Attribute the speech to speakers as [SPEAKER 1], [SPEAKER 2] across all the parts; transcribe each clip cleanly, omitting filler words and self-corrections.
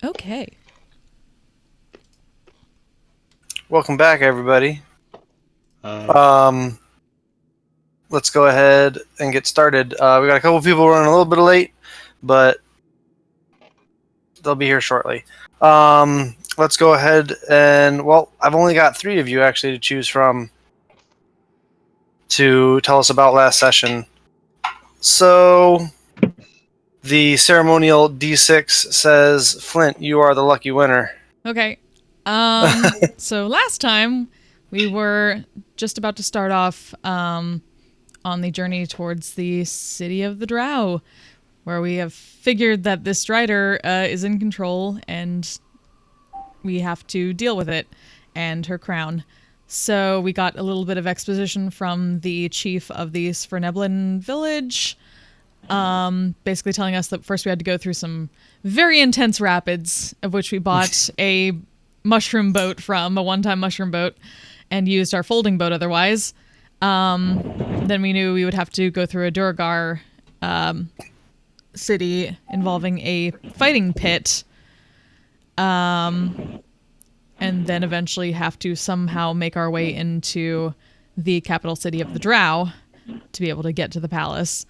[SPEAKER 1] Okay.
[SPEAKER 2] Welcome back, everybody.
[SPEAKER 3] Hi.
[SPEAKER 2] Let's go ahead and get started. We got a couple people running a little bit late, but they'll be here shortly. Let's go ahead and, well, I've only got 3 of you actually to choose from to tell us about last session. So, the ceremonial D6 says, Flint, you are the lucky winner.
[SPEAKER 1] Okay. So last time we were just about to start off on the journey towards the city of the Drow, where we have figured that this Strider is in control and we have to deal with it and her crown. So we got a little bit of exposition from the chief of the Sverneblin village, basically telling us that first we had to go through some very intense rapids, of which we bought a mushroom boat from, a one-time mushroom boat, and used our folding boat otherwise. Then we knew we would have to go through a Durgar city involving a fighting pit, and then eventually have to somehow make our way into the capital city of the Drow to be able to get to the palace.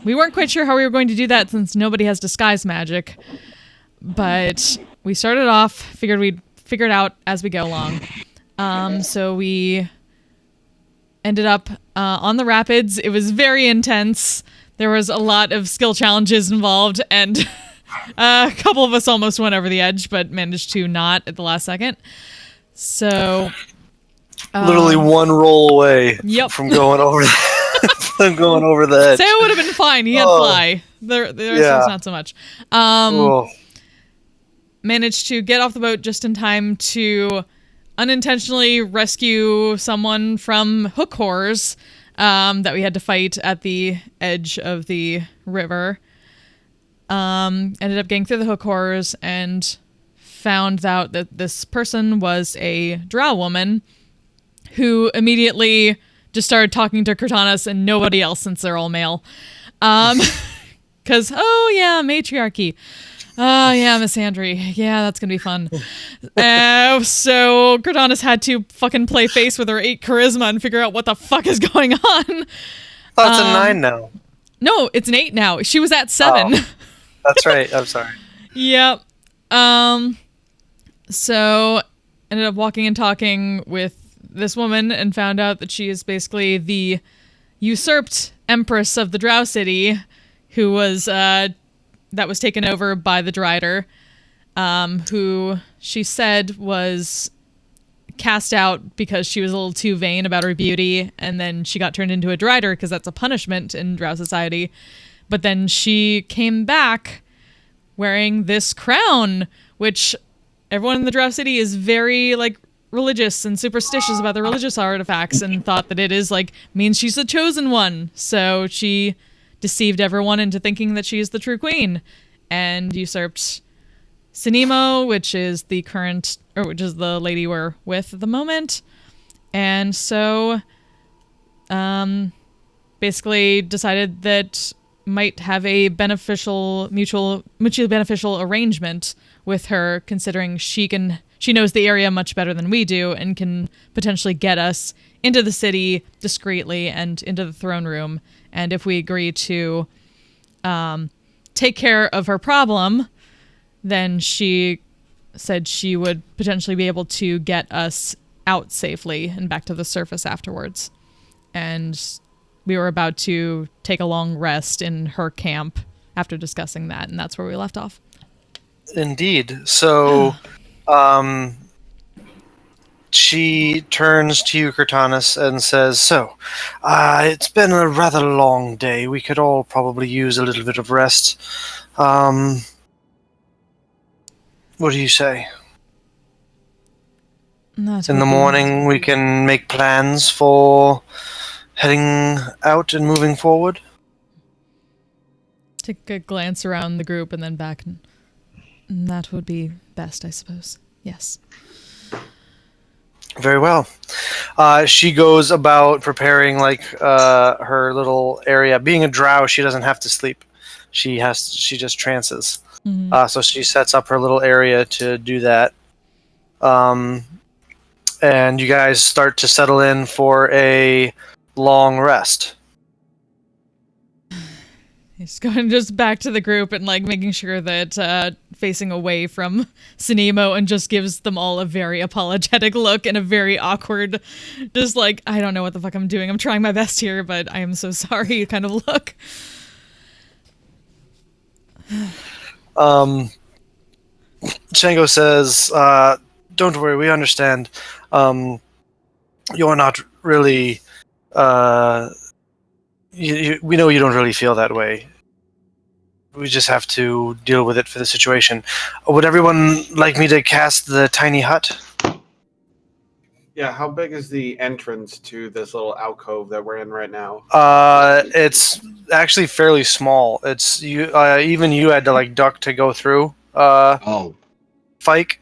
[SPEAKER 1] We weren't quite sure how we were going to do that since nobody has disguise magic, but we started off, figured we'd figure it out as we go along. So we ended up on the rapids. It was very intense. There was a lot of skill challenges involved, and a couple of us almost went over the edge, but managed to not at the last second. So
[SPEAKER 2] Literally one roll away
[SPEAKER 1] Yep.
[SPEAKER 2] from going over from going over the edge.
[SPEAKER 1] Sam would have been fine. He had fly. The rest of us not so much. Managed to get off the boat just in time to unintentionally rescue someone from hook horrors that we had to fight at the edge of the river. Ended up getting through the hook horrors and found out that this person was a drow woman who immediately just started talking to Cortanas and nobody else since they're all male. Because, oh yeah, matriarchy. Oh yeah, Misandry. Yeah, that's gonna be fun. So Cortanas had to fucking play face with her 8 charisma and figure out what the fuck is going on.
[SPEAKER 2] Oh, it's a 9 now.
[SPEAKER 1] No, it's an 8 now. She was at 7.
[SPEAKER 2] Oh, that's right. I'm sorry.
[SPEAKER 1] Yep. So ended up walking and talking with this woman and found out that she is basically the usurped empress of the Drow City, who was that was taken over by the Drider, who she said was cast out because she was a little too vain about her beauty, and then she got turned into a Drider because that's a punishment in Drow society. But then she came back wearing this crown, which everyone in the Drow City is very, like, religious and superstitious about the religious artifacts, and thought that it is, like, means she's the chosen one. So she deceived everyone into thinking that she is the true queen and usurped Sinimo, which is the current, or which is the lady we're with at the moment. And so basically decided that might have a beneficial, mutually beneficial arrangement with her, considering she knows the area much better than we do and can potentially get us into the city discreetly and into the throne room. And if we agree to take care of her problem, then she said she would potentially be able to get us out safely and back to the surface afterwards. And we were about to take a long rest in her camp after discussing that, and that's where we left off.
[SPEAKER 2] Indeed. So, she turns to you, Cortanas, and says, "So, it's been a rather long day. We could all probably use a little bit of rest. What do you say? In the morning, we can make plans for heading out and moving forward?"
[SPEAKER 1] Take a glance around the group and then back. That would be best, I suppose. Yes.
[SPEAKER 2] Very well. She goes about preparing, like, her little area. Being a drow, she doesn't have to sleep. She just trances. So she sets up her little area to do that. And you guys start to settle in for a long rest.
[SPEAKER 1] He's going just back to the group and like making sure that facing away from Sinemo and just gives them all a very apologetic look and a very awkward, just like, I don't know what the fuck I'm doing. I'm trying my best here, but I am so sorry kind of look.
[SPEAKER 2] Shango says, don't worry, we understand. You're not really... we know you don't really feel that way. We just have to deal with it for the situation. Would everyone like me to cast the tiny hut?
[SPEAKER 4] Yeah, how big is the entrance to this little alcove that we're in right now?
[SPEAKER 2] It's actually fairly small. It's you. Even you had to like duck to go through.
[SPEAKER 3] Oh,
[SPEAKER 2] Fike.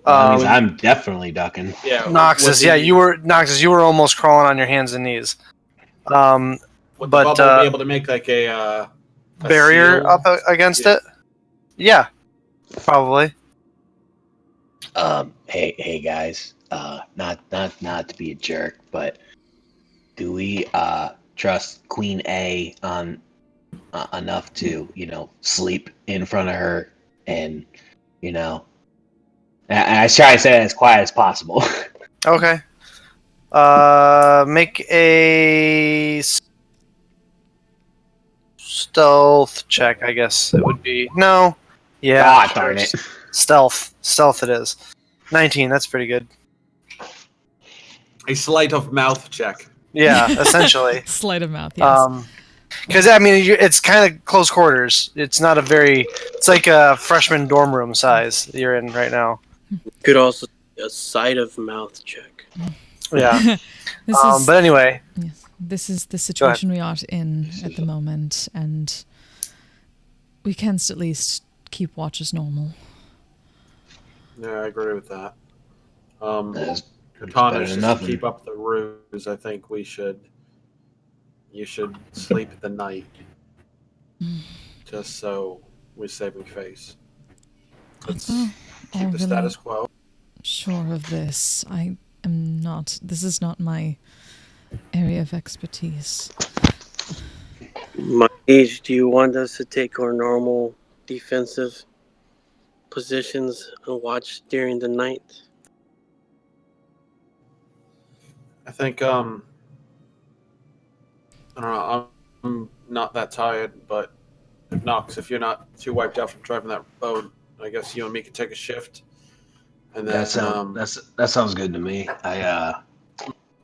[SPEAKER 3] that means I'm definitely ducking.
[SPEAKER 4] Yeah,
[SPEAKER 2] Noxus. Yeah, you were Noxus. You were almost crawling on your hands and knees.
[SPEAKER 4] Would the
[SPEAKER 2] but,
[SPEAKER 4] bubble be able to make like a
[SPEAKER 2] barrier
[SPEAKER 4] seal?
[SPEAKER 2] up against it? Yeah, probably.
[SPEAKER 3] Hey guys. Not to be a jerk, but do we trust Queen A on enough to sleep in front of her and I try to say it as quiet as possible.
[SPEAKER 2] Okay. Make a stealth check, I guess it would be. No. Yeah.
[SPEAKER 3] God darn it.
[SPEAKER 2] Stealth. Stealth it is. 19, that's pretty good.
[SPEAKER 4] A sleight of mouth check.
[SPEAKER 2] Yeah, essentially.
[SPEAKER 1] Sleight of mouth, yes.
[SPEAKER 2] Because, I mean, it's kind of close quarters. It's not a very... It's like a freshman dorm room size you're in right now.
[SPEAKER 5] Could also be a sight of mouth check.
[SPEAKER 2] Yeah.
[SPEAKER 1] This
[SPEAKER 2] But anyway...
[SPEAKER 1] Yes, this is the situation we are in at the moment, and we can at least keep watch as normal.
[SPEAKER 4] Yeah, I agree with that.
[SPEAKER 3] That's
[SPEAKER 4] Katana,
[SPEAKER 3] better than
[SPEAKER 4] just to
[SPEAKER 3] nothing.
[SPEAKER 4] keep up the ruse, I think you should sleep the night. Just so we're saving face. Let's
[SPEAKER 1] I'm
[SPEAKER 4] keep the
[SPEAKER 1] really
[SPEAKER 4] status quo.
[SPEAKER 1] sure of this. I am not. This is not my area of expertise.
[SPEAKER 5] My age, do you want us to take our normal defensive positions and watch during the night?
[SPEAKER 4] I think I don't know. I'm not that tired, but Nox, if you're not too wiped out from driving that boat, I guess you and me can take a shift. And then
[SPEAKER 3] That sounds good to me. I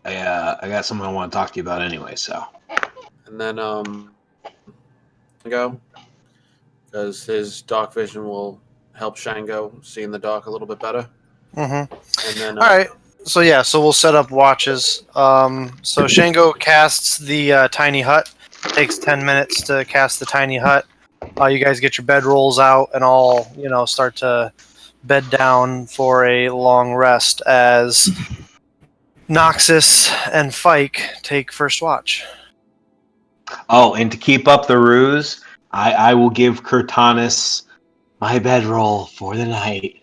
[SPEAKER 3] got something I want to talk to you about anyway. So.
[SPEAKER 4] And then go, because his dark vision will help Shango see in the dark a little bit better.
[SPEAKER 2] Mm-hmm.
[SPEAKER 4] And then
[SPEAKER 2] All right. So yeah, so we'll set up watches. So Shango casts the tiny hut. Takes 10 minutes to cast the tiny hut. You guys get your bedrolls out and all, start to bed down for a long rest as Noxus and Fike take first watch.
[SPEAKER 3] Oh, and to keep up the ruse, I will give Kurtanis my bedroll for the night.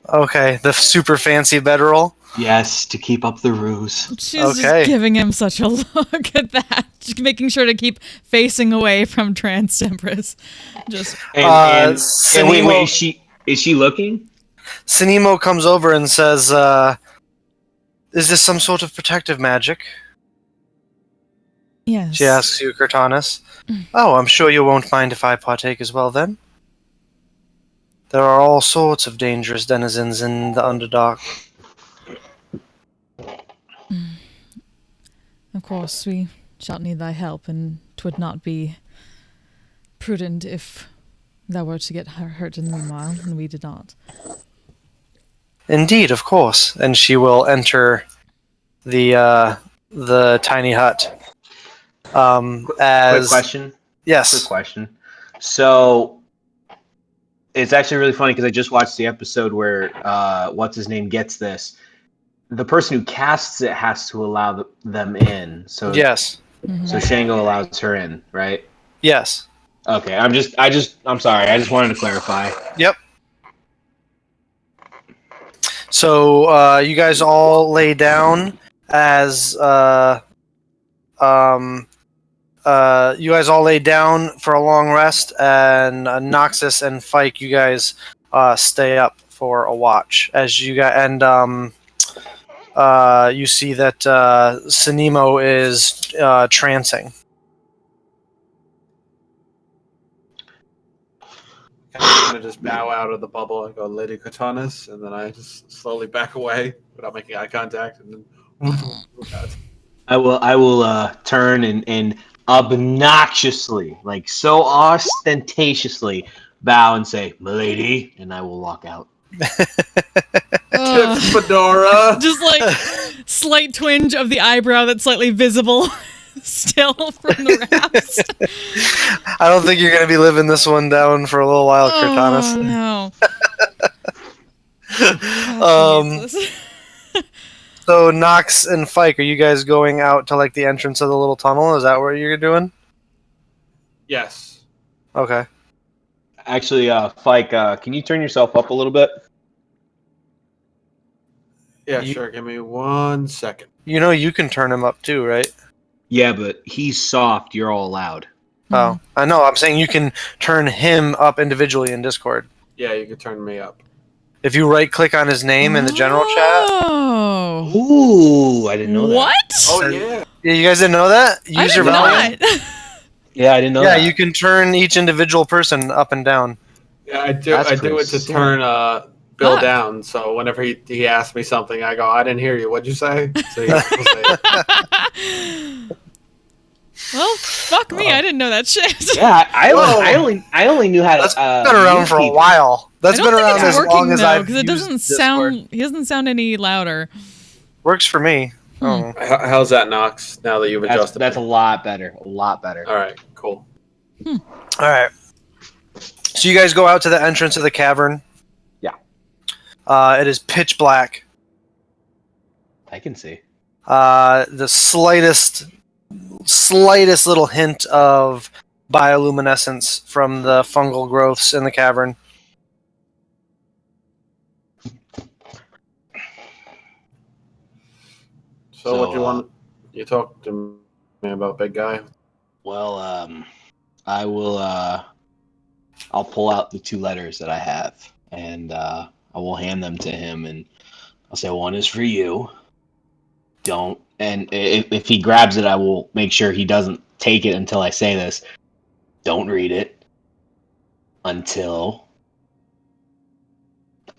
[SPEAKER 2] Okay, the super fancy bedroll.
[SPEAKER 3] Yes, to keep up the ruse.
[SPEAKER 1] She's
[SPEAKER 2] Okay.
[SPEAKER 1] just giving him such a look at that, just making sure to keep facing away from Trans Empress. Just
[SPEAKER 3] And
[SPEAKER 2] Sinemo,
[SPEAKER 3] wait, is she looking?
[SPEAKER 2] Sinemo comes over and says, "Is this some sort of protective magic?"
[SPEAKER 1] yes.
[SPEAKER 2] She asks you, Kurtanis. Oh, I'm sure you won't mind if I partake as well, then. There are all sorts of dangerous denizens in the Underdark.
[SPEAKER 1] Of course, we shall need thy help, and 'twould not be prudent if thou were to get hurt in the meanwhile, and we did not.
[SPEAKER 2] Indeed, of course. And she will enter the tiny hut.
[SPEAKER 3] Quick question.
[SPEAKER 2] Yes.
[SPEAKER 3] Quick question. So it's actually really funny because I just watched the episode where what's his name gets this. The person who casts it has to allow them in. So
[SPEAKER 2] Yes.
[SPEAKER 3] So Shango allows her in, right?
[SPEAKER 2] Yes.
[SPEAKER 3] Okay, I'm sorry. I just wanted to clarify.
[SPEAKER 2] Yep. So you guys all lay down as you guys all lay down for a long rest, and Noxus and Fike, you guys stay up for a watch as you got, and you see that Sinimo is trancing.
[SPEAKER 4] Kind of just bow out of the bubble and go, Lady Katanas, and then I just slowly back away without making eye contact, and then
[SPEAKER 3] I will turn and obnoxiously, like so ostentatiously, bow and say, "Milady," and I will walk out.
[SPEAKER 4] Fedora.
[SPEAKER 1] Just like slight twinge of the eyebrow that's slightly visible still from the wraps.
[SPEAKER 2] I don't think you're going to be living this one down for a little while, Cortanas.
[SPEAKER 1] No.
[SPEAKER 2] So Nox and Fike, are you guys going out to like the entrance of the little tunnel? Is that what you're doing?
[SPEAKER 4] Yes.
[SPEAKER 2] Okay.
[SPEAKER 3] Actually, Fike, can you turn yourself up a little bit?
[SPEAKER 4] Yeah,
[SPEAKER 2] You-
[SPEAKER 4] sure. Give me 1 second.
[SPEAKER 2] You know you can turn him up too, right?
[SPEAKER 3] Yeah, but he's soft. You're all loud.
[SPEAKER 2] Oh, I know. I'm saying you can turn him up individually in Discord.
[SPEAKER 4] Yeah, you can turn me up.
[SPEAKER 2] If you right-click on his name in the general chat.
[SPEAKER 1] Oh.
[SPEAKER 3] Ooh, I didn't know that.
[SPEAKER 1] What?
[SPEAKER 4] Oh, yeah.
[SPEAKER 2] Yeah, you guys didn't know that?
[SPEAKER 1] I
[SPEAKER 2] Use
[SPEAKER 1] did
[SPEAKER 2] your volume.
[SPEAKER 1] not.
[SPEAKER 3] Yeah, I didn't know
[SPEAKER 2] Yeah,
[SPEAKER 3] that.
[SPEAKER 2] you can turn each individual person up and down.
[SPEAKER 4] Yeah, I do.
[SPEAKER 3] That's
[SPEAKER 4] I do
[SPEAKER 3] pretty
[SPEAKER 4] it to
[SPEAKER 3] sick.
[SPEAKER 4] turn Bill
[SPEAKER 1] Fuck.
[SPEAKER 4] down. So whenever he asks me something, I go, "I didn't hear you. What'd you say?" So he'll say,
[SPEAKER 1] Well, fuck me. I didn't know that shit.
[SPEAKER 3] Yeah,
[SPEAKER 2] Whoa.
[SPEAKER 3] I only knew how to.
[SPEAKER 2] That's been around
[SPEAKER 3] mute
[SPEAKER 2] for a
[SPEAKER 3] people.
[SPEAKER 2] while. That's
[SPEAKER 1] I don't
[SPEAKER 2] been
[SPEAKER 1] think
[SPEAKER 2] around
[SPEAKER 1] it's
[SPEAKER 2] as
[SPEAKER 1] working
[SPEAKER 2] long as
[SPEAKER 1] though,
[SPEAKER 2] I've
[SPEAKER 1] because it
[SPEAKER 2] used
[SPEAKER 1] doesn't
[SPEAKER 2] Discord.
[SPEAKER 1] sound. He doesn't sound any louder.
[SPEAKER 2] Works for me. Oh.
[SPEAKER 4] "How's that, Knox? Now that you've adjusted."
[SPEAKER 3] That's a lot better. A lot better.
[SPEAKER 4] All right. Cool.
[SPEAKER 2] All right. So you guys go out to the entrance of the cavern.
[SPEAKER 3] Yeah.
[SPEAKER 2] It is pitch black.
[SPEAKER 3] I can see.
[SPEAKER 2] The slightest little hint of bioluminescence from the fungal growths in the cavern.
[SPEAKER 4] So what do you want? You talk to me about big guy.
[SPEAKER 3] Well, I will. I'll pull out the 2 letters that I have, and I will hand them to him, and I'll say, "One is for you. Don't." And if he grabs it, I will make sure he doesn't take it until I say this. Don't read it until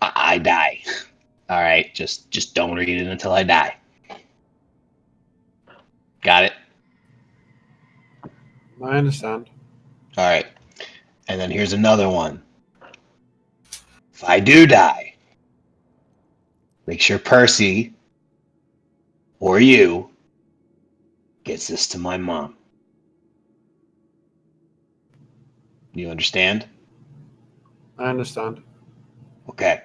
[SPEAKER 3] I die. All right, just don't read it until I die. Got it?
[SPEAKER 4] I understand.
[SPEAKER 3] All right. And then here's another one. If I do die, make sure Percy or you gets this to my mom. You understand?
[SPEAKER 4] I understand.
[SPEAKER 3] Okay.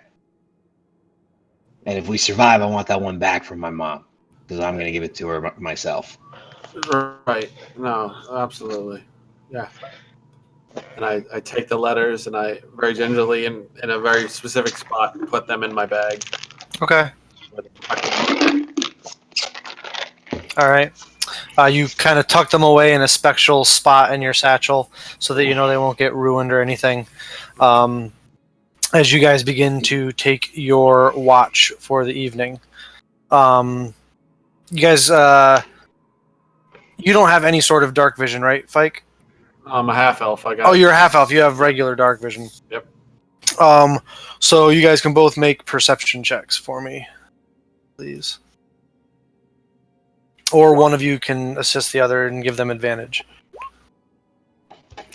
[SPEAKER 3] And if we survive, I want that one back from my mom, because I'm going to give it to her myself.
[SPEAKER 4] Right. No, absolutely. Yeah. And I take the letters and I very gingerly in a very specific spot put them in my bag.
[SPEAKER 2] Okay. All right. You kind of tuck them away in a special spot in your satchel so that you know they won't get ruined or anything. As you guys begin to take your watch for the evening. You guys, you don't have any sort of dark vision, right, Fike?
[SPEAKER 4] I'm a half elf. I got.
[SPEAKER 2] Oh, you're a half elf. You have regular dark vision.
[SPEAKER 4] Yep.
[SPEAKER 2] So you guys can both make perception checks for me, please. Or one of you can assist the other and give them advantage.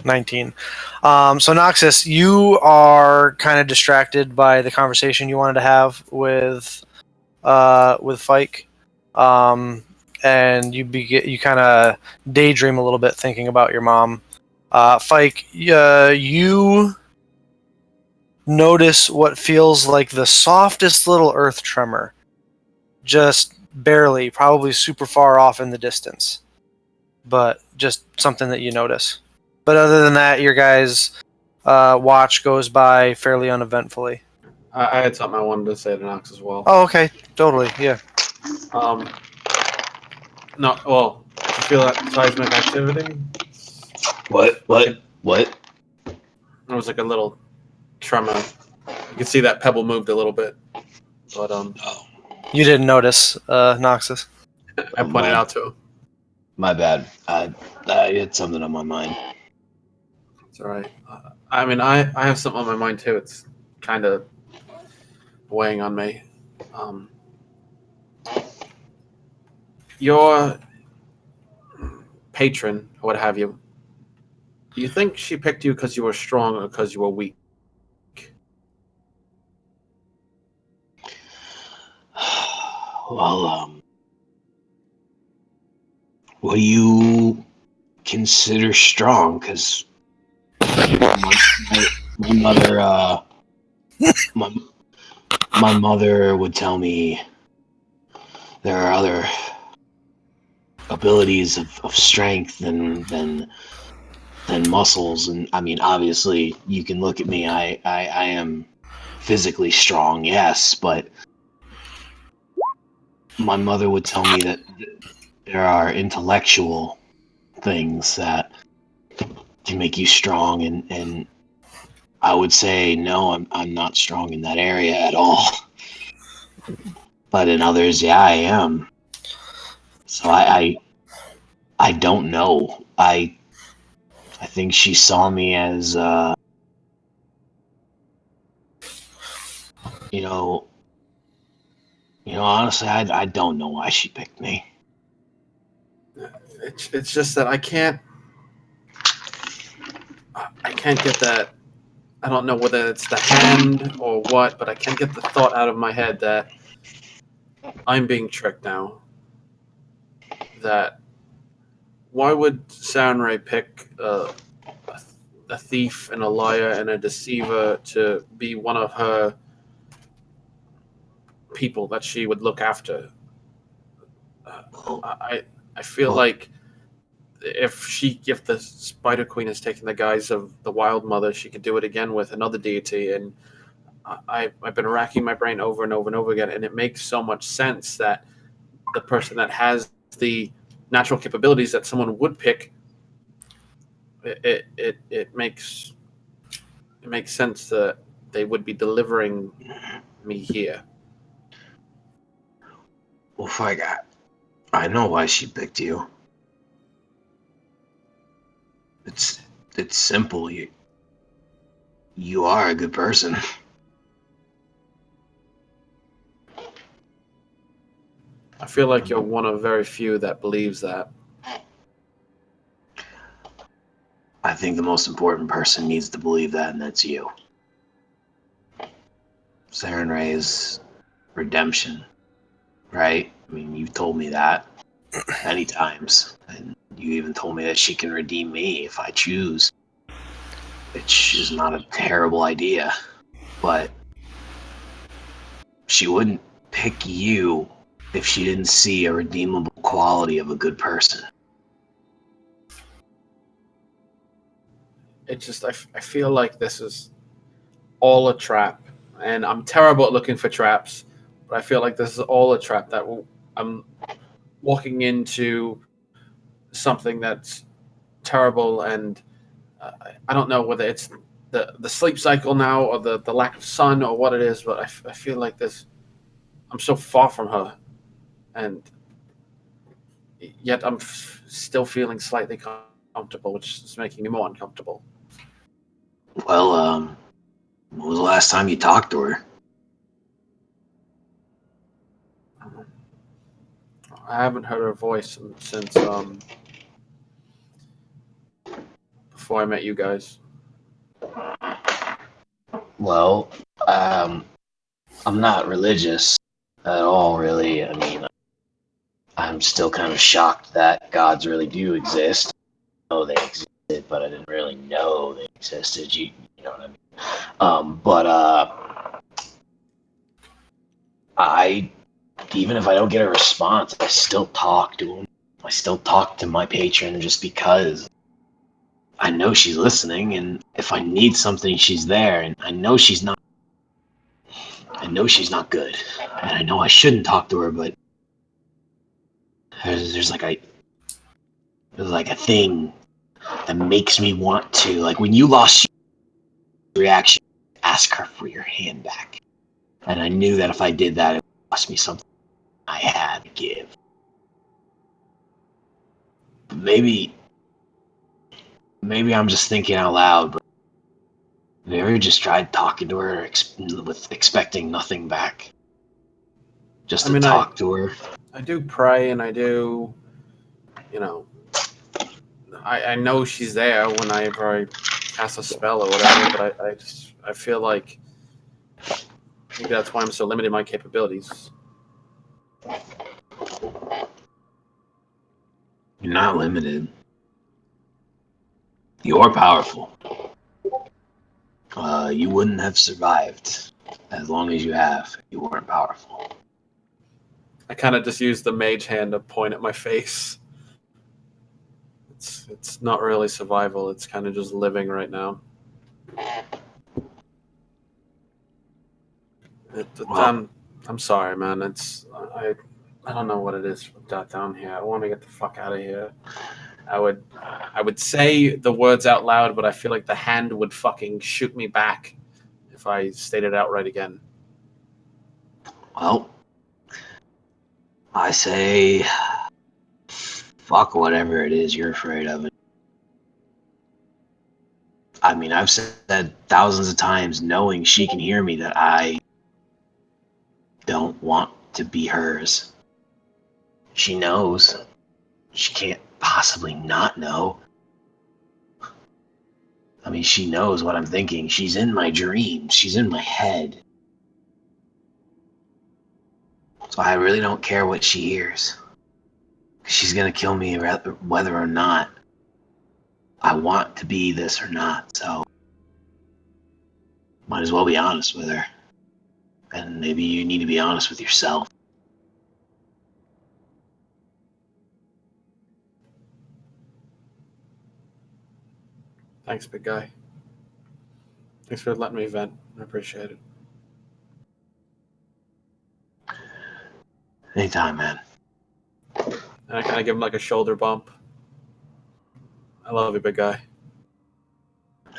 [SPEAKER 2] 19. So Noxus, you are kind of distracted by the conversation you wanted to have with Fike, and you kind of daydream a little bit thinking about your mom. Fike, you notice what feels like the softest little earth tremor, just barely, probably super far off in the distance, but just something that you notice. But other than that, your guys' watch goes by fairly uneventfully.
[SPEAKER 4] I had something I wanted to say to Knox as well.
[SPEAKER 2] Oh, okay. Totally. Yeah.
[SPEAKER 4] No, well, did you feel that seismic activity?
[SPEAKER 3] What?
[SPEAKER 4] It
[SPEAKER 3] What?
[SPEAKER 4] was like a little tremor. You could see that pebble moved a little bit, but
[SPEAKER 3] Oh,
[SPEAKER 2] You didn't notice, Noxus.
[SPEAKER 4] I pointed out to him.
[SPEAKER 3] my bad. I had something on my mind.
[SPEAKER 4] It's all right. I mean, I have something on my mind too. It's kind of weighing on me. Your patron, or what have you, do you think she picked you because you were strong or because you were weak?
[SPEAKER 3] Well, what do you consider strong? Because my mother, my mother would tell me there are other abilities of strength than muscles, and I mean, obviously, you can look at me. I am physically strong, yes, but my mother would tell me that there are intellectual things that can make you strong, and I would say no, I'm not strong in that area at all. But in others, yeah, I am. So I don't know. I think she saw me as you know honestly, I don't know why she picked me.
[SPEAKER 4] It's just that I can't get that. I don't know whether it's the hand or what, but I can't get the thought out of my head that I'm being tricked now. That why would Soundray pick a thief and a liar and a deceiver to be one of her people that she would look after? I feel like if the Spider Queen has taken the guise of the Wild Mother, she could do it again with another deity. And I've been racking my brain over and over and over again, and it makes so much sense that the person that has the natural capabilities that someone would pick, it makes sense that they would be delivering me here.
[SPEAKER 3] Well, I know why she picked you. It's simple. You are a good person.
[SPEAKER 4] I feel like you're one of very few that believes that.
[SPEAKER 3] I think the most important person needs to believe that, and that's you. Saren Ray's redemption, right? I mean, you've told me that many times, and you even told me that she can redeem me if I choose, which is not a terrible idea, but she wouldn't pick you if she didn't see a redeemable quality of a good person.
[SPEAKER 4] It just I feel like this is all a trap, and I'm terrible at looking for traps, but I feel like this is all a trap that I'm walking into something that's terrible, and I don't know whether it's the sleep cycle now or the lack of sun or what it is, but I feel like this. I'm so far from her, and yet I'm still feeling slightly comfortable, which is making me more uncomfortable.
[SPEAKER 3] Well, when was the last time you talked to her?
[SPEAKER 4] I haven't heard her voice since before I met you guys.
[SPEAKER 3] Well, I'm not religious at all, really. I mean, I'm still kind of shocked that gods really do exist. I know they existed, but I didn't really know they existed. You know what I mean? But I even if I don't get a response, I still talk to him. I still talk to my patron just because I know she's listening, and if I need something, she's there, and I know she's not good. And I know I shouldn't talk to her, but there's like a thing that makes me want to. Like when you lost your reaction, ask her for your hand back. And I knew that if I did that, it would cost me something I had to give. Maybe I'm just thinking out loud, but have you ever just tried talking to her with expecting nothing back? Just to talk to her?
[SPEAKER 4] I do pray and I do, I know she's there whenever I cast a spell or whatever, but I feel like maybe that's why I'm so limited in my capabilities.
[SPEAKER 3] You're not limited. You're powerful. You wouldn't have survived as long as you have if you weren't powerful.
[SPEAKER 4] I kind of just use the mage hand to point at my face. It's not really survival. It's kind of just living right now. I'm sorry, man. I don't know what it is with that down here. I want to get the fuck out of here. I would say the words out loud, but I feel like the hand would fucking shoot me back if I stated it outright again.
[SPEAKER 3] Well, I say, fuck whatever it is you're afraid of. I mean, I've said thousands of times, knowing she can hear me, that I don't want to be hers. She knows. She can't possibly not know. I mean, she knows what I'm thinking. She's in my dreams. She's in my head. So I really don't care what she hears. She's gonna kill me whether or not I want to be this or not. So might as well be honest with her. And maybe you need to be honest with yourself.
[SPEAKER 4] Thanks, big guy. Thanks for letting me vent. I appreciate it.
[SPEAKER 3] Anytime, man.
[SPEAKER 4] And I kind of give him like a shoulder bump. I love you, big guy.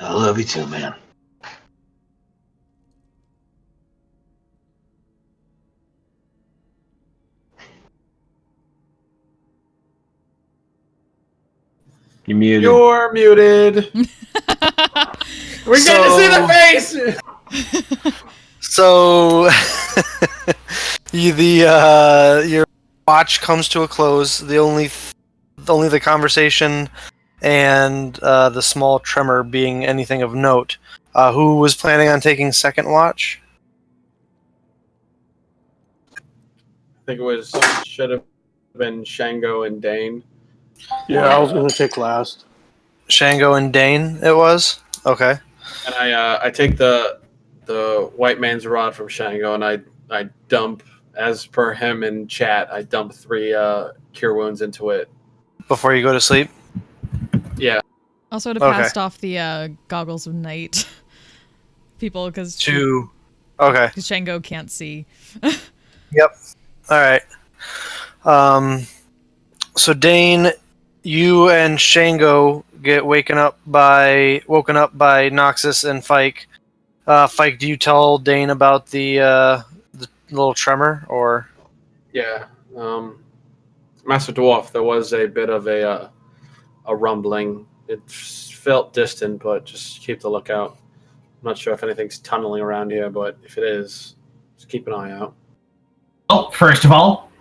[SPEAKER 3] I love you too, man. You're muted.
[SPEAKER 4] You're muted. We're getting to see the face.
[SPEAKER 2] So your watch comes to a close. Only the conversation and the small tremor being anything of note. Who was planning on taking second watch?
[SPEAKER 4] I think should have been Shango and Dane.
[SPEAKER 5] Yeah, I was going to take last.
[SPEAKER 2] Shango and Dane, it was? Okay.
[SPEAKER 4] And I take the white man's rod from Shango and I dump, as per him in chat, I dump 3 cure wounds into it.
[SPEAKER 2] Before you go to sleep?
[SPEAKER 4] Yeah.
[SPEAKER 1] Also to passed off the goggles of night people because Shango can't see.
[SPEAKER 2] Yep. All right. So Dane, you and Shango get woken up by Noxus and Fike. Fike, do you tell Dane about the little tremor or?
[SPEAKER 4] Yeah. Master Dwarf, there was a bit of a rumbling. It felt distant, but just keep the lookout. I'm not sure if anything's tunneling around here, but if it is, just keep an eye out.
[SPEAKER 6] Well, first of all,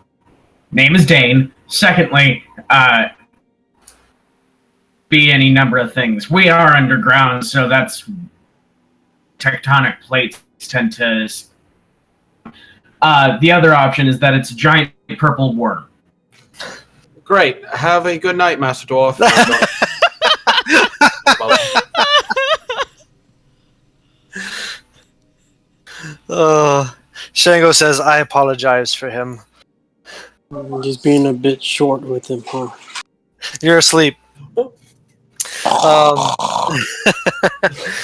[SPEAKER 6] name is Dane. Secondly, be any number of things. We are underground, so that's tectonic plates tend to... the other option is that it's a giant purple worm.
[SPEAKER 4] Great. Have a good night, Master Dwarf.
[SPEAKER 2] Shango says, I apologize for him.
[SPEAKER 5] I'm just being a bit short with him, huh?
[SPEAKER 2] You're asleep.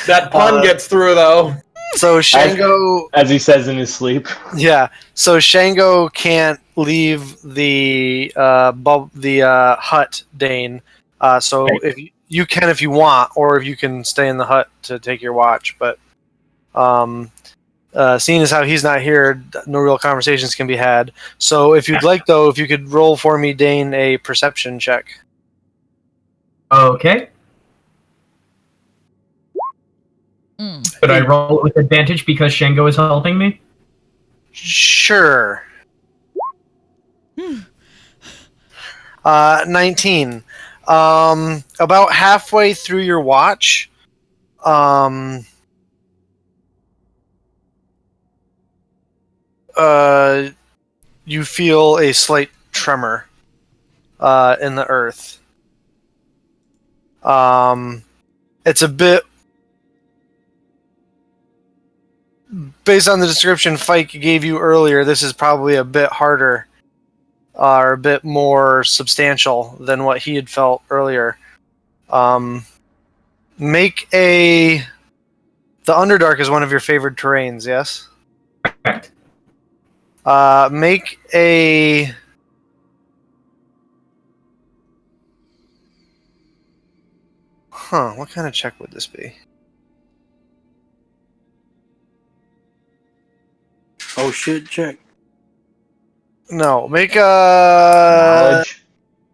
[SPEAKER 4] That pun gets through though.
[SPEAKER 2] So Shango,
[SPEAKER 3] as he says in his sleep.
[SPEAKER 2] yeah. So Shango can't leave the hut, Dane. So
[SPEAKER 6] Okay.
[SPEAKER 2] if you can, if you want, or if you can stay in the hut to take your watch. But seeing as how he's not here, no real conversations can be had. So if you'd like, though, if you could roll for me, Dane, a perception check.
[SPEAKER 6] Okay. Should I roll it with advantage because Shango is helping me?
[SPEAKER 2] Sure. 19. About halfway through your watch, you feel a slight tremor in the earth. It's a bit, based on the description Fike gave you earlier, this is probably a bit harder or a bit more substantial than what he had felt earlier. Make a... The Underdark is one of your favorite terrains, yes?
[SPEAKER 6] Correct.
[SPEAKER 2] Make a... What kind of check would this be?
[SPEAKER 5] Oh shit, check.
[SPEAKER 2] No, make a...
[SPEAKER 3] Knowledge.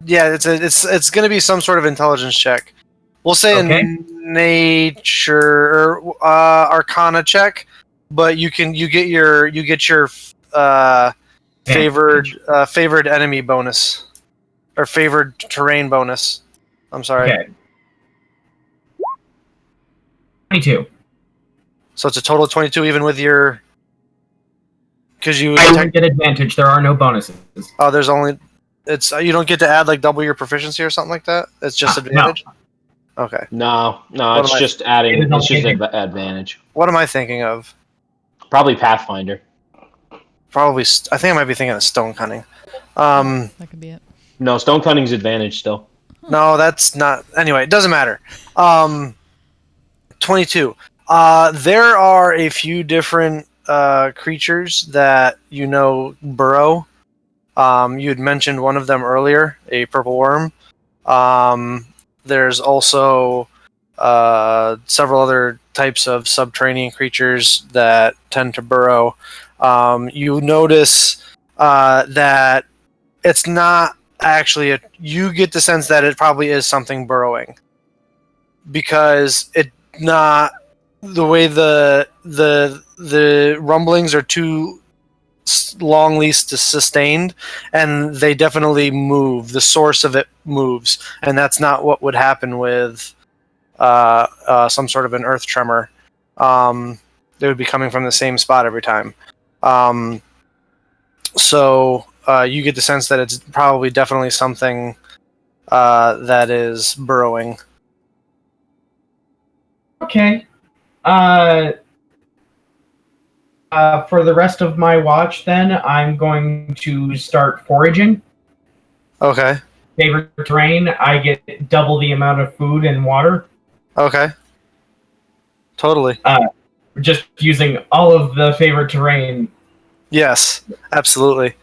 [SPEAKER 2] Yeah, it's going to be some sort of intelligence check. We'll say
[SPEAKER 6] Okay.
[SPEAKER 2] a nature or arcana check, but you get your favored enemy bonus or favored terrain bonus. I'm sorry.
[SPEAKER 6] Okay. 22.
[SPEAKER 2] So it's a total of 22, even with your... Because you...
[SPEAKER 6] I would get advantage. There are no bonuses.
[SPEAKER 2] Oh, there's only... It's you don't get to add like double your proficiency or something like that? It's just advantage?
[SPEAKER 6] No.
[SPEAKER 2] Okay.
[SPEAKER 3] No,
[SPEAKER 2] What
[SPEAKER 3] it's
[SPEAKER 2] am I-
[SPEAKER 3] just adding.
[SPEAKER 6] It is
[SPEAKER 3] It's just
[SPEAKER 6] okay.
[SPEAKER 3] an advantage.
[SPEAKER 2] What am I thinking of?
[SPEAKER 3] Probably Pathfinder.
[SPEAKER 2] Probably... I think I might be thinking of stone cunning.
[SPEAKER 1] That could be it.
[SPEAKER 3] No, Stone Cunning's advantage still.
[SPEAKER 2] No, that's not... Anyway, it doesn't matter. 22. There are a few different creatures that burrow. You had mentioned one of them earlier, a purple worm. There's also several other types of subterranean creatures that tend to burrow. You notice that it's not actually you get the sense that it probably is something burrowing, because it not the way the rumblings are too longly sustained, and they definitely move. The source of it moves, and that's not what would happen with some sort of an earth tremor. They would be coming from the same spot every time. So you get the sense that it's probably definitely something that is burrowing.
[SPEAKER 6] Okay. For the rest of my watch, then, I'm going to start foraging.
[SPEAKER 2] Okay.
[SPEAKER 6] Favorite terrain, I get double the amount of food and water.
[SPEAKER 2] Okay. Totally.
[SPEAKER 6] Just using all of the favorite terrain.
[SPEAKER 2] Yes, absolutely.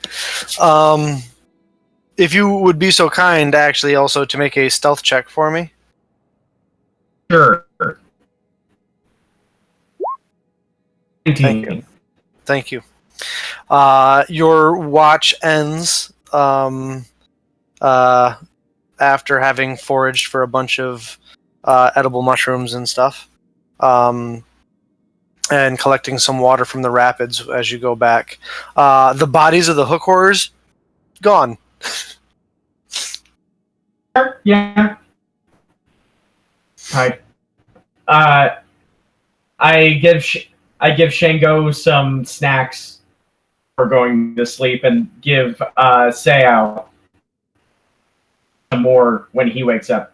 [SPEAKER 2] If you would be so kind, actually, also to make a stealth check for me.
[SPEAKER 6] Sure.
[SPEAKER 2] Thank you. Thank you. Your watch ends after having foraged for a bunch of edible mushrooms and stuff, and collecting some water from the rapids as you go back. The bodies of the hook horrors, gone.
[SPEAKER 6] Yeah. Hi. I give Shango some snacks for going to sleep, and give Seao some more when he wakes up.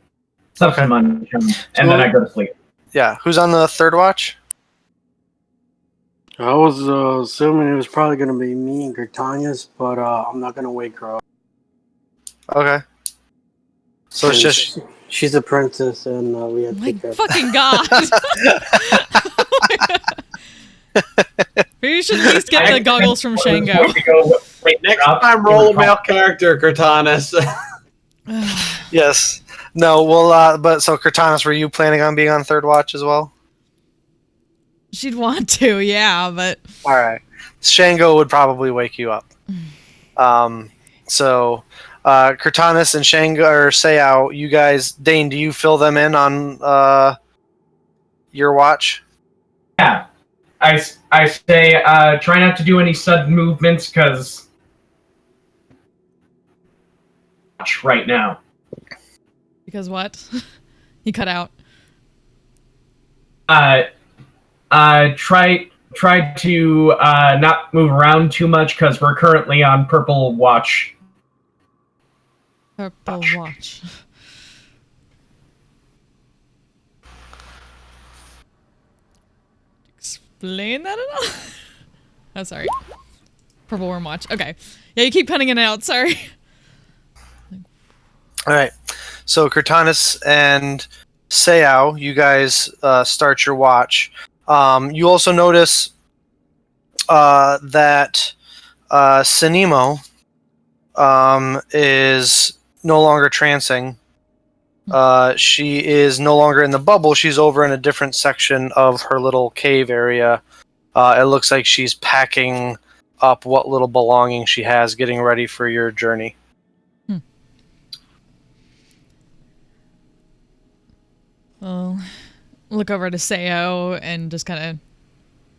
[SPEAKER 2] Okay.
[SPEAKER 6] And then I go to sleep.
[SPEAKER 2] Yeah. Who's on the third watch?
[SPEAKER 5] I was assuming it was probably going to be me and Gertania's, but I'm not going to wake her up.
[SPEAKER 2] Okay. So it's just
[SPEAKER 5] She's a princess, and we have to
[SPEAKER 1] My
[SPEAKER 5] take care of
[SPEAKER 1] fucking god! Maybe you should at least get the goggles from Shango.
[SPEAKER 4] Next time, roll a male character, Cortanus.
[SPEAKER 2] Yes. No, well, but so Cortanus, were you planning on being on third watch as well?
[SPEAKER 1] She'd want to, yeah, but
[SPEAKER 2] All right. Shango would probably wake you up. So, Cortanus and Shango, or Seiyao, you guys, Dane, do you fill them in on your watch?
[SPEAKER 6] Yeah. I say, try not to do any sudden movements, because... right now.
[SPEAKER 1] because what? He cut out.
[SPEAKER 6] Try to not move around too much, because we're currently on purple watch.
[SPEAKER 1] Purple watch. Explain that at all? Oh, sorry. Purple worm watch. Okay. Yeah, you keep cutting it out. Sorry.
[SPEAKER 2] All right. So, Cortanus and Seiyao, you guys start your watch. You also notice that Sinimo is no longer trancing. She is no longer in the bubble. She's over in a different section of her little cave area. It looks like she's packing up what little belongings she has, getting ready for your journey.
[SPEAKER 1] Well, look over to Seiyao and just kind of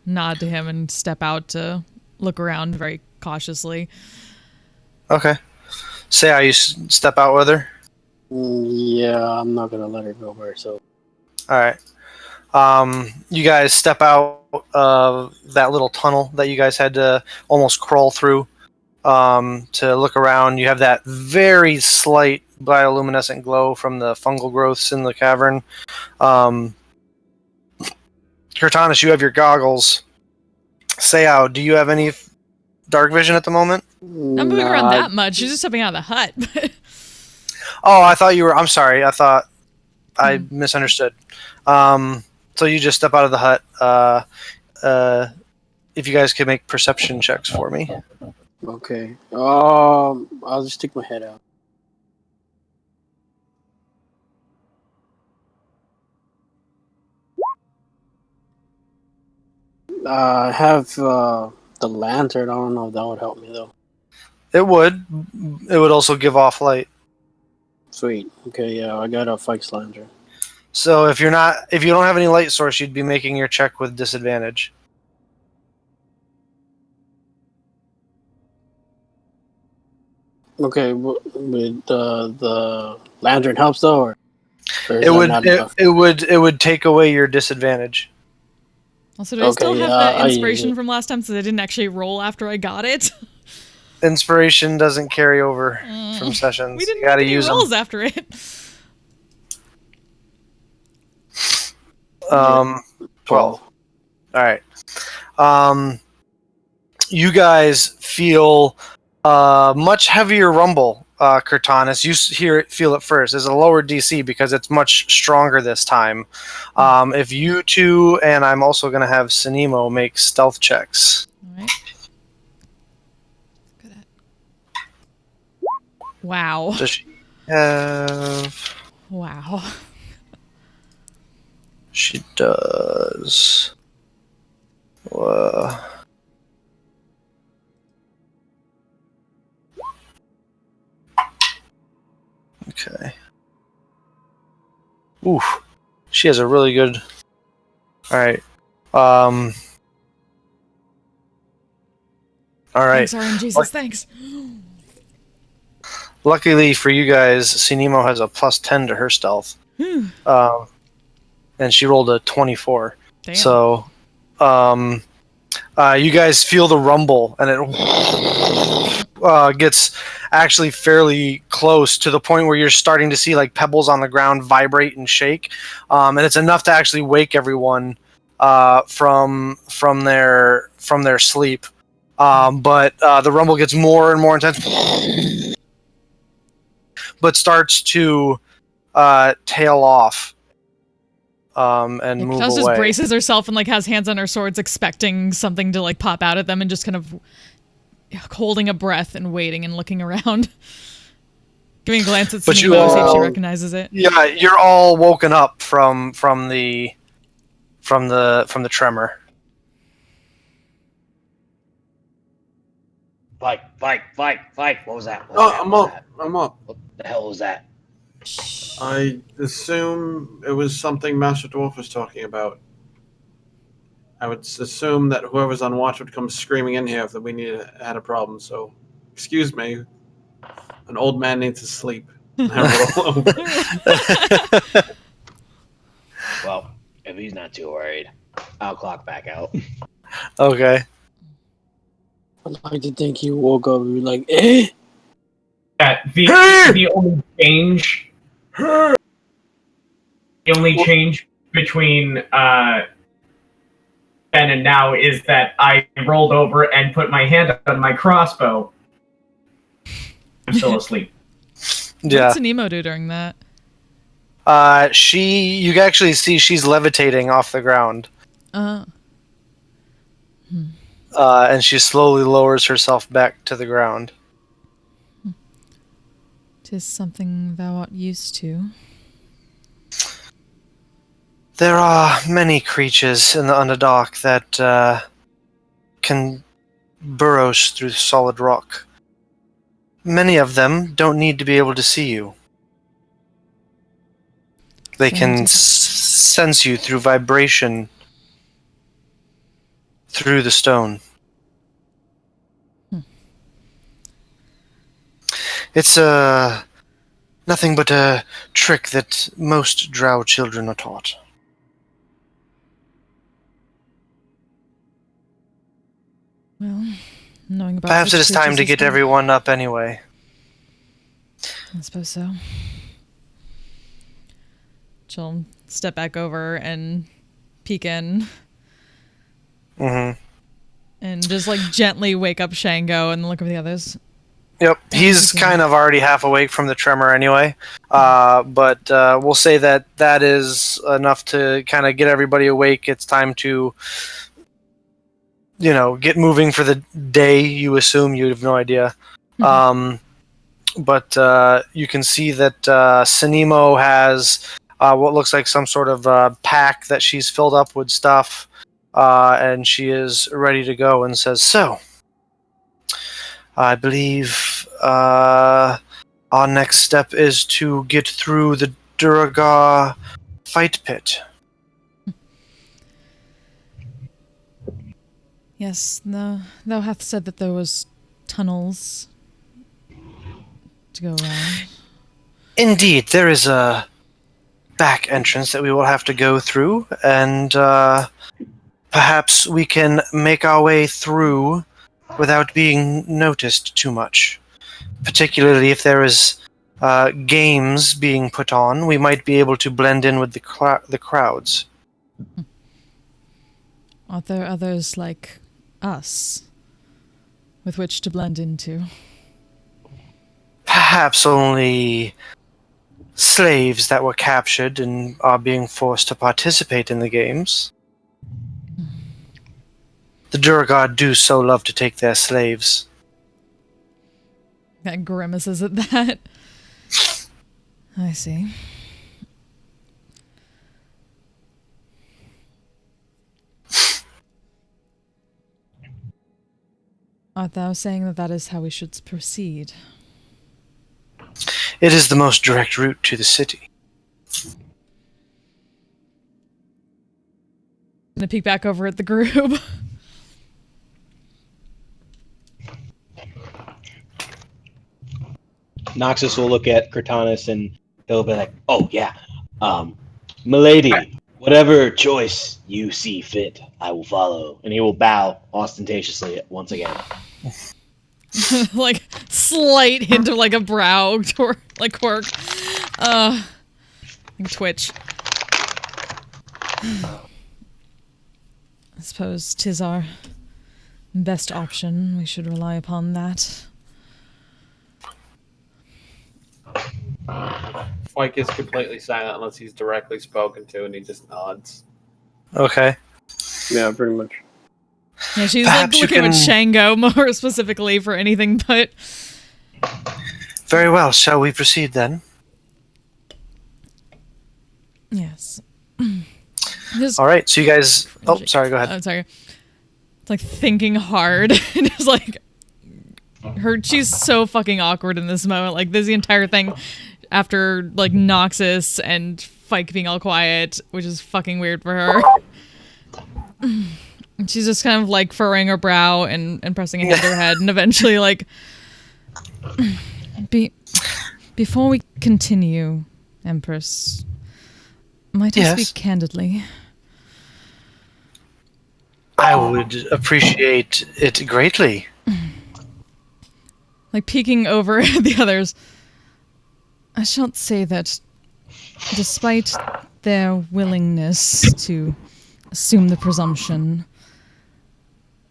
[SPEAKER 1] nod to him and step out to look around very cautiously.
[SPEAKER 2] Okay. Seiyao, you step out with her?
[SPEAKER 5] Yeah, I'm not gonna let her go by herself.
[SPEAKER 2] All right. You guys step out of that little tunnel that you guys had to almost crawl through to look around. You have that very slight bioluminescent glow from the fungal growths in the cavern. Cortanus, you have your goggles. Seiyao, do you have any dark vision at the moment?
[SPEAKER 1] Not moving around that much. She's just stepping out of the hut.
[SPEAKER 2] Oh, I thought you were... I'm sorry. I thought I misunderstood. So you just step out of the hut. If you guys could make perception checks for me.
[SPEAKER 5] Okay. I'll just stick my head out. I have the lantern. I don't know if that would help me though.
[SPEAKER 2] It would. It would also give off light.
[SPEAKER 5] Sweet. Okay, yeah, I got a Fikes lantern.
[SPEAKER 2] So if you don't have any light source, you'd be making your check with disadvantage.
[SPEAKER 5] Okay, with the lantern helps though, or is
[SPEAKER 2] It
[SPEAKER 5] that
[SPEAKER 2] would.
[SPEAKER 5] not enough?
[SPEAKER 2] It would take away your disadvantage.
[SPEAKER 1] Also, do I still
[SPEAKER 5] Okay,
[SPEAKER 1] have
[SPEAKER 5] yeah,
[SPEAKER 1] that
[SPEAKER 5] I use
[SPEAKER 1] inspiration
[SPEAKER 5] it.
[SPEAKER 1] from last time since I didn't actually roll after I got it?
[SPEAKER 2] Inspiration doesn't carry over from sessions.
[SPEAKER 1] We didn't
[SPEAKER 2] You gotta
[SPEAKER 1] make any
[SPEAKER 2] use
[SPEAKER 1] rolls
[SPEAKER 2] them.
[SPEAKER 1] after it.
[SPEAKER 2] 12. All right. You guys feel much heavier rumble, Cortanus. You feel it first. There's a lower DC because it's much stronger this time. If you two, and I'm also going to have Sinimo make stealth checks.
[SPEAKER 1] All right. Good at. Wow.
[SPEAKER 2] Does she have...
[SPEAKER 1] Wow.
[SPEAKER 2] She does. Okay. Oof. She has a really good... Alright. Alright.
[SPEAKER 1] Thanks, RNGesus, thanks.
[SPEAKER 2] Luckily for you guys, Sinimo has a plus 10 to her stealth. And she rolled a 24.
[SPEAKER 1] Damn.
[SPEAKER 2] So, you guys feel the rumble, and it gets actually fairly close to the point where you're starting to see like pebbles on the ground vibrate and shake, and it's enough to actually wake everyone from their sleep. But the rumble gets more and more intense, but starts to tail off and
[SPEAKER 1] Yeah,
[SPEAKER 2] move
[SPEAKER 1] Katana just
[SPEAKER 2] away.
[SPEAKER 1] braces herself and like has hands on her swords, expecting something to like pop out at them, and just kind of holding a breath and waiting and looking around. Giving a glance at
[SPEAKER 2] But you
[SPEAKER 1] Sunimo to see if she
[SPEAKER 2] all-
[SPEAKER 1] recognizes it.
[SPEAKER 2] Yeah, you're all woken up from the tremor.
[SPEAKER 3] Fight! What was that? What was
[SPEAKER 4] Oh,
[SPEAKER 3] that?
[SPEAKER 4] I'm
[SPEAKER 3] What was
[SPEAKER 4] up.
[SPEAKER 3] that?
[SPEAKER 4] I'm up.
[SPEAKER 3] What the hell was that?
[SPEAKER 4] I assume it was something Master Dwarf was talking about. I would assume that whoever's on watch would come screaming in here if we had a problem. So, excuse me. An old man needs to sleep. I roll over.
[SPEAKER 3] Well, if he's not too worried, I'll clock back out.
[SPEAKER 2] Okay.
[SPEAKER 5] I'd like to think he woke up and be like, eh?
[SPEAKER 6] Yeah, the only change, between then and now is that I rolled over and put my hand on my crossbow. I'm still asleep.
[SPEAKER 2] Yeah.
[SPEAKER 1] What's Sunimo do during that?
[SPEAKER 2] You can actually see she's levitating off the ground. And she slowly lowers herself back to the ground.
[SPEAKER 1] 'Tis something thou art used to.
[SPEAKER 2] There are many creatures in the Underdark that can burrow through solid rock. Many of them don't need to be able to see you. They can sense you through vibration through the stone. It's nothing but a trick that most drow children are taught.
[SPEAKER 1] Well, knowing about
[SPEAKER 2] Perhaps
[SPEAKER 1] such
[SPEAKER 2] it is time
[SPEAKER 1] creatures
[SPEAKER 2] to
[SPEAKER 1] as
[SPEAKER 2] get
[SPEAKER 1] well.
[SPEAKER 2] everyone up anyway.
[SPEAKER 1] I suppose so. She'll step back over and peek in
[SPEAKER 2] Mm-hmm.
[SPEAKER 1] and just like gently wake up Shango and look over the others.
[SPEAKER 2] Yep, he's
[SPEAKER 1] Okay.
[SPEAKER 2] kind of already half awake from the tremor anyway. But we'll say that is enough to kind of get everybody awake. It's time to, get moving for the day. You assume you have no idea. But you can see that Sunimo has what looks like some sort of pack that she's filled up with stuff, and she is ready to go and says, "So, I believe our next step is to get through the Duragar fight pit."
[SPEAKER 1] Yes, thou hath said that there was tunnels to go around.
[SPEAKER 2] Indeed, there is a back entrance that we will have to go through, and perhaps we can make our way through without being noticed too much. Particularly if there is games being put on, we might be able to blend in with the crowds.
[SPEAKER 1] Are there others like us with which to blend into?
[SPEAKER 2] Perhaps only slaves that were captured and are being forced to participate in the games. The Duragar do so love to take their slaves.
[SPEAKER 1] That grimaces at that. I see. Art thou saying that is how we should proceed?
[SPEAKER 2] It is the most direct route to the city.
[SPEAKER 1] Gonna peek back over at the group.
[SPEAKER 3] Noxus will look at Cortanus and he'll be like, "Oh yeah, milady, whatever choice you see fit, I will follow." And he will bow ostentatiously once again.
[SPEAKER 1] Like slight hint of like a brow like quirk. Twitch. I suppose 'tis our best option. We should rely upon that.
[SPEAKER 4] Fike is completely silent unless he's directly spoken to, and he just nods.
[SPEAKER 2] Okay.
[SPEAKER 5] Yeah, pretty much.
[SPEAKER 1] Yeah, she's
[SPEAKER 2] Perhaps
[SPEAKER 1] like
[SPEAKER 2] you
[SPEAKER 1] looking at
[SPEAKER 2] can-
[SPEAKER 1] Shango more specifically for anything but.
[SPEAKER 2] Very well. Shall we proceed then?
[SPEAKER 1] Yes. Just
[SPEAKER 2] All right. So you guys. Oh, sorry. Go ahead.
[SPEAKER 1] I'm sorry. It's like thinking hard. Just like she's so fucking awkward in this moment. Like this the entire thing after like Noxus and Fike being all quiet, which is fucking weird for her. And she's just kind of like furrowing her brow and pressing a hand to her head, and eventually like before we continue, Empress, might I
[SPEAKER 2] Yes?
[SPEAKER 1] speak candidly?
[SPEAKER 2] I would appreciate it greatly.
[SPEAKER 1] Like peeking over at the others. I shan't say that despite their willingness to assume the presumption,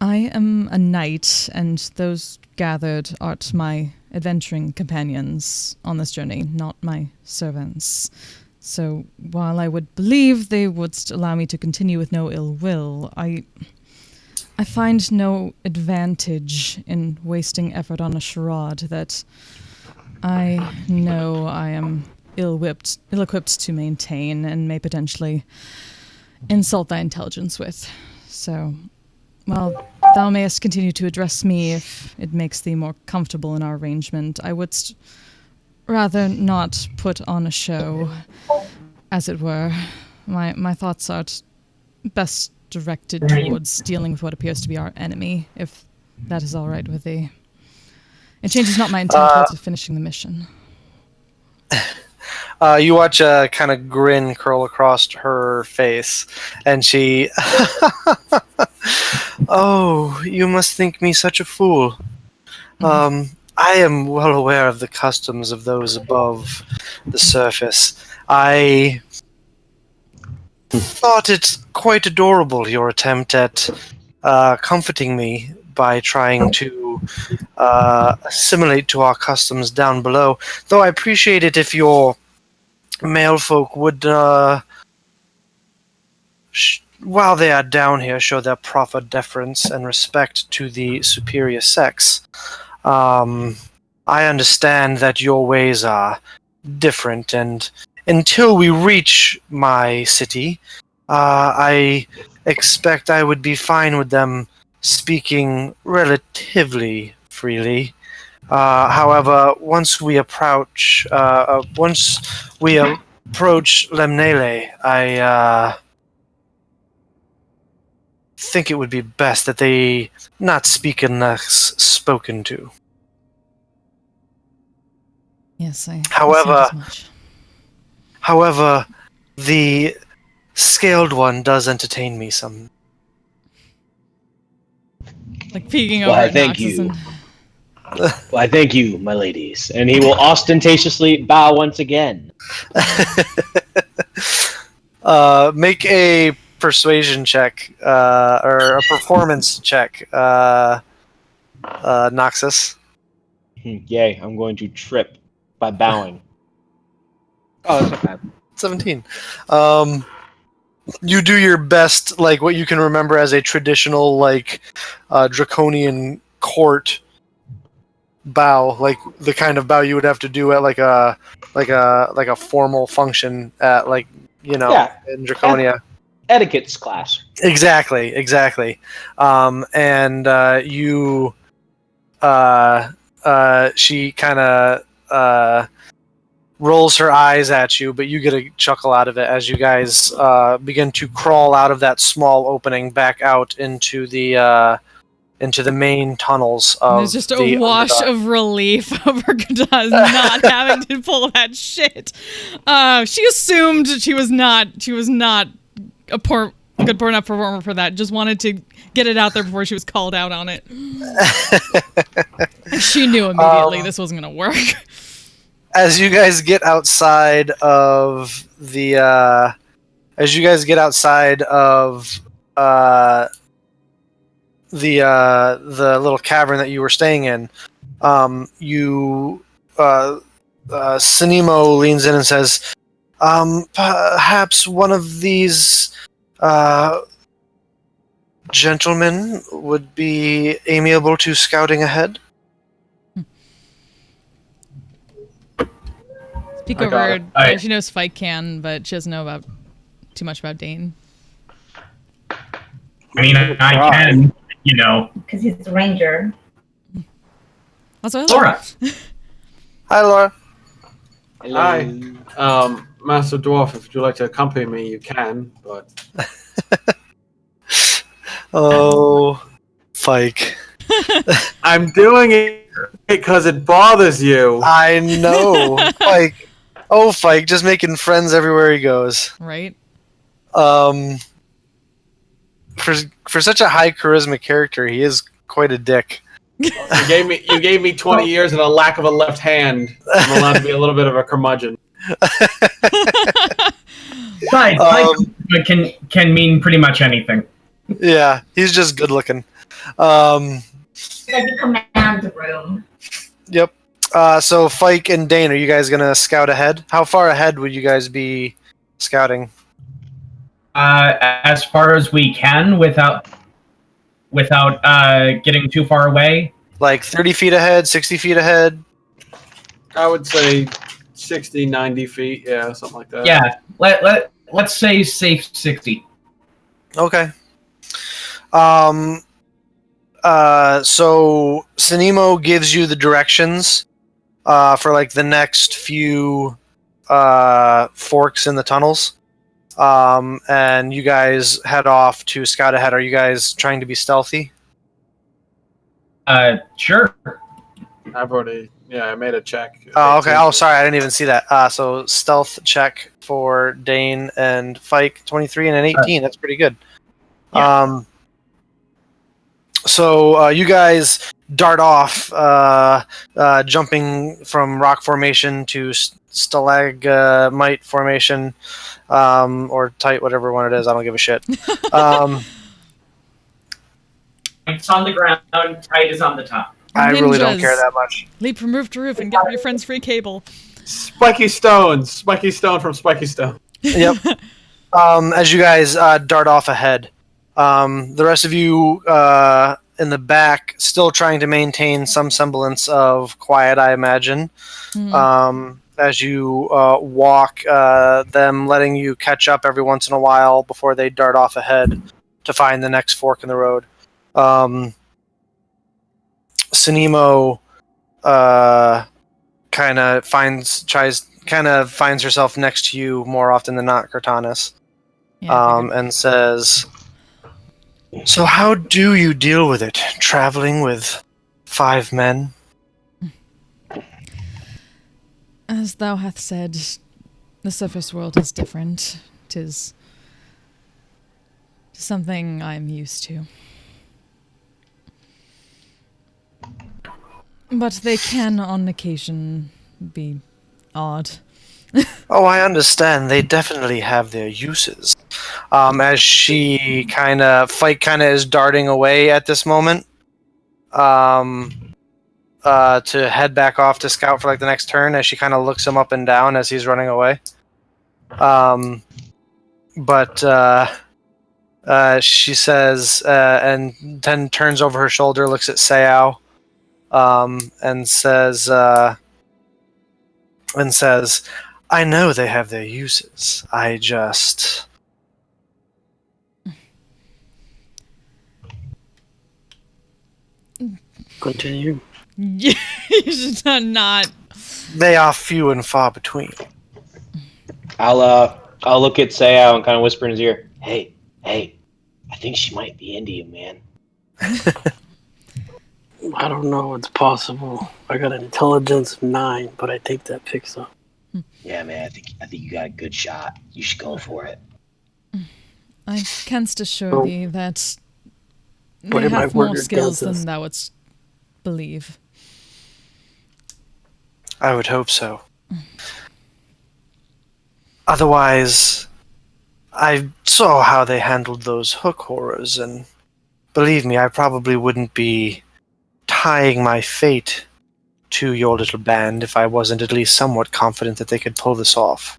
[SPEAKER 1] I am a knight, and those gathered are my adventuring companions on this journey, not my servants. So while I would believe they would allow me to continue with no ill will, I find no advantage in wasting effort on a charade that I know I am ill-equipped to maintain and may potentially insult thy intelligence with. So, while thou mayest continue to address me if it makes thee more comfortable in our arrangement, I would rather not put on a show, as it were. My thoughts are best directed towards dealing with what appears to be our enemy, if that is all right with thee. It changes not my intent towards finishing the mission.
[SPEAKER 2] You watch a kind of grin curl across her face, and she... Oh, you must think me such a fool. I am well aware of the customs of those above the surface. I thought it quite adorable, your attempt at comforting me by trying to assimilate to our customs down below. Though I appreciate it if your male folk would, while they are down here, show their proper deference and respect to the superior sex. I understand that your ways are different, and until we reach my city, I expect I would be fine with them speaking relatively freely. However, once we approach Lemnele, I think it would be best that they not speak unless spoken to.
[SPEAKER 1] Yes, I
[SPEAKER 2] However-
[SPEAKER 1] assumed as much.
[SPEAKER 2] However, the scaled one does entertain me some.
[SPEAKER 1] Like peeking
[SPEAKER 3] Well,
[SPEAKER 1] over
[SPEAKER 3] I
[SPEAKER 1] at
[SPEAKER 3] thank
[SPEAKER 1] Noxus
[SPEAKER 3] you.
[SPEAKER 1] and
[SPEAKER 3] Well, I thank you, my ladies. And he will ostentatiously bow once again.
[SPEAKER 2] Make a persuasion check, or a performance check, Noxus.
[SPEAKER 3] Yay, I'm going to trip by bowing. Oh, that's not bad.
[SPEAKER 2] 17. You do your best, like what you can remember as a traditional, like, draconian court bow, like the kind of bow you would have to do at like a formal function at, like, you know,
[SPEAKER 3] Yeah.
[SPEAKER 2] in Draconia.
[SPEAKER 3] Etiquette's class.
[SPEAKER 2] Exactly. And she kind of rolls her eyes at you, but you get a chuckle out of it as you guys begin to crawl out of that small opening back out into the main tunnels of
[SPEAKER 1] there's just
[SPEAKER 2] the
[SPEAKER 1] a wash
[SPEAKER 2] Underdark.
[SPEAKER 1] of relief over Kataz not having to pull that shit. She assumed she was not a good enough performer for that. Just wanted to get it out there before she was called out on it. She knew immediately this wasn't gonna work.
[SPEAKER 2] As you guys get outside of the the little cavern that you were staying in, Sinimo leans in and says, perhaps one of these gentlemen would be amiable to scouting ahead?
[SPEAKER 1] Speak
[SPEAKER 4] I got
[SPEAKER 1] over.
[SPEAKER 4] it.
[SPEAKER 1] She knows Fike can, but she doesn't know about too much about Dane.
[SPEAKER 6] I mean, I can,
[SPEAKER 7] Because he's the ranger.
[SPEAKER 1] Also, hello.
[SPEAKER 6] Laura.
[SPEAKER 2] Hi, Laura.
[SPEAKER 4] Hi. Master Dwarf, if you'd like to accompany me, you can, but...
[SPEAKER 2] Oh, Fike.
[SPEAKER 4] I'm doing it because it bothers you.
[SPEAKER 2] I know. Fike. Oh, Fike, just making friends everywhere he goes.
[SPEAKER 1] Right?
[SPEAKER 2] For such a high charisma character, he is quite a dick.
[SPEAKER 4] You gave me 20 years and a lack of a left hand. I'm allowed to be a little bit of a curmudgeon.
[SPEAKER 6] Besides, can mean pretty much anything.
[SPEAKER 2] Yeah, he's just good looking.
[SPEAKER 7] Like you command the room.
[SPEAKER 2] Yep. So Fike and Dane, are you guys gonna scout ahead? How far ahead would you guys be scouting?
[SPEAKER 6] As far as we can without getting too far away.
[SPEAKER 2] Like 30 feet ahead, 60 feet ahead?
[SPEAKER 4] I would say 60, 90 feet. Yeah, something like that.
[SPEAKER 6] Yeah, let's say safe 60.
[SPEAKER 2] Okay. So Sinimo gives you the directions for like the next few forks in the tunnels. And you guys head off to scout ahead. Are you guys trying to be stealthy?
[SPEAKER 6] Sure.
[SPEAKER 4] I made a check.
[SPEAKER 2] Oh, okay. Oh, sorry, I didn't even see that. So stealth check for Dane and Fike, 23 and an 18. That's pretty good.
[SPEAKER 6] Yeah.
[SPEAKER 2] So you guys dart off, jumping from rock formation to stalagmite formation, or tight, whatever one it is. I don't give a shit.
[SPEAKER 6] It's on the ground, tight is on the top.
[SPEAKER 2] I really don't
[SPEAKER 1] Ninjas.
[SPEAKER 2] care that much.
[SPEAKER 1] Leap from roof to roof and get your friends free cable.
[SPEAKER 4] Spiky Stone from Spiky Stone.
[SPEAKER 2] Yep. As you guys dart off ahead, the rest of you in the back still trying to maintain some semblance of quiet, I imagine. As you walk, them letting you catch up every once in a while before they dart off ahead to find the next fork in the road. Sinimo kind of finds herself next to you more often than not, Cortanis, and says, "So how do you deal with it, traveling with 5 men?"
[SPEAKER 1] As thou hath said, the surface world is different. 'Tis something I'm used to. But they can, on occasion, be odd.
[SPEAKER 2] Oh, I understand. They definitely have their uses. As she Fike kind of is darting away at this moment, to head back off to scout for like the next turn, as she kind of looks him up and down as he's running away. But she says, and then turns over her shoulder, looks at Seao, and says, "I know they have their uses. I just..."
[SPEAKER 5] Continue.
[SPEAKER 1] You should not.
[SPEAKER 2] They are few and far between.
[SPEAKER 3] I'll look at Seao and kind of whisper in his ear, Hey, I think she might be into you, man.
[SPEAKER 5] I don't know. It's possible. I got an intelligence of 9, but I think that picks up.
[SPEAKER 3] Yeah, man, I think you got a good shot. You should go for it.
[SPEAKER 1] I canst assure thee that
[SPEAKER 5] But
[SPEAKER 1] they
[SPEAKER 5] it might
[SPEAKER 1] have
[SPEAKER 5] work
[SPEAKER 1] more skills
[SPEAKER 5] against us.
[SPEAKER 1] than thou wouldst believe.
[SPEAKER 2] I would hope so. Otherwise, I saw how they handled those hook horrors, and believe me, I probably wouldn't be tying my fate to your little band if I wasn't at least somewhat confident that they could pull this off.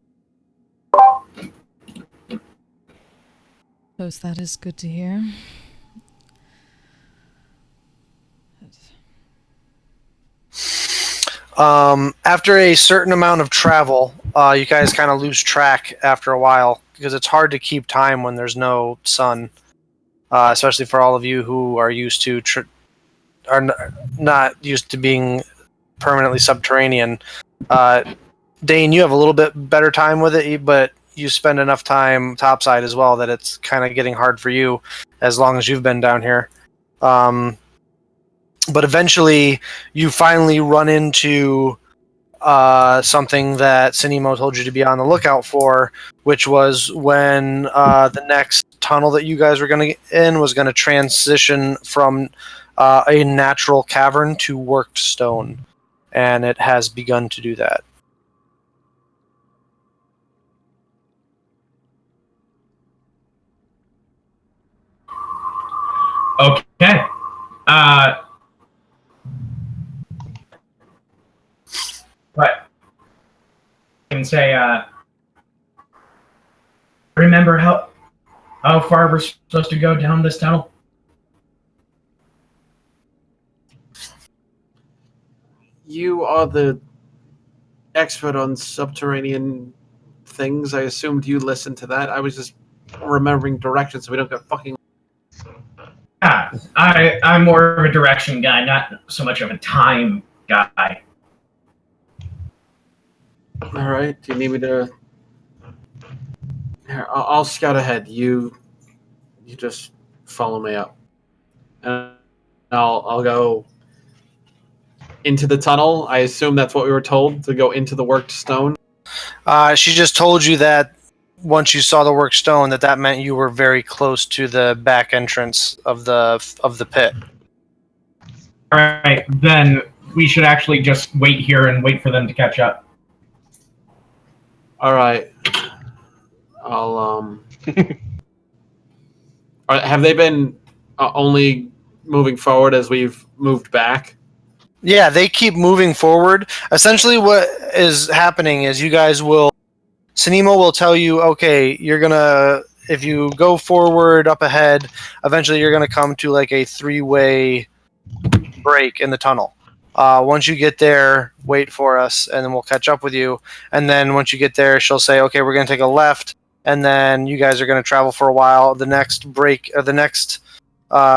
[SPEAKER 1] Suppose that is good to hear.
[SPEAKER 2] After a certain amount of travel, you guys kind of lose track after a while because it's hard to keep time when there's no sun, especially for all of you who are used to not used to being permanently subterranean. Dane, you have a little bit better time with it, but you spend enough time topside as well that it's kind of getting hard for you as long as you've been down here. But eventually, you finally run into something that Sinimo told you to be on the lookout for, which was when the next tunnel that you guys were going to get in was going to transition from a natural cavern to worked stone. And it has begun to do that.
[SPEAKER 6] Okay. But I can say, remember how far we're supposed to go down this tunnel?
[SPEAKER 4] You are the expert on subterranean things. I assumed you listened to that. I was just remembering directions so we don't get fucking...
[SPEAKER 6] I'm more of a direction guy, not so much of a time guy.
[SPEAKER 4] All right. Do you need me to... Here, I'll scout ahead. You just follow me up. And I'll go into the tunnel. I assume that's what we were told, to go into the worked stone.
[SPEAKER 2] She just told you that once you saw the worked stone, that meant you were very close to the back entrance of the pit.
[SPEAKER 6] All right, then we should actually just wait here and wait for them to catch up.
[SPEAKER 4] All right. I'll All right, have they been only moving forward as we've moved back?
[SPEAKER 2] Yeah, they keep moving forward. Essentially, what is happening is you guys Sinimo will tell you, okay, if you go forward up ahead, eventually you're gonna come to like a 3-way break in the tunnel. Once you get there, wait for us, and then we'll catch up with you. And then once you get there, she'll say, okay, we're gonna take a left, and then you guys are gonna travel for a while. The next break, or the next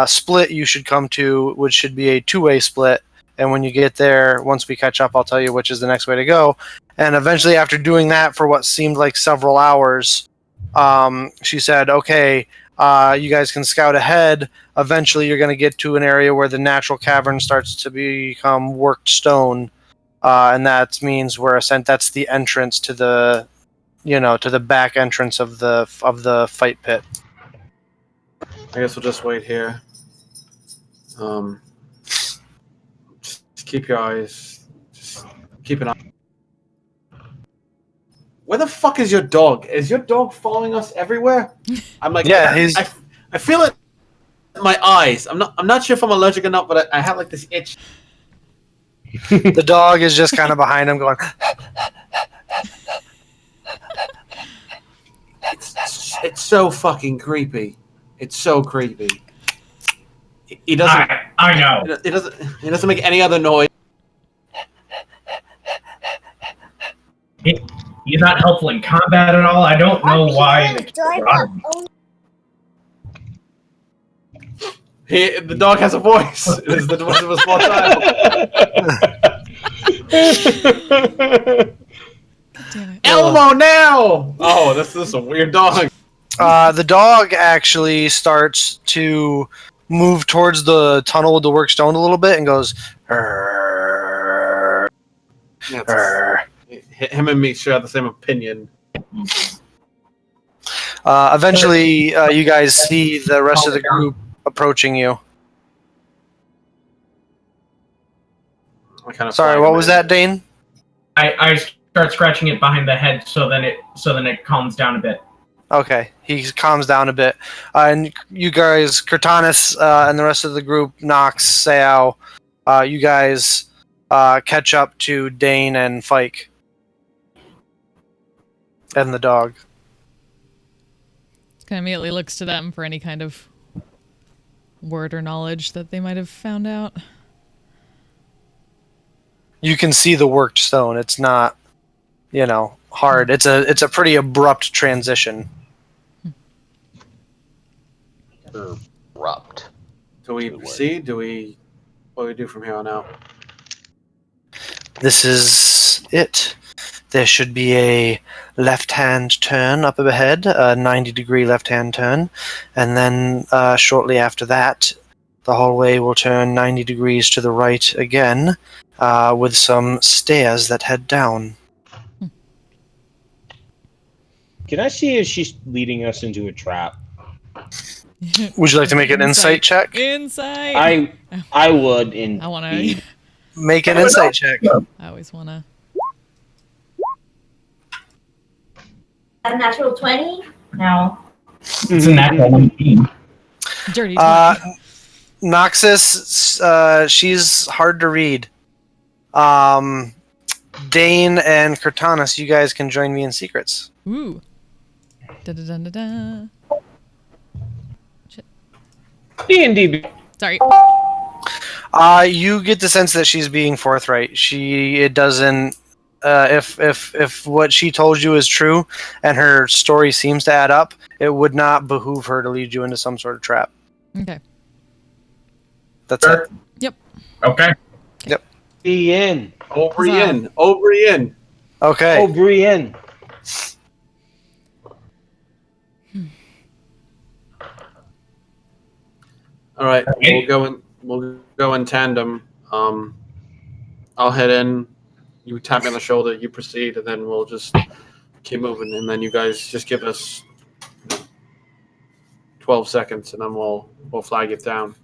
[SPEAKER 2] split you should come to, which should be a 2-way split. And when you get there, once we catch up, I'll tell you which is the next way to go. And eventually, after doing that for what seemed like several hours, she said, okay, you guys can scout ahead. Eventually, you're going to get to an area where the natural cavern starts to become worked stone. And that means that's the entrance to the, to the back entrance of the fight pit.
[SPEAKER 4] I guess we'll just wait here. Keep your eyes. Just keep an eye. Where the fuck is your dog? Is your dog following us everywhere? I'm like,
[SPEAKER 2] yeah,
[SPEAKER 4] I feel it in my eyes. I'm not sure if I'm allergic or not, but I have like this itch.
[SPEAKER 2] The dog is just kind of behind him, going.
[SPEAKER 4] It's so fucking creepy. It's so creepy. He doesn't.
[SPEAKER 6] I know.
[SPEAKER 4] He doesn't make any other noise.
[SPEAKER 6] He's not helpful in combat at all. I don't know why.
[SPEAKER 4] The dog has a voice. It is the voice of a small child. Elmo now! Oh, this is a weird dog.
[SPEAKER 2] The dog actually starts to move towards the tunnel with the work stone a little bit and goes.
[SPEAKER 4] Him and me share the same opinion.
[SPEAKER 2] Eventually, you guys see the rest of the group approaching you. Sorry, what was that, Dane?
[SPEAKER 6] I start scratching it behind the head so then it calms down a bit.
[SPEAKER 2] Okay, he calms down a bit. And you guys, Cortanis and the rest of the group, Nox, Sao, you guys catch up to Dane and Fike. And the dog.
[SPEAKER 1] Kind of immediately looks to them for any kind of word or knowledge that they might have found out.
[SPEAKER 2] You can see the worked stone. It's not, hard. It's a pretty abrupt transition.
[SPEAKER 3] Abrupt.
[SPEAKER 4] Do we proceed? What do we do from here on out?
[SPEAKER 2] This is it. There should be a left-hand turn up ahead, a 90-degree left-hand turn, and then shortly after that, the hallway will turn 90 degrees to the right again, with some stairs that head down.
[SPEAKER 8] Can I see if she's leading us into a trap?
[SPEAKER 2] Would you like to make an insight check?
[SPEAKER 1] Insight!
[SPEAKER 8] I would indeed.
[SPEAKER 1] I want to...
[SPEAKER 2] Make an insight check.
[SPEAKER 1] I always want to...
[SPEAKER 7] A natural 20? No.
[SPEAKER 6] It's a natural 19.
[SPEAKER 1] Dirty 20.
[SPEAKER 2] Noxus, she's hard to read. Dane and Cortanus, you guys can join me in secrets.
[SPEAKER 1] Ooh. Da-da-da-da-da.
[SPEAKER 8] D&D.
[SPEAKER 1] Sorry.
[SPEAKER 2] You get the sense that she's being forthright. It doesn't. If what she told you is true, and her story seems to add up, it would not behoove her to lead you into some sort of trap.
[SPEAKER 1] Okay.
[SPEAKER 2] That's it.
[SPEAKER 1] Yep.
[SPEAKER 6] Okay.
[SPEAKER 2] Yep.
[SPEAKER 8] Ian.
[SPEAKER 4] O'Brien.
[SPEAKER 2] Okay.
[SPEAKER 8] O'Brien.
[SPEAKER 4] All right, we'll go in tandem. I'll head in. You tap me on the shoulder. You proceed, and then we'll just keep moving. And then you guys just give us 12 seconds, and then we'll flag it down.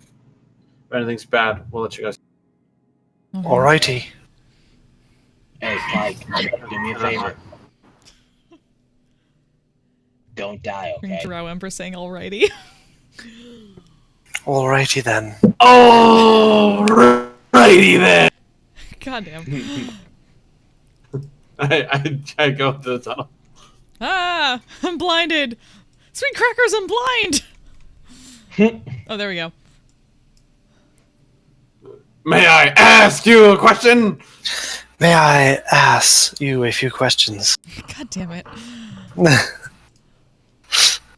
[SPEAKER 4] If anything's bad, we'll let you guys.
[SPEAKER 1] Okay.
[SPEAKER 2] Alrighty.
[SPEAKER 8] Hey, Mike, do me a favor. Don't die, okay?
[SPEAKER 1] Drow Empress saying alrighty.
[SPEAKER 2] Alrighty then.
[SPEAKER 4] Alrighty then.
[SPEAKER 1] Goddamn.
[SPEAKER 4] I go to the tunnel.
[SPEAKER 1] Ah! I'm blinded! Sweet crackers, I'm blind! Oh, there we go.
[SPEAKER 4] May I ask you a question?
[SPEAKER 2] May I ask you a few questions?
[SPEAKER 1] God damn it.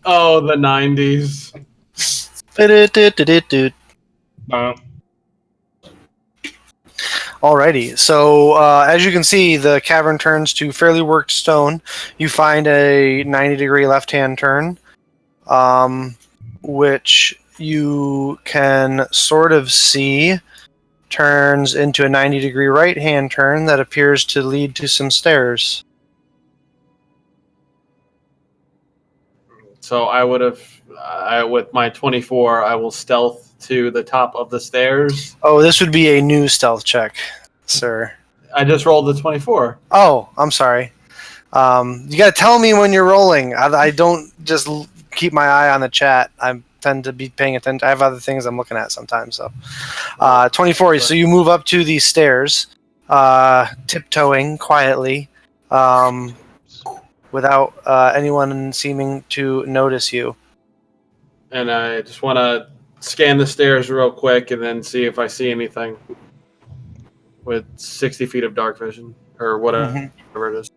[SPEAKER 4] Oh, the 90s.
[SPEAKER 2] Alrighty, so as you can see, the cavern turns to fairly worked stone. You find a 90-degree left-hand turn, which you can sort of see turns into a 90-degree right-hand turn that appears to lead to some stairs.
[SPEAKER 4] So I would have, with my 24, I will stealth to the top of the stairs.
[SPEAKER 2] Oh, this would be a new stealth check, sir.
[SPEAKER 4] I just rolled the 24.
[SPEAKER 2] Oh, I'm sorry. You gotta tell me when you're rolling. I don't just keep my eye on the chat. I tend to be paying attention. I have other things I'm looking at sometimes. So, 24. So you move up to these stairs, tiptoeing quietly, without anyone seeming to notice you.
[SPEAKER 4] And I just want to scan the stairs real quick and then see if I see anything with 60 feet of dark vision or whatever it is.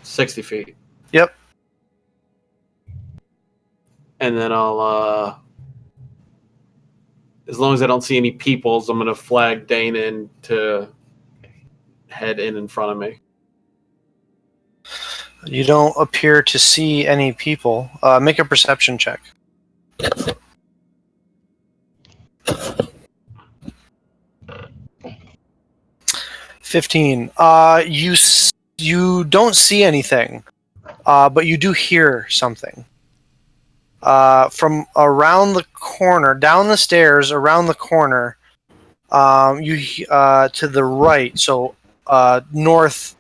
[SPEAKER 4] 60 feet.
[SPEAKER 2] Yep.
[SPEAKER 4] And then I'll, as long as I don't see any peoples, I'm going to flag Dane in to head in front of me.
[SPEAKER 2] You don't appear to see any people. Make a perception check. 15. You don't see anything, but you do hear something. From around the corner, down the stairs, around the corner, you to the right. So north.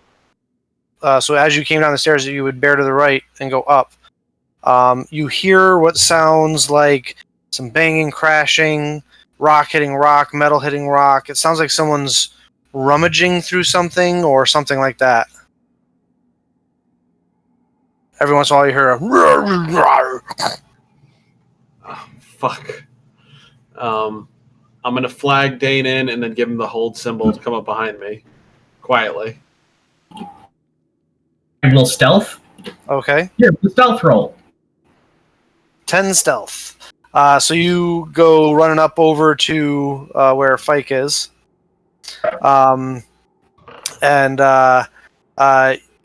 [SPEAKER 2] So as you came down the stairs, you would bear to the right and go up. You hear what sounds like some banging, crashing, rock hitting rock, metal hitting rock. It sounds like someone's rummaging through something or something like that. Every once in a while you hear a
[SPEAKER 4] Oh, fuck. I'm gonna flag Dane in and then give him the hold symbol to come up behind me. Quietly.
[SPEAKER 6] And we'll stealth.
[SPEAKER 2] Okay.
[SPEAKER 6] Here, the stealth roll.
[SPEAKER 2] 10 stealth. So you go running up over to where Fike is.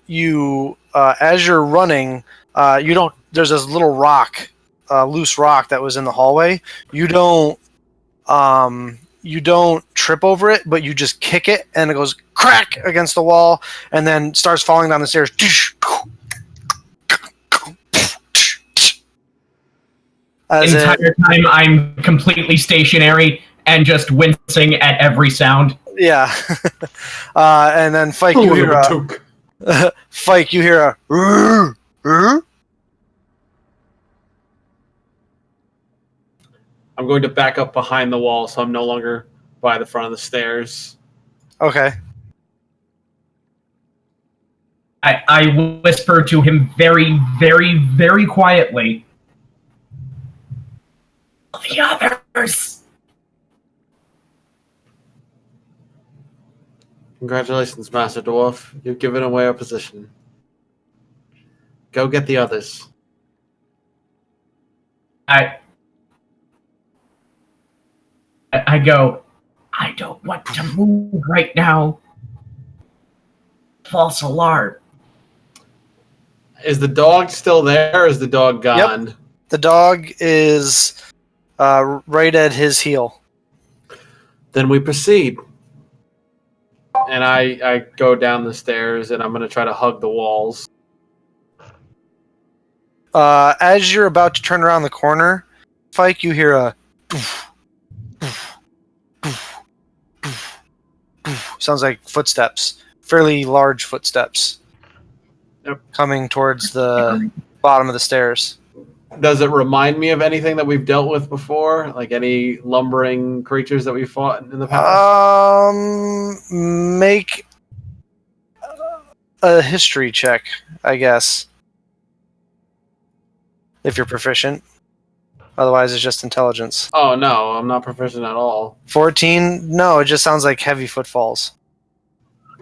[SPEAKER 2] You as you're running, you don't. There's this little rock, loose rock that was in the hallway. You don't trip over it, but you just kick it, and it goes crack against the wall, and then starts falling down the stairs. As
[SPEAKER 6] The entire time, I'm completely stationary and just wincing at every sound.
[SPEAKER 2] yeah. And then Fike, you hear a Fike, you hear a "Rrr, rrr."
[SPEAKER 4] I'm going to back up behind the wall so I'm no longer by the front of the stairs.
[SPEAKER 2] Okay.
[SPEAKER 6] I whisper to him very, very, very quietly. The others!
[SPEAKER 4] Congratulations, Master Dwarf. You've given away our position. Go get the others.
[SPEAKER 6] I go, I don't want to move right now. False alarm.
[SPEAKER 4] Is the dog still there or is the dog gone?
[SPEAKER 2] Yep. The dog is right at his heel.
[SPEAKER 4] Then we proceed. And I go down the stairs and I'm going to try to hug the walls.
[SPEAKER 2] As you're about to turn around the corner, Fike, you hear a sounds like footsteps, fairly large footsteps.
[SPEAKER 4] Yep.
[SPEAKER 2] Coming towards the bottom of the stairs.
[SPEAKER 4] Does it remind me of anything that we've dealt with before? Like any lumbering creatures that we fought in the past?
[SPEAKER 2] Make a history check, I guess. If you're proficient. Otherwise, it's just intelligence.
[SPEAKER 4] Oh, no, I'm not proficient at all.
[SPEAKER 2] 14? No, it just sounds like heavy footfalls.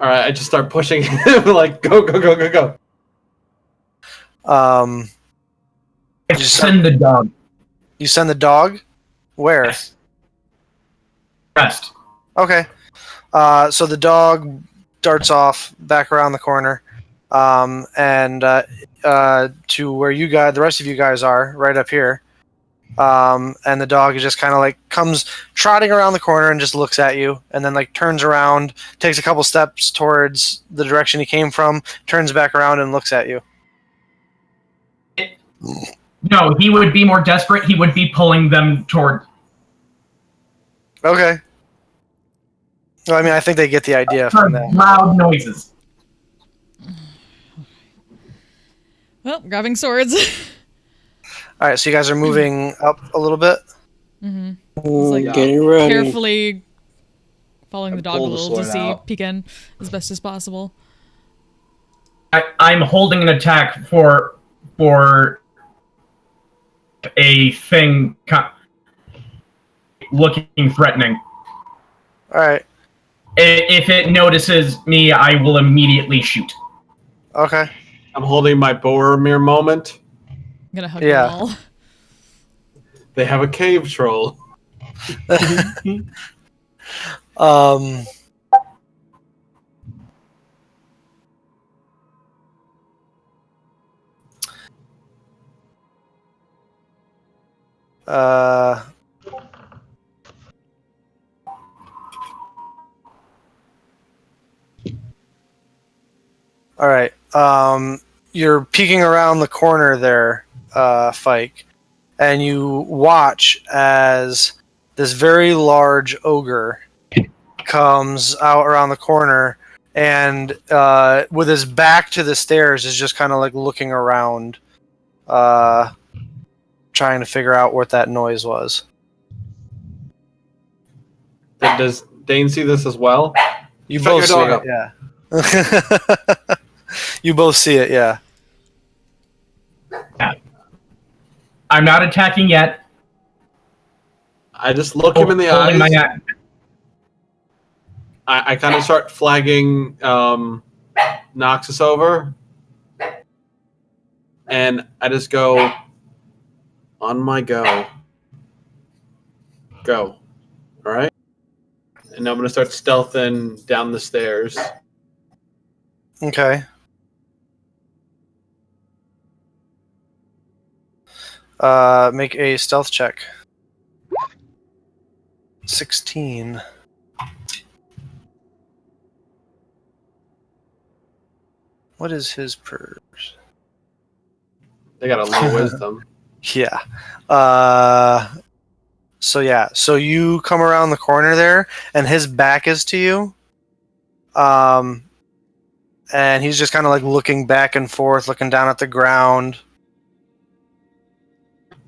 [SPEAKER 4] All right, I just start pushing him, like, go, go, go, go, go.
[SPEAKER 6] Send the dog.
[SPEAKER 2] You send the dog? Where?
[SPEAKER 6] Yes. Rest.
[SPEAKER 2] Okay. So the dog darts off back around the corner, and to where you guys, the rest of you guys are, right up here. And the dog is just kind of like comes trotting around the corner and just looks at you, and then like turns around, takes a couple steps towards the direction he came from, turns back around and looks at you.
[SPEAKER 6] No, he would be more desperate. He would be pulling them toward.
[SPEAKER 2] Okay. Well, I mean, I think they get the idea from that.
[SPEAKER 6] Loud noises.
[SPEAKER 1] Well, grabbing swords.
[SPEAKER 2] All right, so you guys are moving up a little bit.
[SPEAKER 1] Mm-hmm.
[SPEAKER 5] Like, getting ready.
[SPEAKER 1] Carefully following the dog a
[SPEAKER 8] pull the
[SPEAKER 1] little to
[SPEAKER 8] sword
[SPEAKER 1] see,
[SPEAKER 8] out.
[SPEAKER 1] peek in as best as possible.
[SPEAKER 6] I'm holding an attack for a thing looking threatening.
[SPEAKER 2] All right.
[SPEAKER 6] If it notices me, I will immediately shoot.
[SPEAKER 2] Okay.
[SPEAKER 4] I'm holding my Boromir moment.
[SPEAKER 1] I'm gonna hug
[SPEAKER 2] Yeah.
[SPEAKER 1] them all.
[SPEAKER 4] They have a cave troll.
[SPEAKER 2] Um. All right. You're peeking around the corner there, Fike, and you watch as this very large ogre comes out around the corner, and with his back to the stairs is just kind of like looking around, trying to figure out what that noise was.
[SPEAKER 4] Does Dane see this as well?
[SPEAKER 2] You
[SPEAKER 4] Shut
[SPEAKER 2] both see
[SPEAKER 4] your dog
[SPEAKER 2] it,
[SPEAKER 4] up.
[SPEAKER 2] yeah. You both see it, yeah.
[SPEAKER 6] I'm not attacking yet.
[SPEAKER 4] I just look him in the
[SPEAKER 6] Holding
[SPEAKER 4] eyes.
[SPEAKER 6] my
[SPEAKER 4] I kind of start flagging Noxus over. And I just go, on my go. Go. All right? And I'm going to start stealthing down the stairs.
[SPEAKER 2] Okay. Make a stealth check. 16. What is his purse?
[SPEAKER 4] They got a low wisdom.
[SPEAKER 2] Yeah. So you come around the corner there, and his back is to you. And he's just kind of like looking back and forth, looking down at the ground.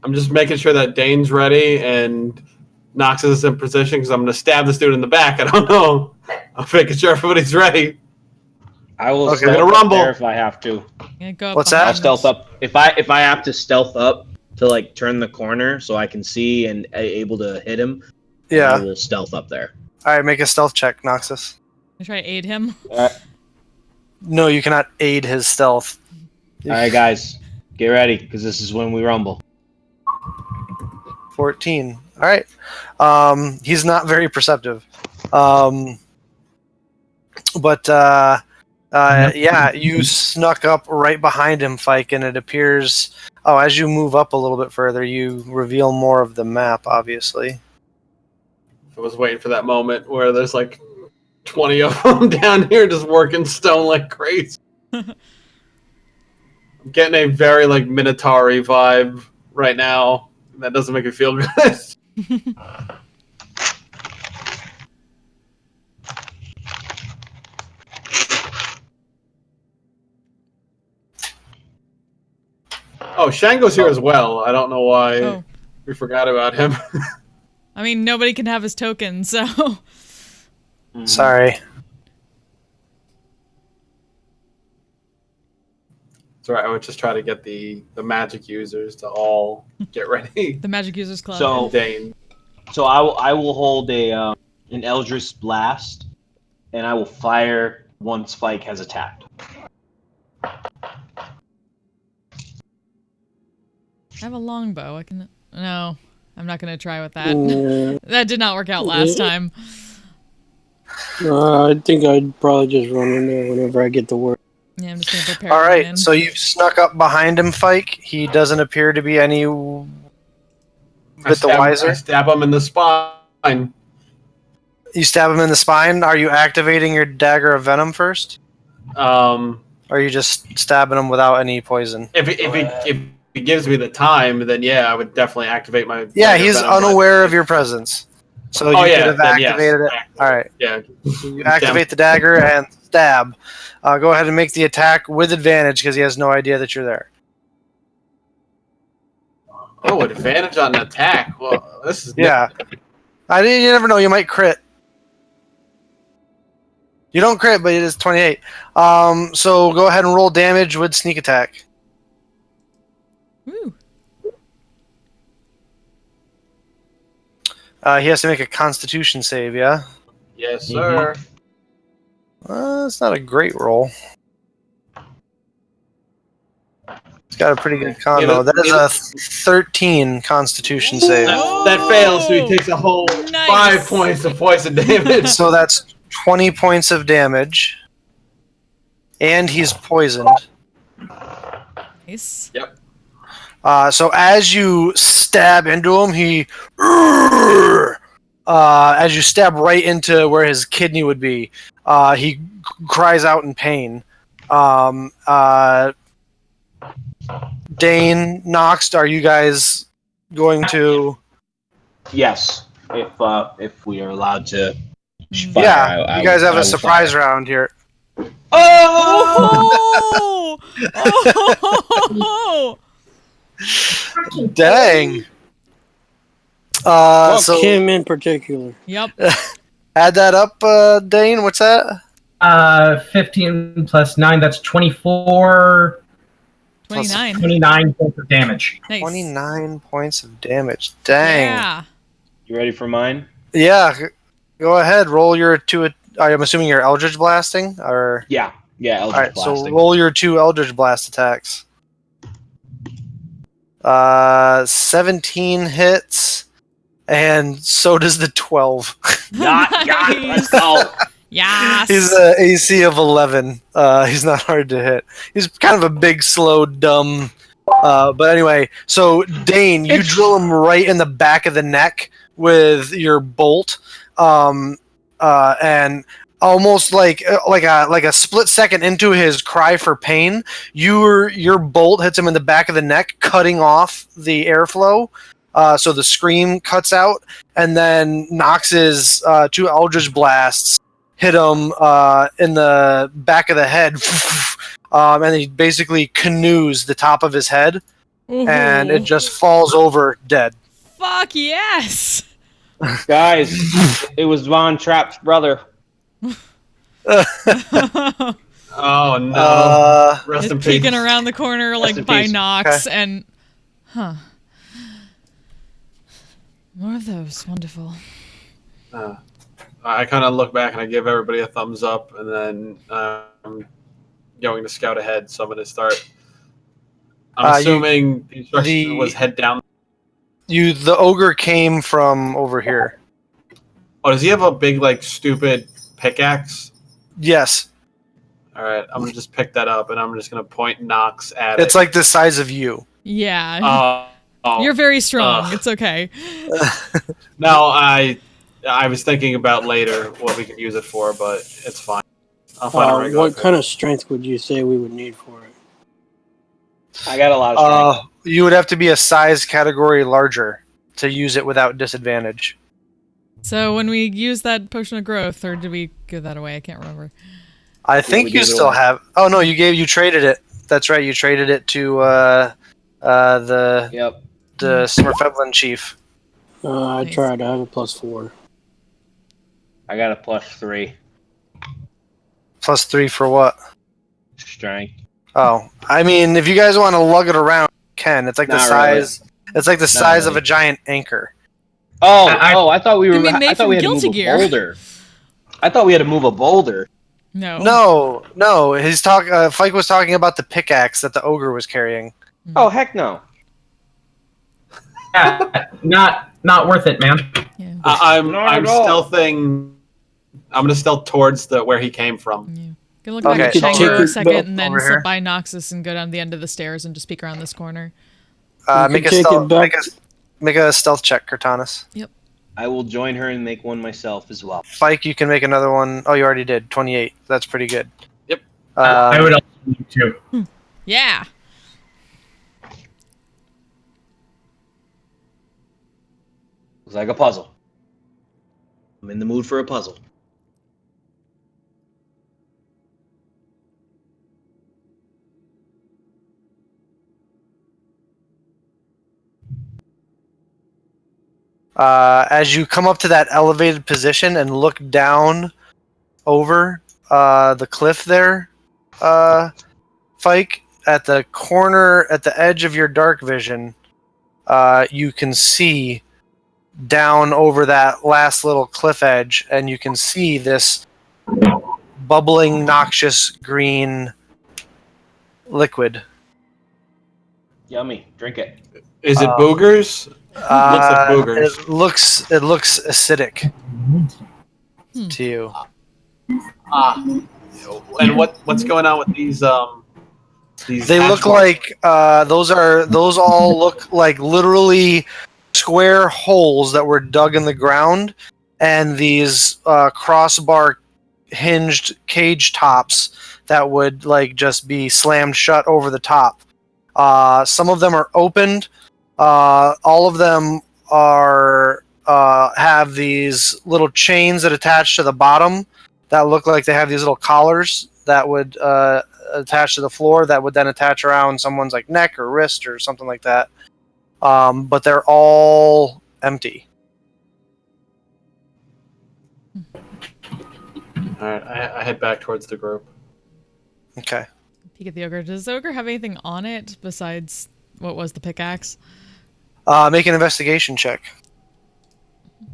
[SPEAKER 4] I'm just making sure that Dane's ready and Noxus is in position because I'm going to stab this dude in the back. I don't know. I'm making sure everybody's ready.
[SPEAKER 8] I will
[SPEAKER 2] Okay.
[SPEAKER 8] stealth
[SPEAKER 4] We're gonna
[SPEAKER 8] up
[SPEAKER 4] rumble.
[SPEAKER 8] there if I have to.
[SPEAKER 1] Yeah, go up
[SPEAKER 2] What's
[SPEAKER 1] behind
[SPEAKER 2] that?
[SPEAKER 8] I'll
[SPEAKER 1] us.
[SPEAKER 8] stealth up if I have to stealth up to like turn the corner so I can see and able to hit him. I
[SPEAKER 2] Yeah.
[SPEAKER 8] will stealth up there.
[SPEAKER 2] All right, make a stealth check, Noxus.
[SPEAKER 1] I try to aid him.
[SPEAKER 2] No, you cannot aid his stealth.
[SPEAKER 8] All right, guys, get ready because this is when we rumble.
[SPEAKER 2] 14. All right. He's not very perceptive. Yeah, you snuck up right behind him, Fike, and it appears... Oh, as you move up a little bit further, you reveal more of the map, obviously.
[SPEAKER 4] I was waiting for that moment where there's like 20 of them down here just working stone like crazy. I'm getting a very like Minotaur vibe right now. That doesn't make me feel good. Oh, Shango's here as well. I don't know why we forgot about him.
[SPEAKER 1] I mean, nobody can have his token, so...
[SPEAKER 2] Sorry.
[SPEAKER 4] That's right. I would just try to get the magic users to all get ready.
[SPEAKER 1] The Magic Users Club.
[SPEAKER 8] So-
[SPEAKER 4] Dane.
[SPEAKER 8] So I will hold an Eldritch Blast, and I will fire once Spike has attacked.
[SPEAKER 1] I have a longbow. I can... No, I'm not going to try with that.
[SPEAKER 5] Yeah.
[SPEAKER 1] That did not work out last time.
[SPEAKER 5] I think I'd probably just run in there whenever I get to work.
[SPEAKER 1] Yeah, I'm just going to prepare
[SPEAKER 2] All
[SPEAKER 1] to run
[SPEAKER 2] right,
[SPEAKER 1] in.
[SPEAKER 2] so you've snuck up behind him, Fike. He doesn't appear to be any bit the wiser.
[SPEAKER 4] I stab him in the spine.
[SPEAKER 2] You stab him in the spine. Are you activating your dagger of venom first? Or are you just stabbing him without any poison?
[SPEAKER 4] If he gives me the time, then yeah, I would definitely activate my.
[SPEAKER 2] Yeah,
[SPEAKER 4] dagger
[SPEAKER 2] he's
[SPEAKER 4] venom, but-
[SPEAKER 2] unaware of your presence. So you could have
[SPEAKER 4] then yes.
[SPEAKER 2] activated it. All right.
[SPEAKER 4] Yeah.
[SPEAKER 2] You activate the dagger and stab. Go ahead and make the attack with advantage because he has no idea that you're there.
[SPEAKER 4] Oh, advantage on an attack. Well, this is
[SPEAKER 2] Yeah. You never know. You might crit. You don't crit, but it is 28. So go ahead and roll damage with sneak attack.
[SPEAKER 1] Woo.
[SPEAKER 2] He has to make a Constitution save, yeah?
[SPEAKER 4] Yes, sir.
[SPEAKER 2] It's not a great roll. He's got a pretty good con, though. That is a 13 Constitution save.
[SPEAKER 4] That fails, so he takes a whole
[SPEAKER 1] Nice.
[SPEAKER 4] 5 points of poison damage.
[SPEAKER 2] So that's 20 points of damage. And he's poisoned.
[SPEAKER 1] Nice.
[SPEAKER 4] Yep.
[SPEAKER 2] So as you stab into him, he... as you stab right into where his kidney would be, he cries out in pain. Dane, Nox, are you guys going to...
[SPEAKER 8] Yes, if we are allowed to. Fire,
[SPEAKER 2] Yeah, you guys have
[SPEAKER 8] I
[SPEAKER 2] a
[SPEAKER 8] will
[SPEAKER 2] surprise
[SPEAKER 8] fire.
[SPEAKER 2] round here.
[SPEAKER 1] Oh! Oh!
[SPEAKER 2] Dang.
[SPEAKER 5] Fuck
[SPEAKER 2] So
[SPEAKER 5] him in particular.
[SPEAKER 1] Yep.
[SPEAKER 2] Add that up, Dane. What's that?
[SPEAKER 6] 15 plus 9, that's 24,
[SPEAKER 1] 29.
[SPEAKER 6] 29 points of damage.
[SPEAKER 1] Nice.
[SPEAKER 2] 29 points of damage. Dang.
[SPEAKER 1] Yeah.
[SPEAKER 8] You ready for mine?
[SPEAKER 2] Yeah. Go ahead. Roll your two. I'm assuming you're Eldritch Blasting? Or...
[SPEAKER 8] Yeah. Yeah,
[SPEAKER 2] All
[SPEAKER 8] Eldritch
[SPEAKER 2] right, so
[SPEAKER 8] Blasting.
[SPEAKER 2] roll your 2 Eldritch Blast attacks. 17 hits, and so does the 12.
[SPEAKER 8] Yeah, let's go.
[SPEAKER 1] Yes.
[SPEAKER 2] He's an AC of 11. He's not hard to hit. He's kind of a big, slow, dumb. But anyway, so Dane, you drill him right in the back of the neck with your bolt, and almost like a split second into his cry for pain, your bolt hits him in the back of the neck, cutting off the airflow. So the scream cuts out, and then Nox's 2 Eldritch Blasts hit him in the back of the head, and he basically canoes the top of his head, and it just falls over dead.
[SPEAKER 1] Fuck yes.
[SPEAKER 8] Guys, it was Von Trapp's brother.
[SPEAKER 4] Oh no! Rest
[SPEAKER 1] It's
[SPEAKER 4] in peace.
[SPEAKER 1] peeking around the corner
[SPEAKER 8] in
[SPEAKER 1] like by
[SPEAKER 8] peace.
[SPEAKER 1] Nox and more of those. Wonderful.
[SPEAKER 4] I kind of look back and I give everybody a thumbs up, and then I'm going to scout ahead. So I'm going to start. I'm assuming the instruction was head down.
[SPEAKER 2] The ogre came from over here.
[SPEAKER 4] Oh, does he have a big, like, stupid pickaxe?
[SPEAKER 2] Yes.
[SPEAKER 4] All right, I'm gonna just pick that up, and I'm just gonna point Nox at it.
[SPEAKER 2] It's like the size of you.
[SPEAKER 1] Yeah. You're very strong. It's okay.
[SPEAKER 4] No, I was thinking about later what we could use it for, but it's fine. I'll find a regular.
[SPEAKER 5] What kind of strength would you say we would need for it?
[SPEAKER 8] I got a lot of strength.
[SPEAKER 2] You would have to be a size category larger to use it without disadvantage.
[SPEAKER 1] So when we use that potion of growth, or did we give that away? I can't remember.
[SPEAKER 2] I think you still have. Oh no, you traded it. That's right, you traded it to the Smurfetlin chief.
[SPEAKER 5] I tried. I have a +4.
[SPEAKER 8] I got a +3.
[SPEAKER 2] +3 for what?
[SPEAKER 8] Strength.
[SPEAKER 2] Oh, I mean, if you guys want to lug it around, you can. It's like the size. Really. It's like the size of a giant anchor.
[SPEAKER 8] I thought we were.
[SPEAKER 1] I
[SPEAKER 8] thought we had to move a boulder. I thought we had to move a boulder.
[SPEAKER 2] No. His Fike was talking about the pickaxe that the ogre was carrying.
[SPEAKER 8] Oh heck no!
[SPEAKER 6] Yeah, not worth it, man.
[SPEAKER 1] Yeah.
[SPEAKER 4] I'm stealthing. I'm gonna stealth towards where he came from.
[SPEAKER 1] Yeah. Can look back at Shango a second, and then slip by Noxus and go down the end of the stairs and just peek around this corner.
[SPEAKER 2] Make a stealth check, Cortanus.
[SPEAKER 1] Yep.
[SPEAKER 8] I will join her and make one myself as well.
[SPEAKER 2] Fike, you can make another one. Oh, you already did. 28. That's pretty good.
[SPEAKER 4] Yep.
[SPEAKER 6] I would also need to.
[SPEAKER 1] Yeah.
[SPEAKER 8] Looks like a puzzle. I'm in the mood for a puzzle.
[SPEAKER 2] As you come up to that elevated position and look down over the cliff there, Fike, at the corner, at the edge of your dark vision, you can see down over that last little cliff edge, and you can see this bubbling, noxious green liquid.
[SPEAKER 8] Yummy. Drink it.
[SPEAKER 4] Is it boogers? Looks like boogers.
[SPEAKER 2] It looks acidic to you.
[SPEAKER 4] And what's going on with these?
[SPEAKER 2] They look like those all look like literally square holes that were dug in the ground, and these crossbar hinged cage tops that would like just be slammed shut over the top. Some of them are opened. All of them are have these little chains that attach to the bottom that look like they have these little collars that would attach to the floor that would then attach around someone's like neck or wrist or something like that. But they're all empty.
[SPEAKER 4] Alright, I head back towards the group.
[SPEAKER 2] Okay.
[SPEAKER 1] Peek at the ogre. Does the ogre have anything on it besides what was the pickaxe?
[SPEAKER 2] Make an investigation check.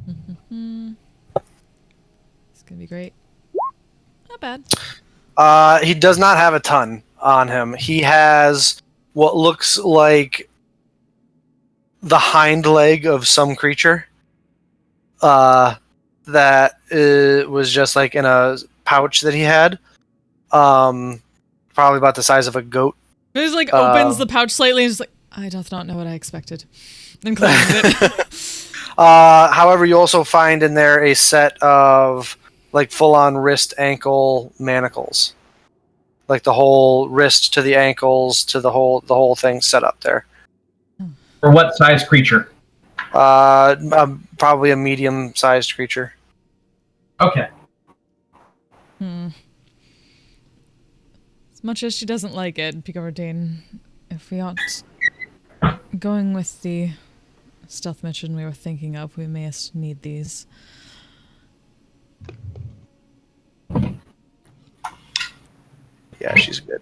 [SPEAKER 1] It's gonna be great. Not bad.
[SPEAKER 2] He does not have a ton on him. He has what looks like the hind leg of some creature. That was just like in a pouch that he had. Probably about the size of a goat.
[SPEAKER 1] He just like opens the pouch slightly and just like, I doth not know what I expected. And closes it.
[SPEAKER 2] However, you also find in there a set of like full-on wrist ankle manacles, like the whole wrist to the ankles to the whole thing set up there.
[SPEAKER 6] For what size creature?
[SPEAKER 2] Probably a medium-sized creature.
[SPEAKER 6] Okay.
[SPEAKER 1] As much as she doesn't like it, Picardine, if we aren't going with the stealth mission we were thinking of, we may need these.
[SPEAKER 2] Yeah, she's good.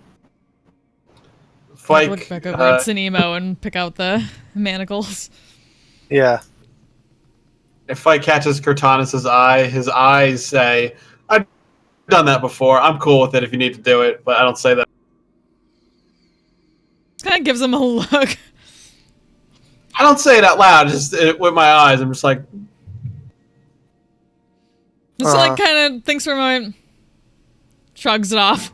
[SPEAKER 4] Fike,
[SPEAKER 1] Look back over at Sinemo and pick out the manacles.
[SPEAKER 2] Yeah.
[SPEAKER 4] if Fike catches Cortanus' eye, his eyes say, I've done that before. I'm cool with it if you need to do it, but I don't say that.
[SPEAKER 1] This kind of gives him a look.
[SPEAKER 4] I don't say it out loud, just with my eyes. I'm just like,
[SPEAKER 1] Just like kind of thinks for a moment, shrugs it off.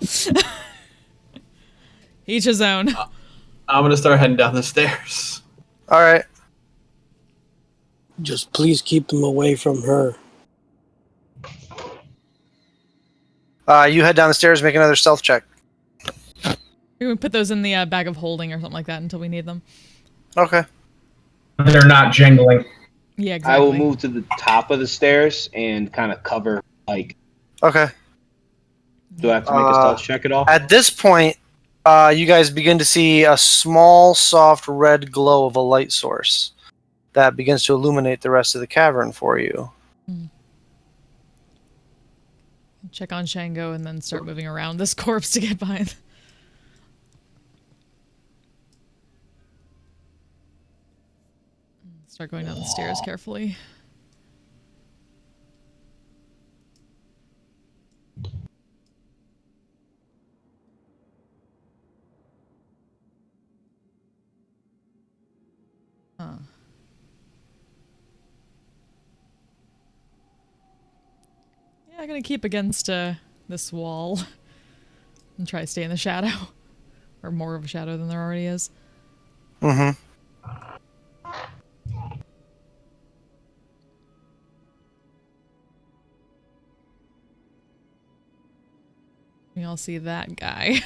[SPEAKER 1] Each his own.
[SPEAKER 4] I'm going to start heading down the stairs.
[SPEAKER 2] All right.
[SPEAKER 5] Just please keep them away from her.
[SPEAKER 2] You head down the stairs, make another stealth check.
[SPEAKER 1] We can put those in the bag of holding or something like that until we need them.
[SPEAKER 2] Okay.
[SPEAKER 6] They're not jingling.
[SPEAKER 1] Yeah, exactly.
[SPEAKER 8] I will move to the top of the stairs and kind of cover, like,
[SPEAKER 2] Okay.
[SPEAKER 8] do I have to make a stealth check at all?
[SPEAKER 2] At this point, you guys begin to see a small, soft red glow of a light source that begins to illuminate the rest of the cavern for you.
[SPEAKER 1] Check on Shango and then start moving around this corpse to get behind. Start going down the stairs carefully. Yeah, I'm gonna keep against this wall and try to stay in the shadow. Or more of a shadow than there already is.
[SPEAKER 2] Mm-hmm.
[SPEAKER 1] We all see that guy.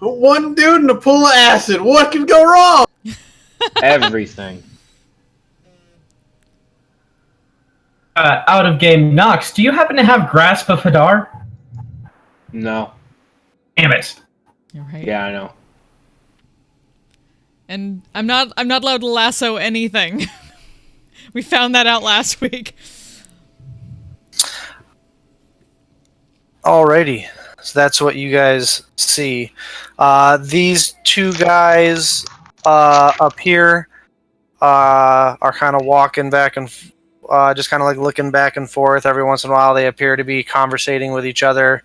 [SPEAKER 4] One dude in a pool of acid. What could go wrong?
[SPEAKER 8] Everything.
[SPEAKER 6] Out of game Nox, do you happen to have Grasp of Hadar?
[SPEAKER 8] No.
[SPEAKER 6] Damn it.
[SPEAKER 1] You're right.
[SPEAKER 8] Yeah, I know.
[SPEAKER 1] And I'm not allowed to lasso anything. We found that out last week.
[SPEAKER 2] Alrighty. So that's what you guys see. These two guys up here are kind of walking back and just kind of like looking back and forth. Every once in a while, they appear to be conversating with each other.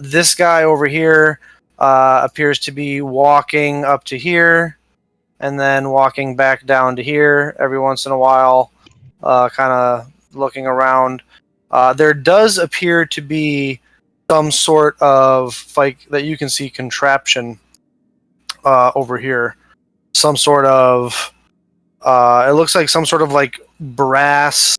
[SPEAKER 2] This guy over here appears to be walking up to here and then walking back down to here every once in a while, kind of looking around. There does appear to be some sort of, like, that you can see contraption over here. Some sort of, it looks like some sort of like brass,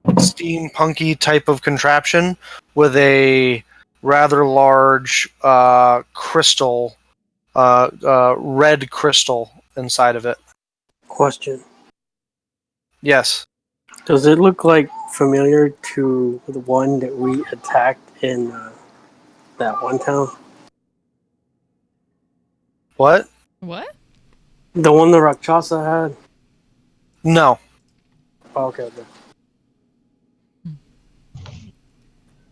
[SPEAKER 2] steampunky type of contraption with a rather large crystal, red crystal inside of it.
[SPEAKER 5] Question.
[SPEAKER 2] Yes.
[SPEAKER 5] Does it look like familiar to the one that we attacked in that one town?
[SPEAKER 2] What?
[SPEAKER 1] What?
[SPEAKER 5] The one the Rakshasa had?
[SPEAKER 2] No.
[SPEAKER 5] Oh, okay, okay.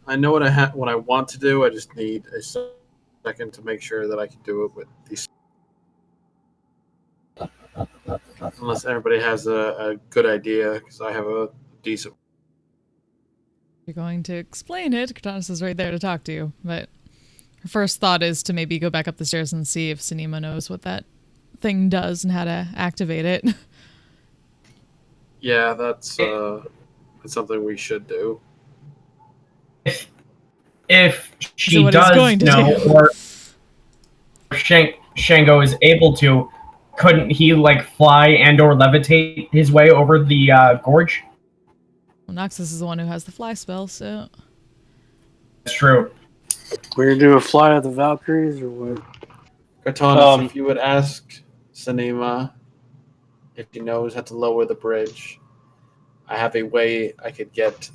[SPEAKER 4] I know what what I want to do. I just need a second to make sure that I can do it with these. Unless everybody has a good idea, because I have a decent.
[SPEAKER 1] You're going to explain it. Katanas is right there to talk to you, but her first thought is to maybe go back up the stairs and see if Sanima knows what that thing does and how to activate it.
[SPEAKER 4] Yeah, that's something we should do.
[SPEAKER 6] If she
[SPEAKER 1] So what he's
[SPEAKER 6] does
[SPEAKER 1] going to
[SPEAKER 6] know,
[SPEAKER 1] do.
[SPEAKER 6] or Shango is able to, couldn't he like fly and or levitate his way over the gorge?
[SPEAKER 1] Well, Noxus is the one who has the fly spell, so...
[SPEAKER 6] That's true.
[SPEAKER 5] We're gonna do a fly of the Valkyries or what?
[SPEAKER 4] Cortanis, if you would ask Sanima if she knows how to lower the bridge, I have a way I could get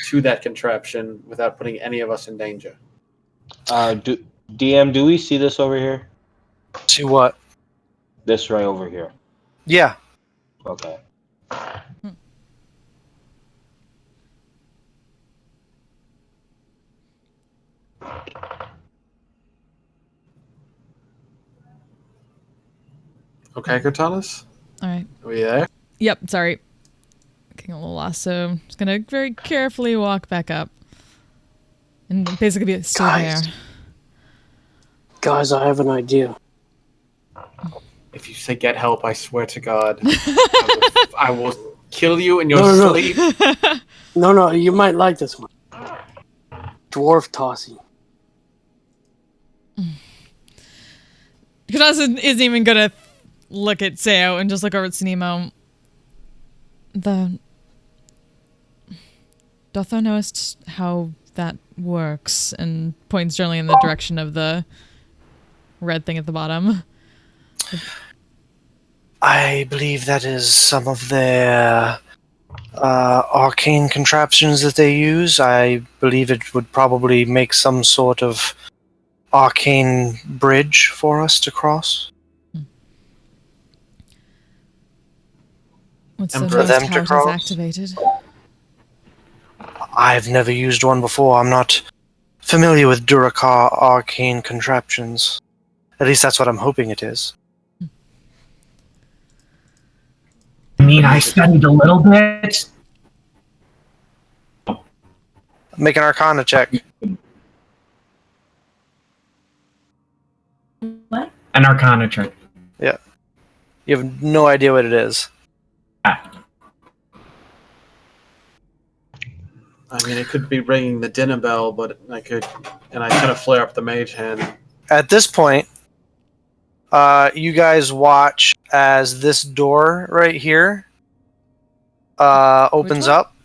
[SPEAKER 4] to that contraption without putting any of us in danger.
[SPEAKER 8] DM, do we see this over here?
[SPEAKER 2] See what?
[SPEAKER 8] This right over here.
[SPEAKER 2] Yeah.
[SPEAKER 8] Okay.
[SPEAKER 4] Okay, Cortanis?
[SPEAKER 1] Alright.
[SPEAKER 4] Are we there?
[SPEAKER 1] Yep, sorry. Getting a little lost, so I'm just gonna very carefully walk back up. And basically be still there.
[SPEAKER 5] Guys, I have an idea.
[SPEAKER 4] If you say get help, I swear to God, I will kill you in your
[SPEAKER 5] No.
[SPEAKER 4] sleep.
[SPEAKER 5] No, you might like this one. Dwarf tossing.
[SPEAKER 1] Katanas isn't even gonna look at Seo and just look over at Sunimo. Doth thou knowest how that works? And points generally in the direction of the red thing at the bottom.
[SPEAKER 2] I believe that is some of their arcane contraptions that they use. I believe it would probably make some sort of arcane bridge for us to cross.
[SPEAKER 1] What's
[SPEAKER 4] And
[SPEAKER 1] the
[SPEAKER 2] for
[SPEAKER 1] most
[SPEAKER 2] them to
[SPEAKER 1] how it is
[SPEAKER 2] cross?
[SPEAKER 1] activated?
[SPEAKER 2] I've never used one before. I'm not familiar with Durakar arcane contraptions. At least that's what I'm hoping it is.
[SPEAKER 6] I mean, I studied a little bit.
[SPEAKER 2] Make an Arcana check.
[SPEAKER 7] What?
[SPEAKER 6] An Arcana check.
[SPEAKER 2] You have no idea what it is.
[SPEAKER 6] Ah,
[SPEAKER 4] I mean, it could be ringing the dinner bell, but I kind of flare up the mage hand.
[SPEAKER 2] At this point, you guys watch as this door right here opens
[SPEAKER 1] one?
[SPEAKER 2] up.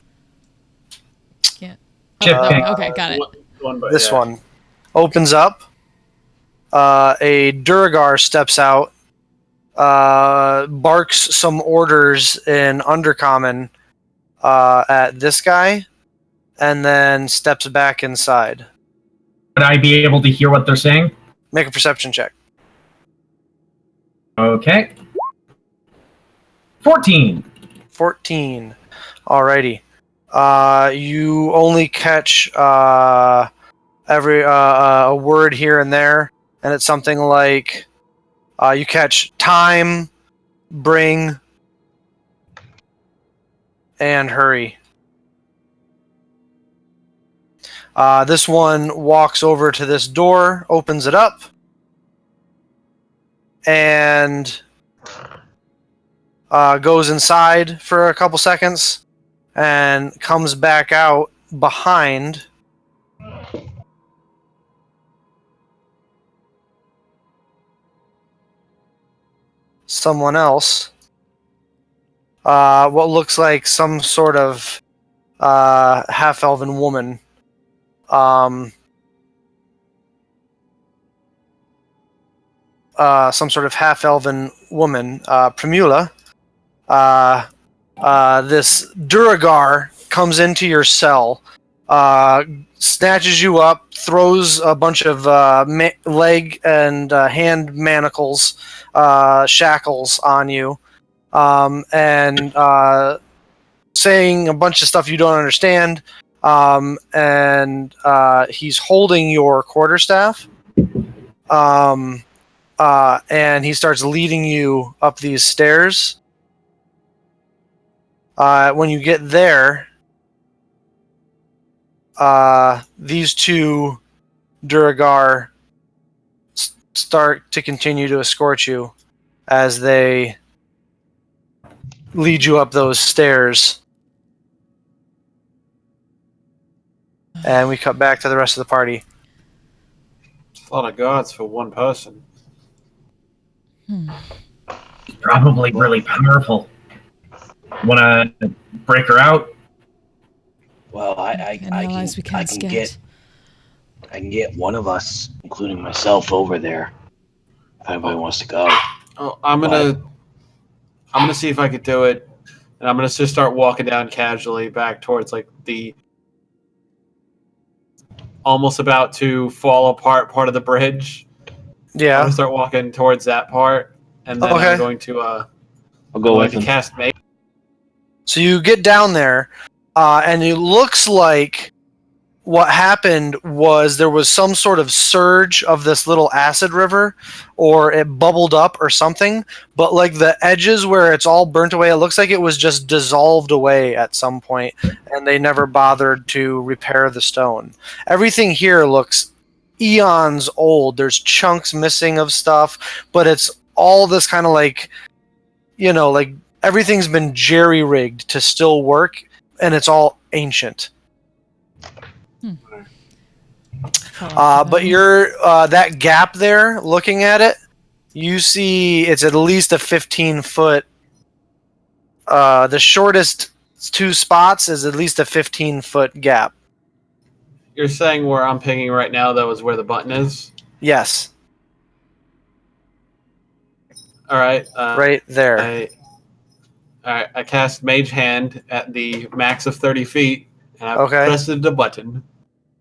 [SPEAKER 1] Can't.
[SPEAKER 6] Chip
[SPEAKER 1] that
[SPEAKER 6] pick.
[SPEAKER 1] one. Okay, got it.
[SPEAKER 2] This one opens up. A Duragar steps out, barks some orders in Undercommon at this guy, and then steps back inside.
[SPEAKER 6] would I be able to hear what they're saying?
[SPEAKER 2] Make a perception check.
[SPEAKER 6] Okay. 14.
[SPEAKER 2] 14. Alrighty. You only catch every a word here and there, and it's something like you catch time, bring, and hurry. This one walks over to this door, opens it up, and goes inside for a couple seconds, and comes back out behind someone else. What looks like some sort of half-elven woman. Some sort of half-elven woman, Primula. This Duragar comes into your cell, snatches you up, throws a bunch of leg and hand manacles, shackles on you, and saying a bunch of stuff you don't understand. And he's holding your quarterstaff. And he starts leading you up these stairs. When you get there, these two Duragar start to continue to escort you as they lead you up those stairs. And we cut back to the rest of the party.
[SPEAKER 4] A lot of guards for one person.
[SPEAKER 6] Probably really powerful. Want to break her out?
[SPEAKER 3] Well, I can get one of us, including myself, over there. If anybody wants to go.
[SPEAKER 4] Oh, I'm gonna see if I could do it, and I'm gonna just start walking down casually back towards like the almost about to fall apart part of the bridge.
[SPEAKER 2] Yeah.
[SPEAKER 4] I'm gonna start walking towards that part, and then I'm going to
[SPEAKER 8] I'll go with him.
[SPEAKER 4] cast Mage.
[SPEAKER 2] So you get down there, and it looks like what happened was there was some sort of surge of this little acid river, or it bubbled up or something, but like the edges where it's all burnt away, it looks like it was just dissolved away at some point, and they never bothered to repair the stone. Everything here looks eons old. There's chunks missing of stuff, but it's all this kind of like, like everything's been jerry-rigged to still work, and it's all ancient. But you're that gap there, looking at it, you see it's at least a 15-foot. The shortest two spots is at least a 15-foot gap.
[SPEAKER 4] You're saying where I'm pinging right now, though, is where the button is?
[SPEAKER 2] Yes.
[SPEAKER 4] All right.
[SPEAKER 2] Right there.
[SPEAKER 4] I cast Mage Hand at the max of 30 feet, and I pressed the button.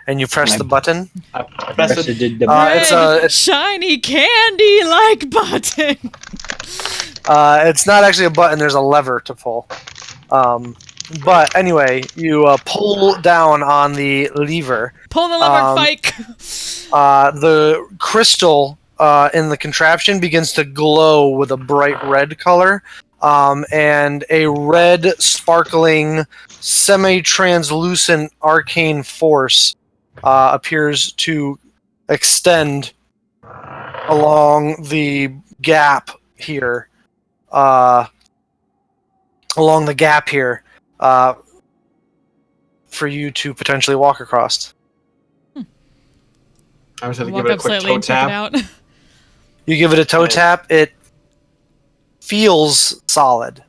[SPEAKER 2] And you press the button?
[SPEAKER 4] I pressed it.
[SPEAKER 2] It's a
[SPEAKER 1] shiny candy-like button.
[SPEAKER 2] It's not actually a button. There's a lever to pull. But anyway, you pull down on the lever.
[SPEAKER 1] Pull the lever, Fike.
[SPEAKER 2] The crystal in the contraption begins to glow with a bright red color. And a red, sparkling, semi-translucent arcane force appears to extend along the gap here. For you to potentially walk across.
[SPEAKER 4] I was going to give it a quick toe tap.
[SPEAKER 2] You give it a toe tap. It feels solid.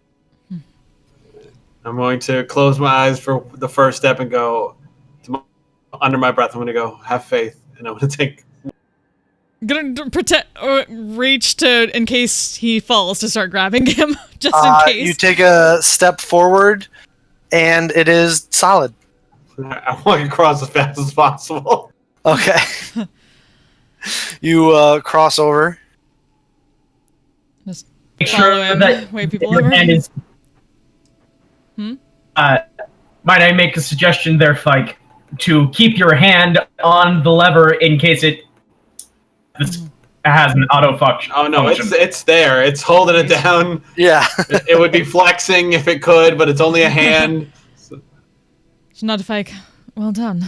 [SPEAKER 4] I'm going to close my eyes for the first step and go under my breath. I'm going to go, have faith, and I'm going to take.
[SPEAKER 1] Gonna reach to in case he falls to start grabbing him, just in case.
[SPEAKER 2] You take a step forward, and it is solid.
[SPEAKER 4] I walk across as fast as possible.
[SPEAKER 2] Okay. You cross over.
[SPEAKER 1] Just
[SPEAKER 6] make sure that
[SPEAKER 1] wait people
[SPEAKER 6] your
[SPEAKER 1] over.
[SPEAKER 6] hand is. Might I make a suggestion there, Fike, to keep your hand on the lever in case it has an auto function.
[SPEAKER 4] Oh no, it's there. It's holding it down.
[SPEAKER 2] Yeah.
[SPEAKER 4] It would be flexing if it could, but it's only a hand.
[SPEAKER 1] It's not a Fike. Well done.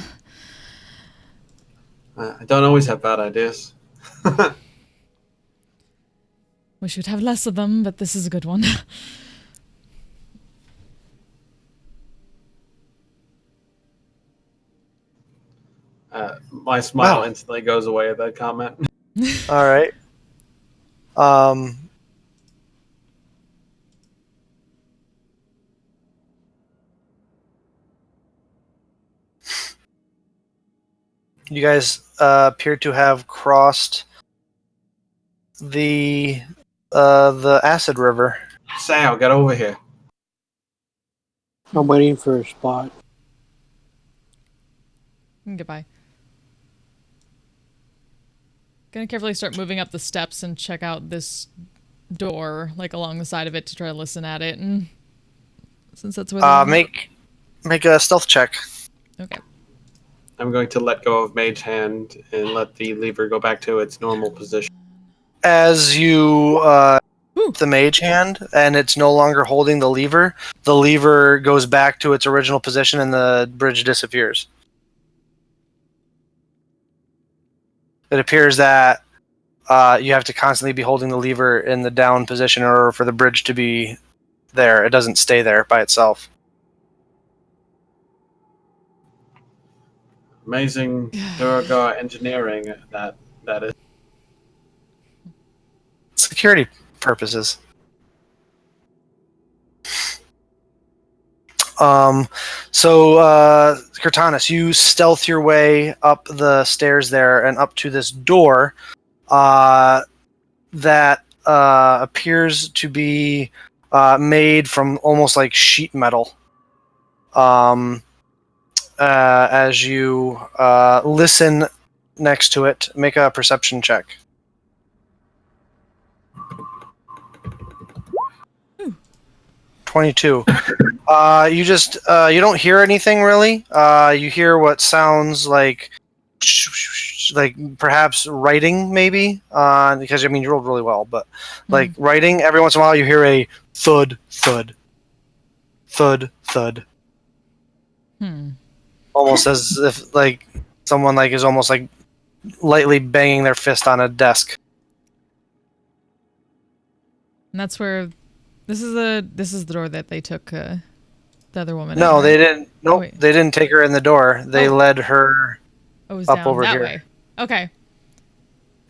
[SPEAKER 4] I don't always have bad ideas.
[SPEAKER 1] Wish you'd have less of them, but this is a good one.
[SPEAKER 4] My smile instantly goes away at that comment.
[SPEAKER 2] All right. You guys appear to have crossed the acid river.
[SPEAKER 4] Sal, get over here.
[SPEAKER 5] I'm waiting for a spot.
[SPEAKER 1] Goodbye. Gonna carefully start moving up the steps and check out this door, like along the side of it, to try to listen at it. And since that's where
[SPEAKER 2] make a stealth check.
[SPEAKER 1] Okay.
[SPEAKER 4] I'm going to let go of Mage Hand and let the lever go back to its normal position.
[SPEAKER 2] As you the Mage Hand, and it's no longer holding the lever goes back to its original position, and the bridge disappears. It appears that you have to constantly be holding the lever in the down position in order for the bridge to be there. It doesn't stay there by itself.
[SPEAKER 4] Amazing Durga engineering that is.
[SPEAKER 2] Security purposes. So Cortanus, you stealth your way up the stairs there and up to this door that appears to be made from almost like sheet metal. As you listen next to it, make a perception check. 22. You just you don't hear anything really. You hear what sounds like perhaps writing, maybe, because I mean you rolled really well, but like writing. Every once in a while, you hear a thud, thud, thud, thud. Almost as if like someone like is almost like lightly banging their fist on a desk.
[SPEAKER 1] And that's where this is the door that they took the other woman.
[SPEAKER 2] No,
[SPEAKER 1] in,
[SPEAKER 2] they
[SPEAKER 1] right?
[SPEAKER 2] didn't. Nope, they didn't take her in the door. They led her
[SPEAKER 1] it was
[SPEAKER 2] up
[SPEAKER 1] down
[SPEAKER 2] over
[SPEAKER 1] that
[SPEAKER 2] here.
[SPEAKER 1] way. Okay.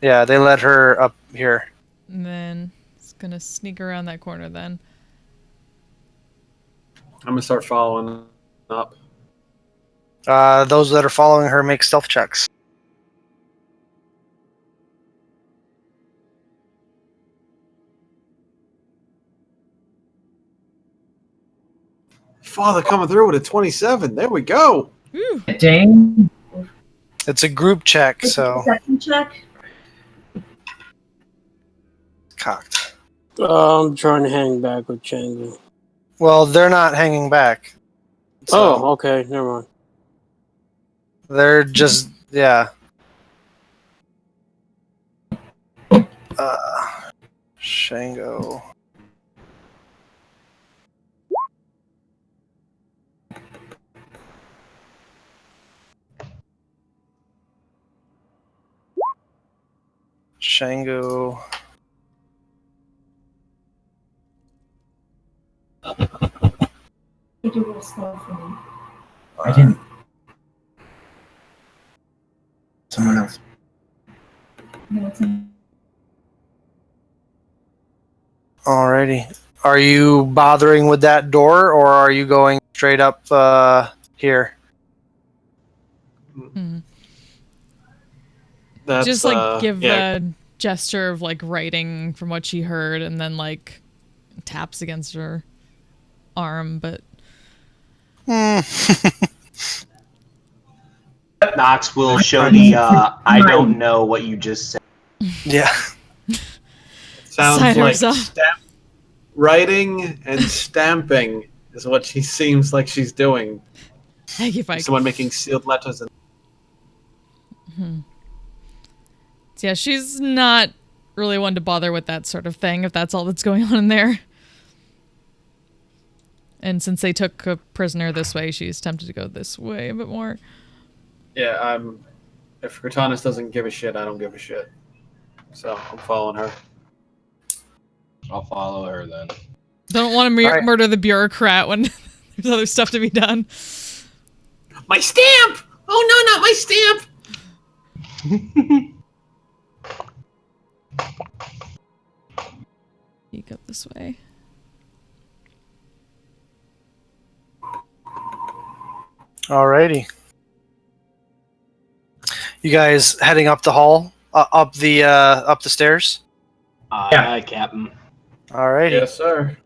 [SPEAKER 2] Yeah, they led her up here.
[SPEAKER 1] And then it's gonna sneak around that corner then.
[SPEAKER 4] I'm gonna start following up.
[SPEAKER 2] Those that are following her make stealth checks.
[SPEAKER 4] Father coming through with a 27. There we go.
[SPEAKER 6] Dang.
[SPEAKER 2] It's a group check, so
[SPEAKER 7] Second check.
[SPEAKER 2] cocked.
[SPEAKER 5] I'm trying to hang back with Django.
[SPEAKER 2] Well, they're not hanging back. So
[SPEAKER 5] Oh, okay, never mind.
[SPEAKER 2] they're just Shango. Shango.
[SPEAKER 7] You do real slow for me.
[SPEAKER 6] I didn't. Someone else.
[SPEAKER 7] No, it's in-
[SPEAKER 2] Alrighty. Are you bothering with that door, or are you going straight up here?
[SPEAKER 4] That's
[SPEAKER 1] Just like give
[SPEAKER 4] yeah.
[SPEAKER 1] a gesture of like writing from what she heard, and then like taps against her arm, but
[SPEAKER 8] Knox will show the I don't know what you just said.
[SPEAKER 2] Yeah.
[SPEAKER 4] Sounds
[SPEAKER 1] Sign
[SPEAKER 4] like
[SPEAKER 1] herself.
[SPEAKER 4] writing and stamping is what she seems like she's doing.
[SPEAKER 1] Thank you, Mike.
[SPEAKER 4] Someone making sealed letters.
[SPEAKER 1] So yeah, she's not really one to bother with that sort of thing if that's all that's going on in there. And since they took a prisoner this way, she's tempted to go this way a bit more.
[SPEAKER 4] Yeah, if Cortanus doesn't give a shit, I don't give a shit. So I'm following her.
[SPEAKER 8] I'll follow her then.
[SPEAKER 1] Don't want to
[SPEAKER 2] Alright.
[SPEAKER 1] murder the bureaucrat when there's other stuff to be done.
[SPEAKER 4] My stamp! Oh no, not my stamp!
[SPEAKER 1] Peek up this way.
[SPEAKER 2] Alrighty. You guys heading up the hall, up the stairs.
[SPEAKER 8] Aye, Captain.
[SPEAKER 2] Alrighty.
[SPEAKER 4] Yes, sir.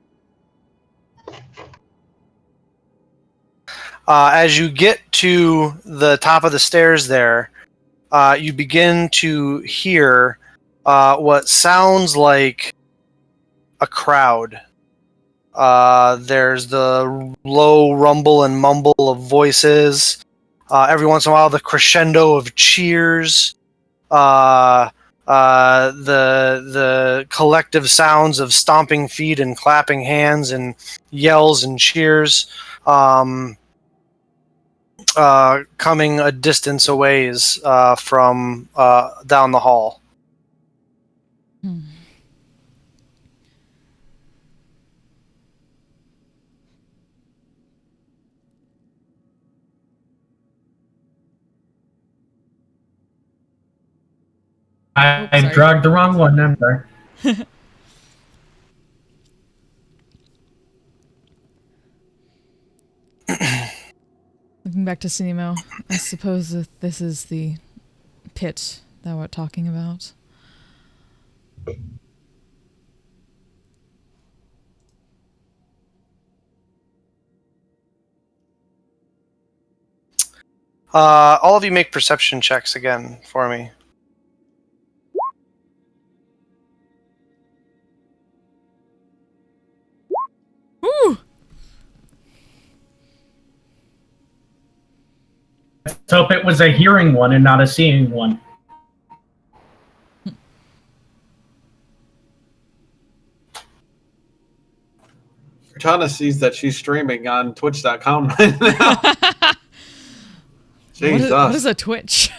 [SPEAKER 2] As you get to the top of the stairs there, you begin to hear what sounds like a crowd. There's the low rumble and mumble of voices. Every once in a while, the crescendo of cheers. The collective sounds of stomping feet and clapping hands and yells and cheers. Coming a distance a ways from down the hall.
[SPEAKER 1] Hmm.
[SPEAKER 6] I
[SPEAKER 1] sorry.
[SPEAKER 6] dragged the wrong one. I'm sorry.
[SPEAKER 1] Looking back to Sinimo, I suppose that this is the pit that we're talking about.
[SPEAKER 2] All of you make perception checks again for me.
[SPEAKER 1] Woo!
[SPEAKER 6] Let's hope it was a hearing one and not a seeing one.
[SPEAKER 4] Cortana sees that she's streaming on Twitch.com right now. Jesus.
[SPEAKER 1] What is a Twitch?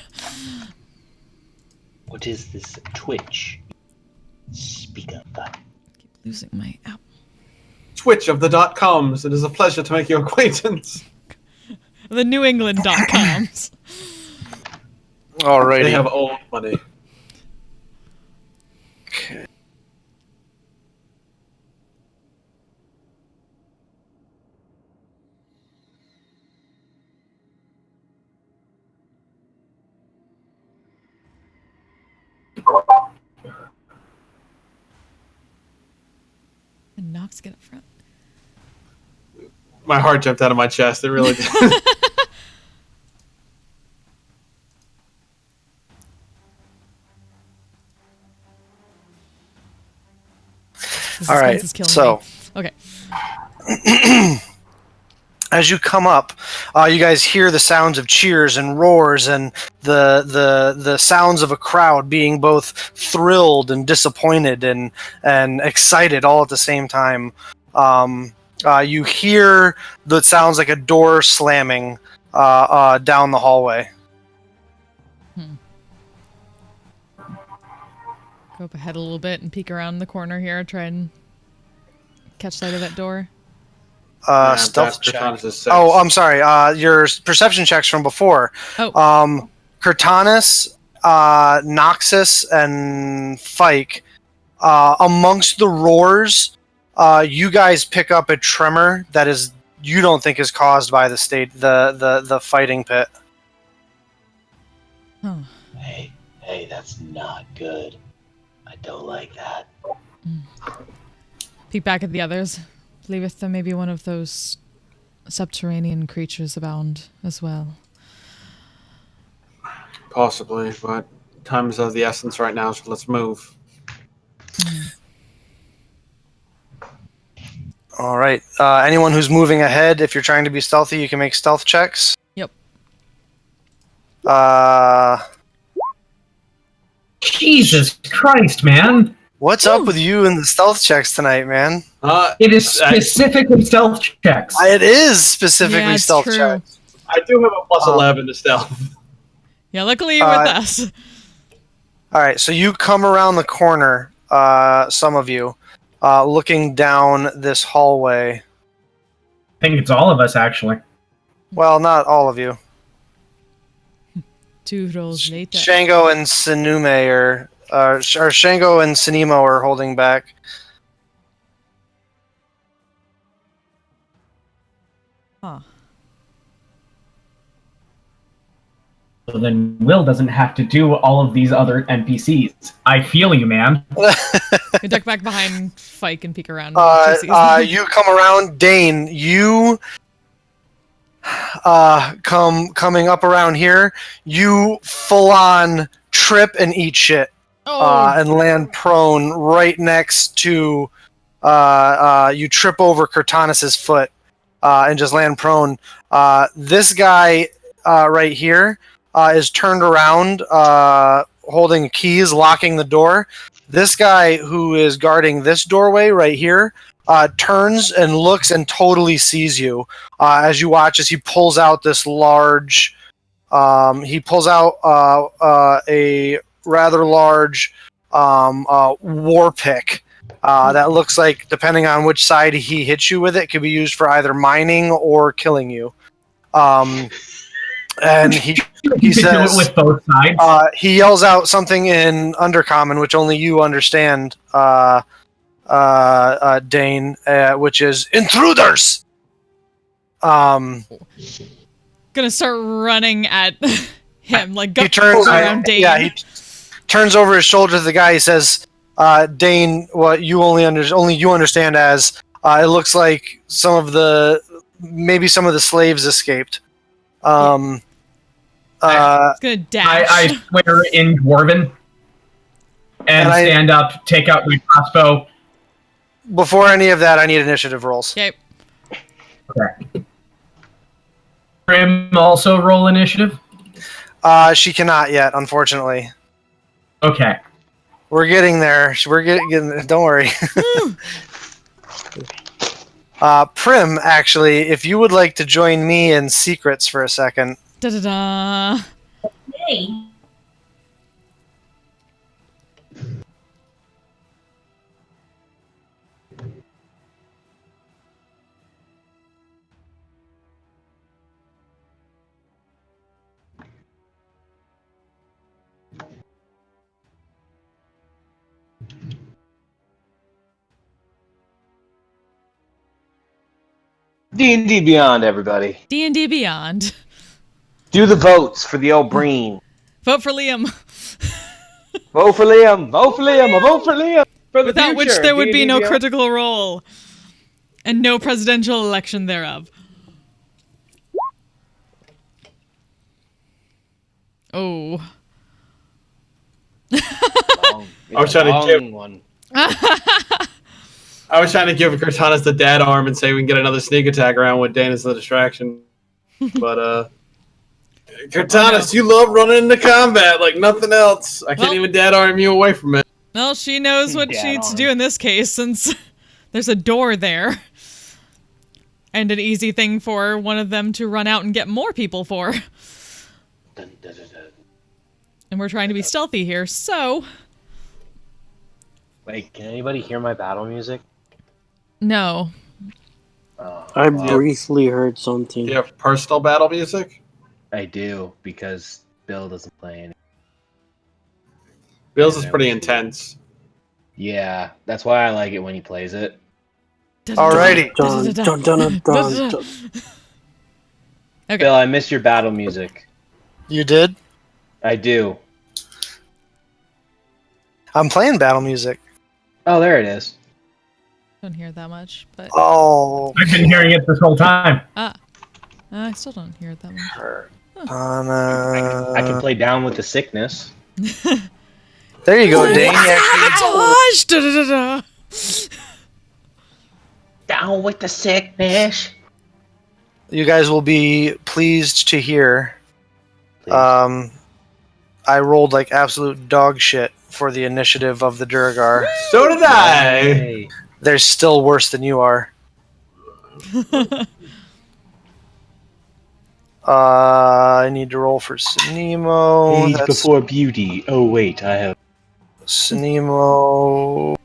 [SPEAKER 3] What is this Twitch? Speak up.
[SPEAKER 1] Keep losing my app.
[SPEAKER 4] Twitch of the .coms. It is a pleasure to make your acquaintance.
[SPEAKER 1] The New England.coms.
[SPEAKER 2] Alrighty.
[SPEAKER 4] They have old money.
[SPEAKER 2] Okay.
[SPEAKER 1] And Nox get up front.
[SPEAKER 4] My heart jumped out of my chest. It really did.
[SPEAKER 1] This
[SPEAKER 2] All right,
[SPEAKER 1] suspense is killing
[SPEAKER 2] so
[SPEAKER 1] me. Okay.
[SPEAKER 2] as you come up, you guys hear the sounds of cheers and roars and the sounds of a crowd being both thrilled and disappointed and excited all at the same time. You hear that sounds like a door slamming down the hallway.
[SPEAKER 1] Go up ahead a little bit and peek around the corner here. Try and catch sight of that door.
[SPEAKER 2] Stealth check.
[SPEAKER 4] Cortana's is 6.
[SPEAKER 2] Oh, I'm sorry. Your perception checks from before.
[SPEAKER 1] Oh.
[SPEAKER 2] Cortanus, Noxus, and Fike. Amongst the roars, you guys pick up a tremor that is you don't think is caused by the fighting pit.
[SPEAKER 1] Huh.
[SPEAKER 3] Hey, that's not good. I don't like that.
[SPEAKER 1] Peek back at the others. Believeth there may be one of those subterranean creatures abound as well.
[SPEAKER 4] Possibly, but time is of the essence right now, so let's move.
[SPEAKER 2] All right. Anyone who's moving ahead, if you're trying to be stealthy, you can make stealth checks.
[SPEAKER 1] Yep.
[SPEAKER 6] Jesus Christ, man!
[SPEAKER 2] What's up with you and the stealth checks tonight, man?
[SPEAKER 6] It is specifically stealth checks.
[SPEAKER 2] It is specifically
[SPEAKER 1] Yeah, it's
[SPEAKER 2] stealth
[SPEAKER 1] true.
[SPEAKER 2] checks.
[SPEAKER 4] I do have a plus 11 to stealth.
[SPEAKER 1] Yeah, luckily you're with us.
[SPEAKER 2] All right, so you come around the corner, some of you, looking down this hallway.
[SPEAKER 6] I think it's all of us, actually.
[SPEAKER 2] Well, not all of you.
[SPEAKER 1] 2 rolls later.
[SPEAKER 2] Shango and Sinume or Shango and Sinimo are holding back.
[SPEAKER 1] Huh.
[SPEAKER 6] So then Will doesn't have to do all of these other NPCs. I feel you, man.
[SPEAKER 1] You duck back behind Fike and peek around.
[SPEAKER 2] You come around, Dane. You coming up around here. You full on trip and eat shit, and land prone right next to you trip over Cortanus's foot and just land prone. This guy right here is turned around, holding keys, locking the door. This guy who is guarding this doorway right here turns and looks and totally sees you as you watch as he pulls out this large. He pulls out a rather large war pick that looks like, depending on which side he hits you with it, could be used for either mining or killing you. And he
[SPEAKER 6] You can do
[SPEAKER 2] says,
[SPEAKER 6] it with both sides.
[SPEAKER 2] he yells out something in Undercommon, which only you understand, Dane, which is intruders.
[SPEAKER 1] Gonna start running at him, like
[SPEAKER 2] He turns
[SPEAKER 1] around Dane.
[SPEAKER 2] Yeah, he turns over his shoulder to the guy. He says, "Dane, what you only you understand as it looks like maybe some of the slaves escaped."
[SPEAKER 1] It's gonna dash.
[SPEAKER 6] I swear in Dwarven and stand up, take out my crossbow.
[SPEAKER 2] Before any of that, I need initiative rolls.
[SPEAKER 1] Okay.
[SPEAKER 6] Okay. Prim also roll initiative?
[SPEAKER 2] She cannot yet, unfortunately.
[SPEAKER 6] Okay.
[SPEAKER 2] We're getting there. We're getting. Don't worry. Prim, actually, if you would like to join me in secrets for a second.
[SPEAKER 1] Da da da.
[SPEAKER 7] Hey.
[SPEAKER 8] D&D Beyond, everybody.
[SPEAKER 1] D&D Beyond.
[SPEAKER 8] Do the votes for the old Breen.
[SPEAKER 1] Vote for Liam.
[SPEAKER 8] Vote for Liam. Vote for Liam. Vote for Liam. For the
[SPEAKER 1] Without which
[SPEAKER 8] future.
[SPEAKER 1] there would be
[SPEAKER 8] D&D
[SPEAKER 1] no
[SPEAKER 8] Beyond.
[SPEAKER 1] critical role. And no presidential election thereof. Oh.
[SPEAKER 8] I
[SPEAKER 4] was trying to give-
[SPEAKER 8] one.
[SPEAKER 4] I was trying to give Cortanus the dead arm and say we can get another sneak attack around with Dane as the distraction. But, Cortanus, you love running into combat like nothing else. I can't
[SPEAKER 1] Well-
[SPEAKER 4] even dead arm you away from it.
[SPEAKER 1] Well, she knows what she needs to do in this case, since there's a door there. And an easy thing for one of them to run out and get more people for.
[SPEAKER 8] Dun, dun, dun, dun.
[SPEAKER 1] And we're trying to be stealthy here, so...
[SPEAKER 8] Wait, can anybody hear my battle music?
[SPEAKER 1] No.
[SPEAKER 5] I briefly heard something.
[SPEAKER 4] Do you have personal battle music?
[SPEAKER 8] I do, because Bill doesn't play any.
[SPEAKER 4] Bill's is pretty intense.
[SPEAKER 8] Yeah, that's why I like it when he plays it.
[SPEAKER 2] Alrighty.
[SPEAKER 5] Dun, dun, dun, dun, dun.
[SPEAKER 1] Okay.
[SPEAKER 8] Bill, I miss your battle music.
[SPEAKER 2] You did?
[SPEAKER 8] I do.
[SPEAKER 2] I'm playing battle music.
[SPEAKER 8] Oh, there it is.
[SPEAKER 1] Don't hear it that much, but...
[SPEAKER 2] Oh.
[SPEAKER 6] I've been hearing it this whole time.
[SPEAKER 1] I still don't hear it that much.
[SPEAKER 8] I can play Down with the Sickness.
[SPEAKER 2] There you go, Dane. You actually-
[SPEAKER 1] Gosh! Da, da, da, da.
[SPEAKER 8] Down with the Sickness.
[SPEAKER 2] You guys will be pleased to hear.
[SPEAKER 8] Please.
[SPEAKER 2] I rolled like absolute dog shit for the initiative of the Durgar.
[SPEAKER 4] So did I!
[SPEAKER 8] Hey.
[SPEAKER 2] They're still worse than you are. I need to roll for Sinemo.
[SPEAKER 8] Age
[SPEAKER 2] That's
[SPEAKER 8] before beauty. Oh, wait, I have...
[SPEAKER 2] Sinemo.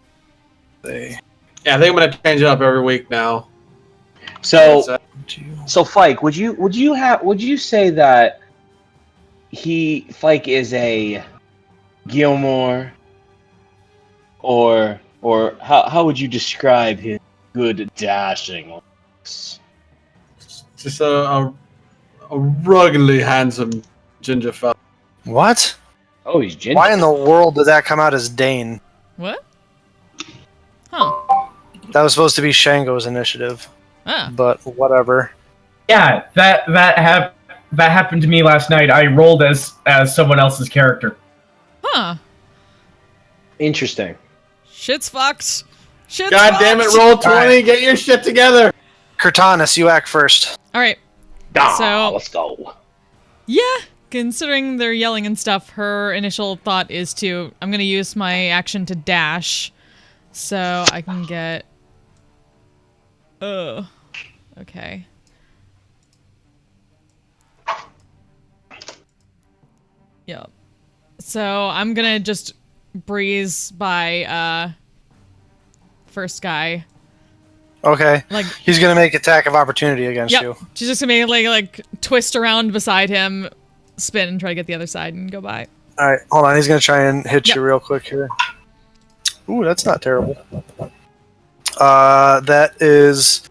[SPEAKER 4] Yeah, I think I'm gonna change it up every week now.
[SPEAKER 8] So, Fike, would you say that Fike is a Gilmore, or how would you describe his good dashing looks?
[SPEAKER 4] Just a ruggedly handsome ginger fella.
[SPEAKER 2] What?
[SPEAKER 8] Oh, he's ginger.
[SPEAKER 2] Why in the world did that come out as Dane?
[SPEAKER 1] What? Huh.
[SPEAKER 2] That was supposed to be Shango's initiative,
[SPEAKER 1] Ah.
[SPEAKER 2] but whatever.
[SPEAKER 6] Yeah, that happened to me last night. I rolled as someone else's character.
[SPEAKER 1] Huh.
[SPEAKER 8] Interesting.
[SPEAKER 1] Shit's fucked. Shit's
[SPEAKER 4] God damn it,
[SPEAKER 1] fucked.
[SPEAKER 4] roll 20,
[SPEAKER 2] Alright.
[SPEAKER 4] get your shit together!
[SPEAKER 2] Cortanis, you act first.
[SPEAKER 1] All right. So-
[SPEAKER 3] let's go.
[SPEAKER 1] Yeah, considering they're yelling and stuff, her initial thought is I'm going to use my action to dash. So I can get... Okay. Yep. So I'm going to just breeze by, first guy.
[SPEAKER 2] Okay.
[SPEAKER 1] Like,
[SPEAKER 2] He's gonna make attack of opportunity against
[SPEAKER 1] yep.
[SPEAKER 2] you.
[SPEAKER 1] She's just gonna like twist around beside him, spin, and try to get the other side and go by.
[SPEAKER 2] Alright, hold on. He's gonna try and hit
[SPEAKER 1] Yep.
[SPEAKER 2] you real quick here. Ooh, that's not terrible. That is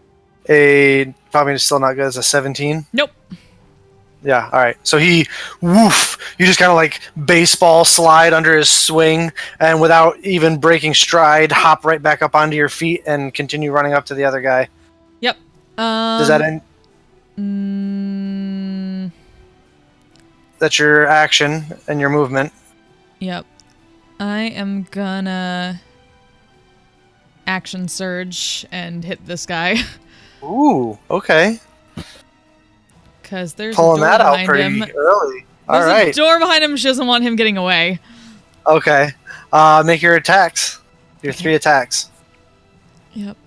[SPEAKER 2] probably still not good as a 17.
[SPEAKER 1] Nope.
[SPEAKER 2] Yeah, alright. So you just kind of like baseball slide under his swing, and without even breaking stride, hop right back up onto your feet and continue running up to the other guy.
[SPEAKER 1] Yep.
[SPEAKER 2] Does that end? That's your action and your movement.
[SPEAKER 1] Yep. I am gonna action surge and hit this guy.
[SPEAKER 2] Ooh, okay.
[SPEAKER 1] Because there's
[SPEAKER 2] Pulling
[SPEAKER 1] a door
[SPEAKER 2] that out
[SPEAKER 1] behind
[SPEAKER 2] pretty
[SPEAKER 1] him.
[SPEAKER 2] early.
[SPEAKER 1] There's a
[SPEAKER 2] Alright.
[SPEAKER 1] door behind him. She doesn't want him getting away.
[SPEAKER 2] Okay. Make your attacks. Your 3 attacks.
[SPEAKER 1] Yep.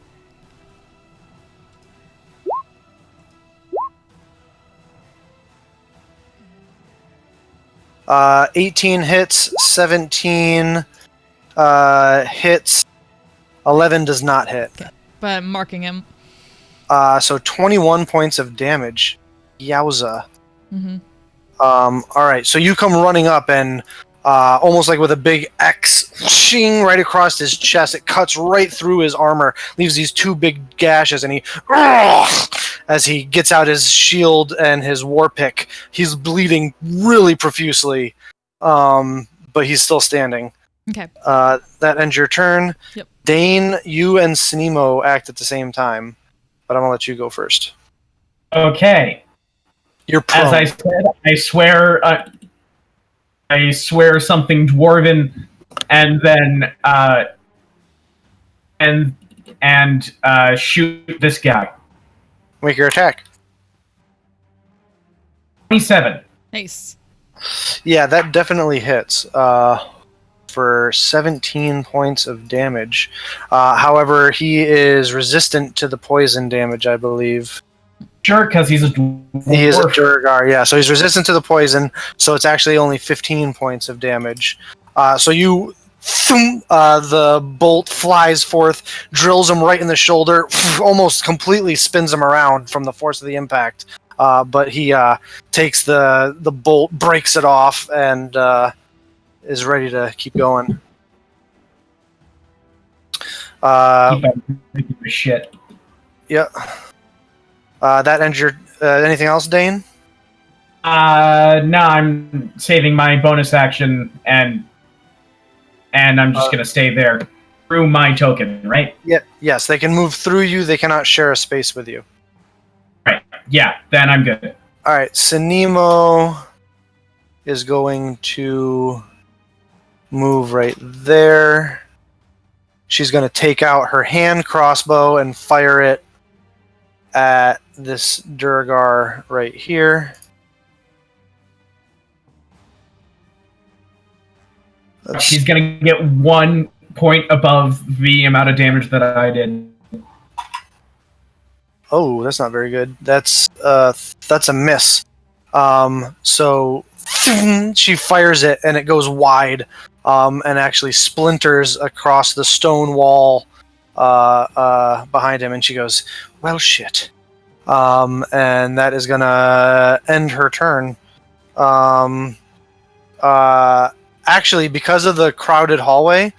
[SPEAKER 2] 18 hits, 17 hits, 11 does not hit.
[SPEAKER 1] But I'm marking him.
[SPEAKER 2] So 21 points of damage. Yowza.
[SPEAKER 1] Mm-hmm.
[SPEAKER 2] Alright, so you come running up and almost like with a big X, shing right across his chest. It cuts right through his armor, leaves these 2 big gashes, and as he gets out his shield and his war pick, he's bleeding really profusely, but he's still standing.
[SPEAKER 1] Okay.
[SPEAKER 2] That ends your turn.
[SPEAKER 1] Yep.
[SPEAKER 2] Dane, you and Snemo act at the same time, but I'm gonna let you go first.
[SPEAKER 6] Okay.
[SPEAKER 2] You're prone.
[SPEAKER 6] As I said, I swear something dwarven, and then shoot this guy.
[SPEAKER 2] Make your attack.
[SPEAKER 6] 27.
[SPEAKER 1] Nice.
[SPEAKER 2] Yeah, that definitely hits. For 17 points of damage. However, he is resistant to the poison damage, I believe.
[SPEAKER 6] Sure, because he's a dwarf.
[SPEAKER 2] He is a Durgar, yeah. So he's resistant to the poison, so it's actually only 15 points of damage. So you... the bolt flies forth, drills him right in the shoulder, almost completely spins him around from the force of the impact. But he takes the bolt, breaks it off, and is ready to keep going.
[SPEAKER 6] Keep on thinking of shit.
[SPEAKER 2] Yeah. That ends your... anything else, Dane?
[SPEAKER 6] No, I'm saving my bonus action, and I'm just gonna stay there through my token, right?
[SPEAKER 2] Yeah. Yes, they can move through you. They cannot share a space with you.
[SPEAKER 6] Right. Yeah, then I'm good.
[SPEAKER 2] All right. Sinemo is going to move right there. She's going to take out her hand crossbow and fire it at this Durgar right here.
[SPEAKER 6] She's gonna get 1 point above the amount of damage that I did.
[SPEAKER 2] Oh, that's not very good. That's a miss. So she fires it and it goes wide, and actually splinters across the stone wall behind him. And she goes, "Well, shit." And that is gonna end her turn. Actually, because of the crowded hallway,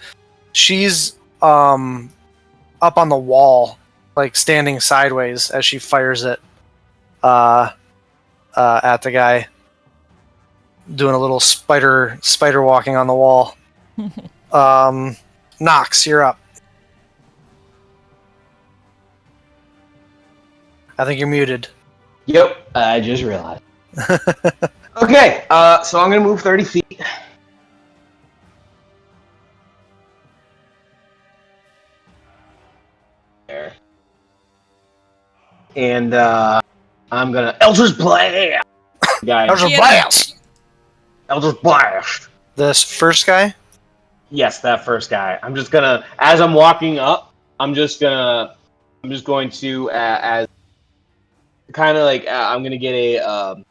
[SPEAKER 2] she's up on the wall, like standing sideways as she fires it at the guy, doing a little spider walking on the wall. Nox, you're up. I think you're muted.
[SPEAKER 8] Yep, I just realized. Okay, so I'm gonna move 30 feet. and I'm gonna Eldritch Blast. Guy,
[SPEAKER 2] Eldritch
[SPEAKER 1] Yeah.
[SPEAKER 2] Blast!
[SPEAKER 8] Eldritch Blast.
[SPEAKER 2] This first guy?
[SPEAKER 8] Yes, that first guy. I'm just gonna, as I'm walking up, I'm just going to, as kind of like, I'm gonna get a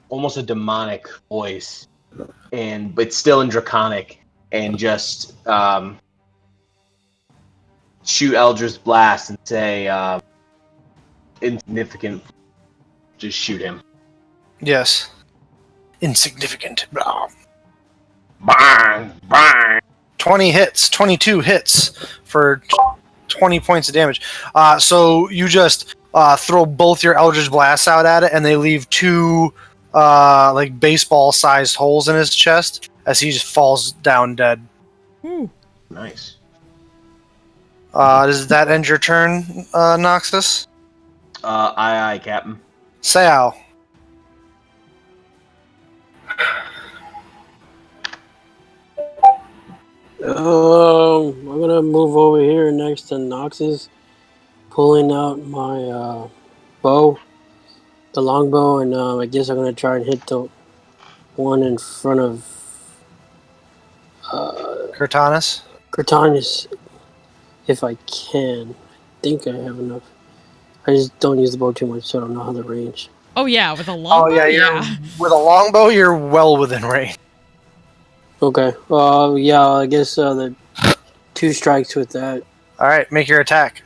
[SPEAKER 8] almost a demonic voice, but still in Draconic, and just shoot Eldritch Blast and say, insignificant. Just shoot him.
[SPEAKER 2] Yes. Insignificant. Blah.
[SPEAKER 8] Bang! Bang!
[SPEAKER 2] 22 hits for 20 points of damage. So you just throw both your Eldritch Blasts out at it, and they leave two like baseball-sized holes in his chest as he just falls down dead.
[SPEAKER 1] Ooh.
[SPEAKER 8] Nice.
[SPEAKER 2] Does that end your turn, Noxus?
[SPEAKER 8] Aye, Captain.
[SPEAKER 2] Sao.
[SPEAKER 5] I'm gonna move over here next to Noxus, pulling out my bow, the longbow, and I guess I'm gonna try and hit the one in front of
[SPEAKER 2] Cortanus.
[SPEAKER 5] Cortanus, if I can. I think I have enough. I just don't use the bow too much, so I don't know how the range.
[SPEAKER 1] Oh yeah, with a longbow.
[SPEAKER 2] With a longbow, you're well within range.
[SPEAKER 5] Okay. Yeah. I guess the 2 strikes with that.
[SPEAKER 2] All right, make your attack.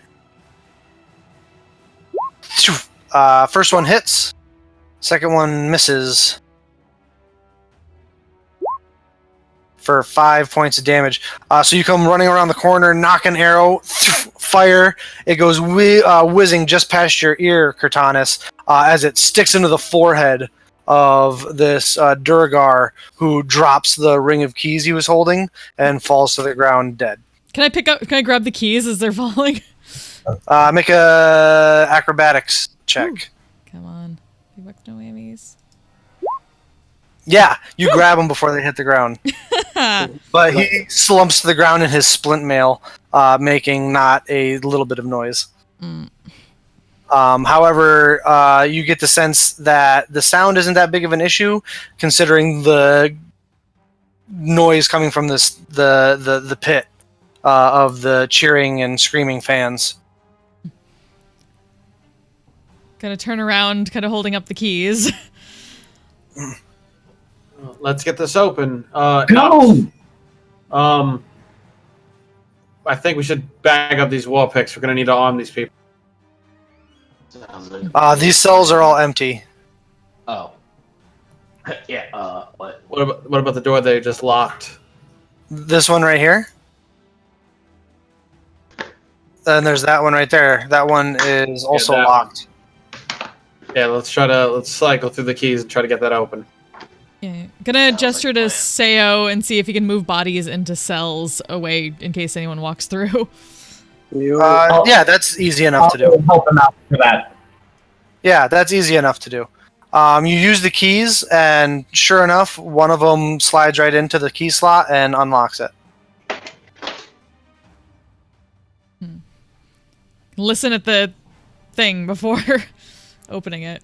[SPEAKER 2] First one hits. Second one misses. For 5 points of damage. So you come running around the corner, knock an arrow, fire. It goes whizzing just past your ear, Cortanus, as it sticks into the forehead of this Durgar, who drops the ring of keys he was holding and falls to the ground dead.
[SPEAKER 1] Can I grab the keys as they're falling?
[SPEAKER 2] Make a acrobatics check.
[SPEAKER 1] Ooh. Come on. Big bucks, no whammies.
[SPEAKER 2] Yeah, you grab them before they hit the ground. But he slumps to the ground in his splint mail, making not a little bit of noise.
[SPEAKER 1] Mm.
[SPEAKER 2] However, you get the sense that the sound isn't that big of an issue, considering the noise coming from the pit of the cheering and screaming fans.
[SPEAKER 1] Gonna turn around, kind of holding up the keys.
[SPEAKER 4] Let's get this open.
[SPEAKER 6] Go!
[SPEAKER 4] I think we should bag up these war picks. We're gonna need to arm these people.
[SPEAKER 2] These cells are all empty.
[SPEAKER 8] Oh. Yeah, what?
[SPEAKER 4] What about the door they just locked?
[SPEAKER 2] This one right here. And there's that one right there. That one is also
[SPEAKER 4] that
[SPEAKER 2] locked.
[SPEAKER 4] Yeah, let's cycle through the keys and try to get that open.
[SPEAKER 1] Yeah. Gonna gesture to Seo and see if he can move bodies into cells away in case anyone walks through.
[SPEAKER 2] Yeah, that's easy enough to do.
[SPEAKER 6] I'll help him out for that.
[SPEAKER 2] Yeah, that's easy enough to do. You use the keys, and sure enough, one of them slides right into the key slot and unlocks it.
[SPEAKER 1] Listen at the thing before opening it.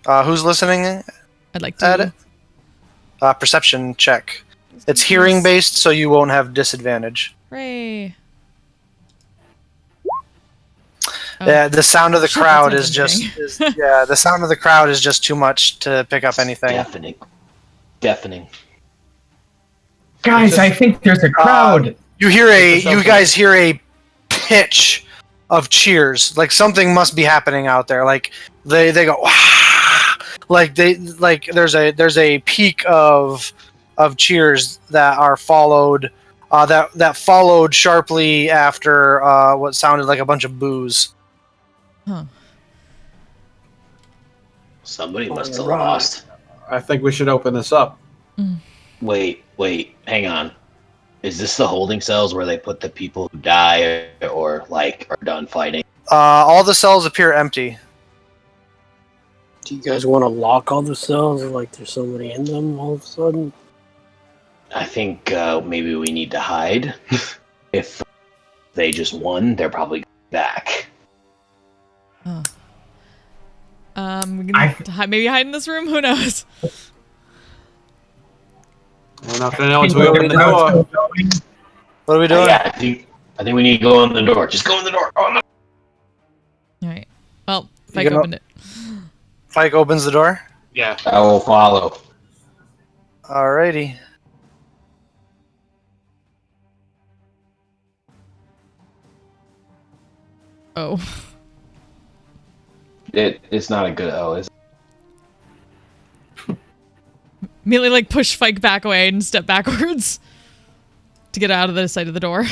[SPEAKER 2] Who's listening
[SPEAKER 1] I'd like
[SPEAKER 2] at
[SPEAKER 1] to.
[SPEAKER 2] it? Perception check. It's hearing based, so you won't have disadvantage.
[SPEAKER 1] Hooray. Oh.
[SPEAKER 2] Yeah, the sound of the
[SPEAKER 1] Shit,
[SPEAKER 2] crowd
[SPEAKER 1] that's
[SPEAKER 2] is just
[SPEAKER 1] interesting.
[SPEAKER 2] the sound of the crowd is just too much to pick up anything.
[SPEAKER 3] Deafening.
[SPEAKER 6] Guys, I think there's a crowd.
[SPEAKER 2] You guys hear a pitch of cheers. Like something must be happening out there. Like they go "Wah!" like there's a peak of cheers that are followed that followed sharply after what sounded like a bunch of boos.
[SPEAKER 1] Huh.
[SPEAKER 3] Somebody must have lost.
[SPEAKER 4] I think we should open this up.
[SPEAKER 3] Wait, hang on. Is this the holding cells where they put the people who die or like are done fighting?
[SPEAKER 2] All the cells appear empty.
[SPEAKER 5] Do you guys want to lock all the cells? Like there's somebody in them all of a sudden?
[SPEAKER 3] I think maybe we need to hide. If they just won, they're probably back.
[SPEAKER 1] We can maybe hide in this room. Who knows?
[SPEAKER 4] We're not gonna know until we open the door.
[SPEAKER 2] What are we doing?
[SPEAKER 3] Yeah, I think we need to go in the door. Just go in the door. Oh, no.
[SPEAKER 1] All right. Well, Pike
[SPEAKER 2] gonna-
[SPEAKER 1] opened it.
[SPEAKER 2] Pike opens the door.
[SPEAKER 4] Yeah.
[SPEAKER 3] I will follow.
[SPEAKER 2] Alrighty.
[SPEAKER 1] Oh.
[SPEAKER 3] It's not a good O, is it?
[SPEAKER 1] Immediately, like, push Fike back away and step backwards to get out of the side of the door.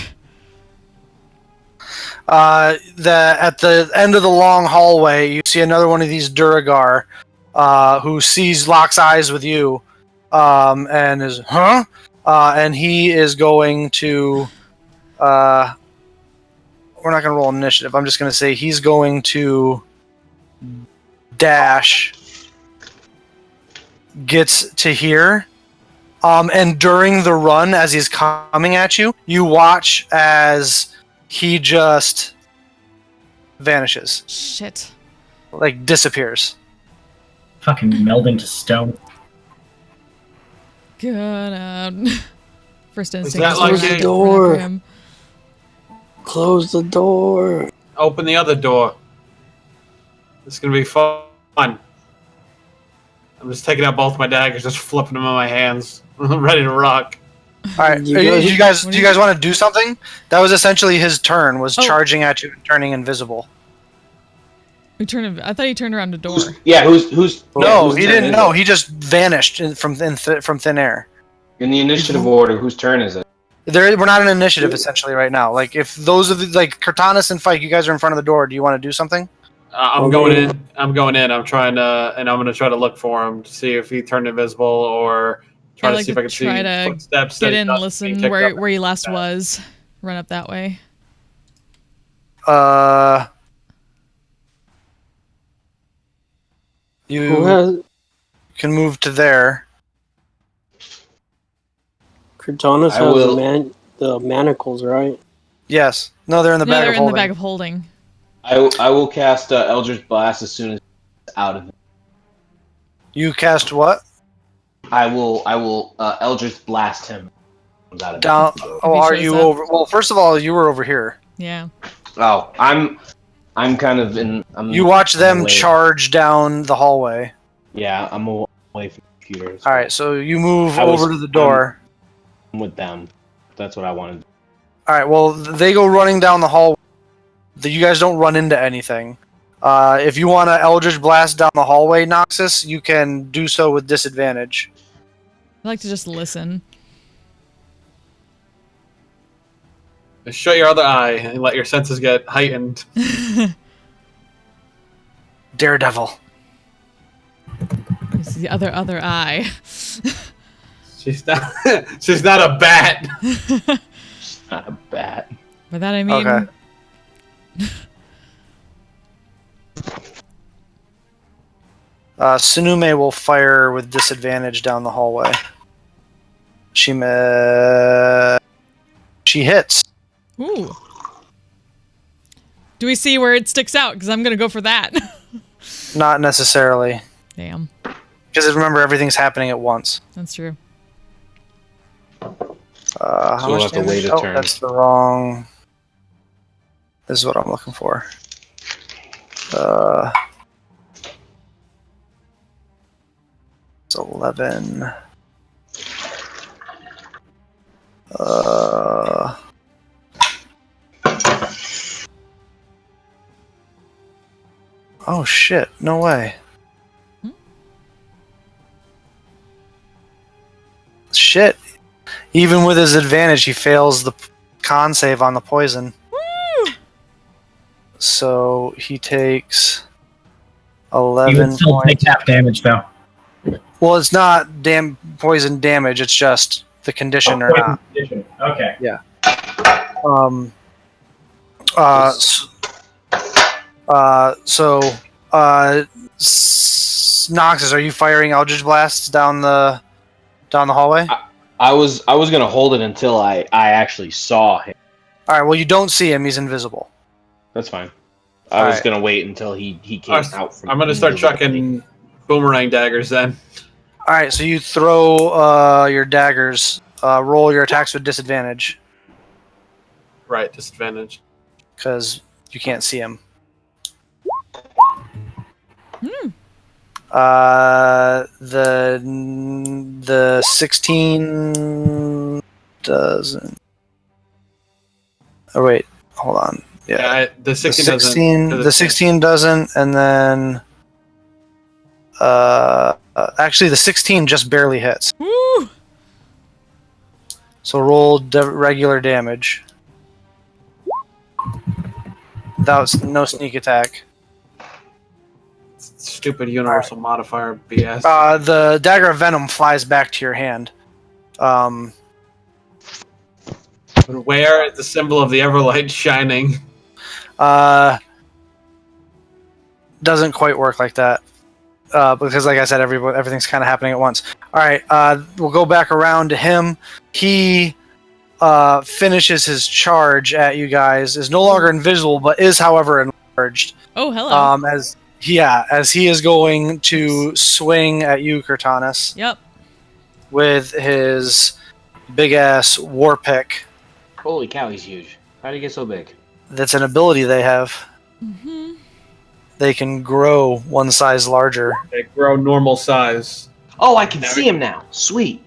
[SPEAKER 2] At the end of the long hallway, you see another one of these Duragar, who locks eyes with you, and is and he is going to. We're not going to roll initiative. I'm just going to say he's going to dash. Gets to here. And during the run, as he's coming at you, you watch as he just vanishes.
[SPEAKER 1] Shit.
[SPEAKER 2] Like, disappears.
[SPEAKER 6] Fucking meld into stone.
[SPEAKER 1] Good. First instinct
[SPEAKER 4] that
[SPEAKER 1] is
[SPEAKER 4] like
[SPEAKER 1] to run
[SPEAKER 4] a
[SPEAKER 5] door?
[SPEAKER 1] after him.
[SPEAKER 5] Close the door.
[SPEAKER 4] Open the other door. It's gonna be fun. I'm just taking out both my daggers, just flipping them in my hands, ready to rock.
[SPEAKER 2] All right,
[SPEAKER 5] You
[SPEAKER 2] do
[SPEAKER 5] guys-
[SPEAKER 2] you guys want to do something? That was essentially his turn. Was charging at you and turning invisible.
[SPEAKER 1] I thought he turned around the door.
[SPEAKER 3] Yeah, who's?
[SPEAKER 2] No,
[SPEAKER 3] whose
[SPEAKER 2] he
[SPEAKER 3] turn
[SPEAKER 2] didn't.
[SPEAKER 3] is
[SPEAKER 2] No,
[SPEAKER 3] it?
[SPEAKER 2] he just vanished from thin air.
[SPEAKER 3] In the initiative order, whose turn is it?
[SPEAKER 2] We're not in initiative essentially right now. Like, if those of the, like Cortanis and Fike, you guys are in front of the door. Do you want to do something?
[SPEAKER 4] I'm going in. I'm trying to, and I'm gonna try to look for him to see if he turned invisible or try
[SPEAKER 1] I'd
[SPEAKER 4] to
[SPEAKER 1] like
[SPEAKER 4] see if
[SPEAKER 1] to
[SPEAKER 4] I can see
[SPEAKER 1] try to
[SPEAKER 4] footsteps.
[SPEAKER 1] Get
[SPEAKER 4] that he
[SPEAKER 1] in,
[SPEAKER 4] doesn't
[SPEAKER 1] listen
[SPEAKER 4] being kicked
[SPEAKER 1] where
[SPEAKER 4] up.
[SPEAKER 1] he last was. Run up that way.
[SPEAKER 5] Who
[SPEAKER 2] You
[SPEAKER 5] has
[SPEAKER 2] can move to there.
[SPEAKER 5] Cortanis
[SPEAKER 3] I
[SPEAKER 5] has
[SPEAKER 3] will-
[SPEAKER 5] the manacles, right?
[SPEAKER 2] Yes. No, they're in the
[SPEAKER 1] No,
[SPEAKER 2] bag
[SPEAKER 1] they're
[SPEAKER 2] of
[SPEAKER 1] in the
[SPEAKER 2] holding.
[SPEAKER 1] bag of holding.
[SPEAKER 3] I will cast Eldritch Blast as soon as it's out of it.
[SPEAKER 2] You cast what?
[SPEAKER 3] I will Eldritch Blast him. Comes out of it.
[SPEAKER 2] Down. Oh,
[SPEAKER 1] he
[SPEAKER 2] are
[SPEAKER 1] shows
[SPEAKER 2] you
[SPEAKER 1] up.
[SPEAKER 2] over? Well, first of all, you were over here.
[SPEAKER 1] Yeah.
[SPEAKER 3] Oh, I'm kind of in.
[SPEAKER 2] You watch them
[SPEAKER 3] away.
[SPEAKER 2] charge down the hallway.
[SPEAKER 3] Yeah, I'm away from the computer.
[SPEAKER 2] All right, so you move
[SPEAKER 3] I was-
[SPEAKER 2] over to the door.
[SPEAKER 3] I'm with them. That's what I wanted.
[SPEAKER 2] All right, well, they go running down the hall. You guys don't run into anything. If you want to Eldritch Blast down the hallway, Noxus, you can do so with disadvantage.
[SPEAKER 1] I like to just listen.
[SPEAKER 4] Just shut your other eye and let your senses get heightened.
[SPEAKER 2] Daredevil.
[SPEAKER 1] This is the other eye.
[SPEAKER 4] She's not. She's not a bat.
[SPEAKER 3] It's not a bat.
[SPEAKER 1] By that I mean.
[SPEAKER 2] Okay. Sunume will fire with disadvantage down the hallway. She hits.
[SPEAKER 1] Ooh. Do we see where it sticks out? Because I'm gonna go for that.
[SPEAKER 2] Not necessarily.
[SPEAKER 1] Damn,
[SPEAKER 2] Because remember, everything's happening at once.
[SPEAKER 1] that's true.
[SPEAKER 2] How
[SPEAKER 3] So we'll
[SPEAKER 2] much
[SPEAKER 3] have to wait
[SPEAKER 2] damage?
[SPEAKER 3] a
[SPEAKER 2] Oh,
[SPEAKER 3] turn.
[SPEAKER 2] that's the wrong. This is what I'm looking for. It's 11. Oh shit! No way. Shit. Even with his advantage, he fails the con save on the poison.
[SPEAKER 1] Woo!
[SPEAKER 2] So he takes
[SPEAKER 6] He
[SPEAKER 2] 11
[SPEAKER 6] would still take
[SPEAKER 2] points.
[SPEAKER 6] half damage, though.
[SPEAKER 2] Well, it's not poison damage. It's just the condition or not.
[SPEAKER 6] Condition. Okay.
[SPEAKER 2] Um. Noxus, are you firing Eldritch Blasts down the hallway?
[SPEAKER 3] I was gonna hold it until I actually saw him.
[SPEAKER 2] All right. Well, you don't see him. He's invisible.
[SPEAKER 3] That's fine.
[SPEAKER 8] I was
[SPEAKER 2] Alright.
[SPEAKER 8] gonna wait until he came out from.
[SPEAKER 4] I'm gonna start
[SPEAKER 8] invisibility.
[SPEAKER 4] chucking boomerang daggers then.
[SPEAKER 2] All right, so you throw your daggers. Roll your attacks with disadvantage
[SPEAKER 4] Right, disadvantage.
[SPEAKER 2] because you can't see him. The 16 doesn't. Oh wait, hold on. Yeah,
[SPEAKER 4] The 16
[SPEAKER 2] the
[SPEAKER 4] doesn't.
[SPEAKER 2] 16,
[SPEAKER 4] 'cause
[SPEAKER 2] the
[SPEAKER 4] it's
[SPEAKER 2] 16 doesn't, and then actually the 16 just barely hits.
[SPEAKER 1] Woo!
[SPEAKER 2] So roll regular damage. No sneak attack.
[SPEAKER 4] stupid universal modifier BS.
[SPEAKER 2] The dagger of venom flies back to your hand.
[SPEAKER 4] Where is the symbol of the Everlight shining?
[SPEAKER 2] Doesn't quite work like that. Because, like I said, everything's kind of happening at once. All right, we'll go back around to him. He finishes his charge at you guys. Is no longer invisible, but is, however, enlarged.
[SPEAKER 1] Oh, hello.
[SPEAKER 2] As he is going to swing at you, Cortanus,
[SPEAKER 1] Yep.
[SPEAKER 2] with his big ass war pick.
[SPEAKER 8] Holy cow, he's huge. How did he get so big?
[SPEAKER 2] That's an ability they have.
[SPEAKER 1] Mm-hmm.
[SPEAKER 2] They can grow one size larger.
[SPEAKER 4] They grow normal size.
[SPEAKER 8] Oh, I can see him now. Sweet.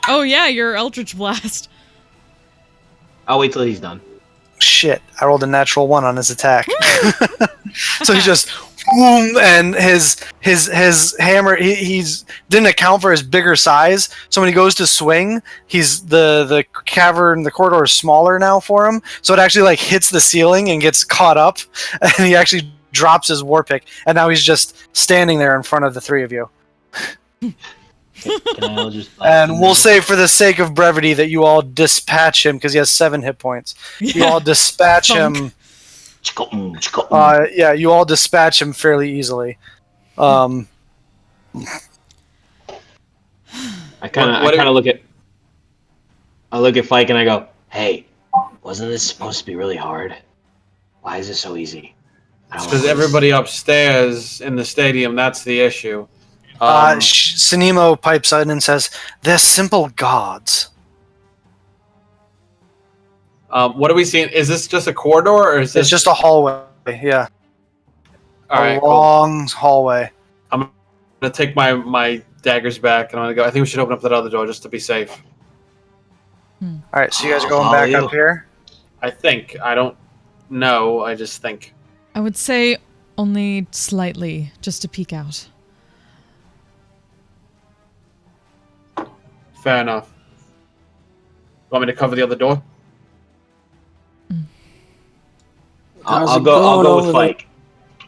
[SPEAKER 1] Oh, yeah, your Eldritch Blast.
[SPEAKER 8] I'll wait till he's done.
[SPEAKER 2] Shit, I rolled a natural 1 on his attack. So he just boom, and his hammer. He's didn't account for his bigger size. So when he goes to swing, he's the cavern, the corridor is smaller now for him. So it actually like hits the ceiling and gets caught up, and he actually drops his war pick, and now he's just standing there in front of the three of you.
[SPEAKER 8] Can I just
[SPEAKER 2] And we'll say, for the sake of brevity, that you all dispatch him because he has 7 hit points. You all dispatch him. You all dispatch him fairly easily.
[SPEAKER 8] I kind of look at. I look at Fike and I go, "Hey, wasn't this supposed to be really hard? Why is it so easy?"
[SPEAKER 4] Because everybody upstairs in the stadium, that's the issue.
[SPEAKER 2] Sinimo pipes in and says, "They're simple gods."
[SPEAKER 4] What are we seeing? Is this just a corridor, or is this
[SPEAKER 2] It's just a hallway. Yeah,
[SPEAKER 4] all right? Cool.
[SPEAKER 2] long hallway.
[SPEAKER 4] I'm gonna take my daggers back, and I'm gonna go. I think we should open up that other door just to be safe.
[SPEAKER 2] All right, so you guys are going back up here.
[SPEAKER 4] I think. I don't know. I just think.
[SPEAKER 1] I would say only slightly, just to peek out.
[SPEAKER 4] Fair enough. Want me to cover the other door?
[SPEAKER 8] I'll go with Fike.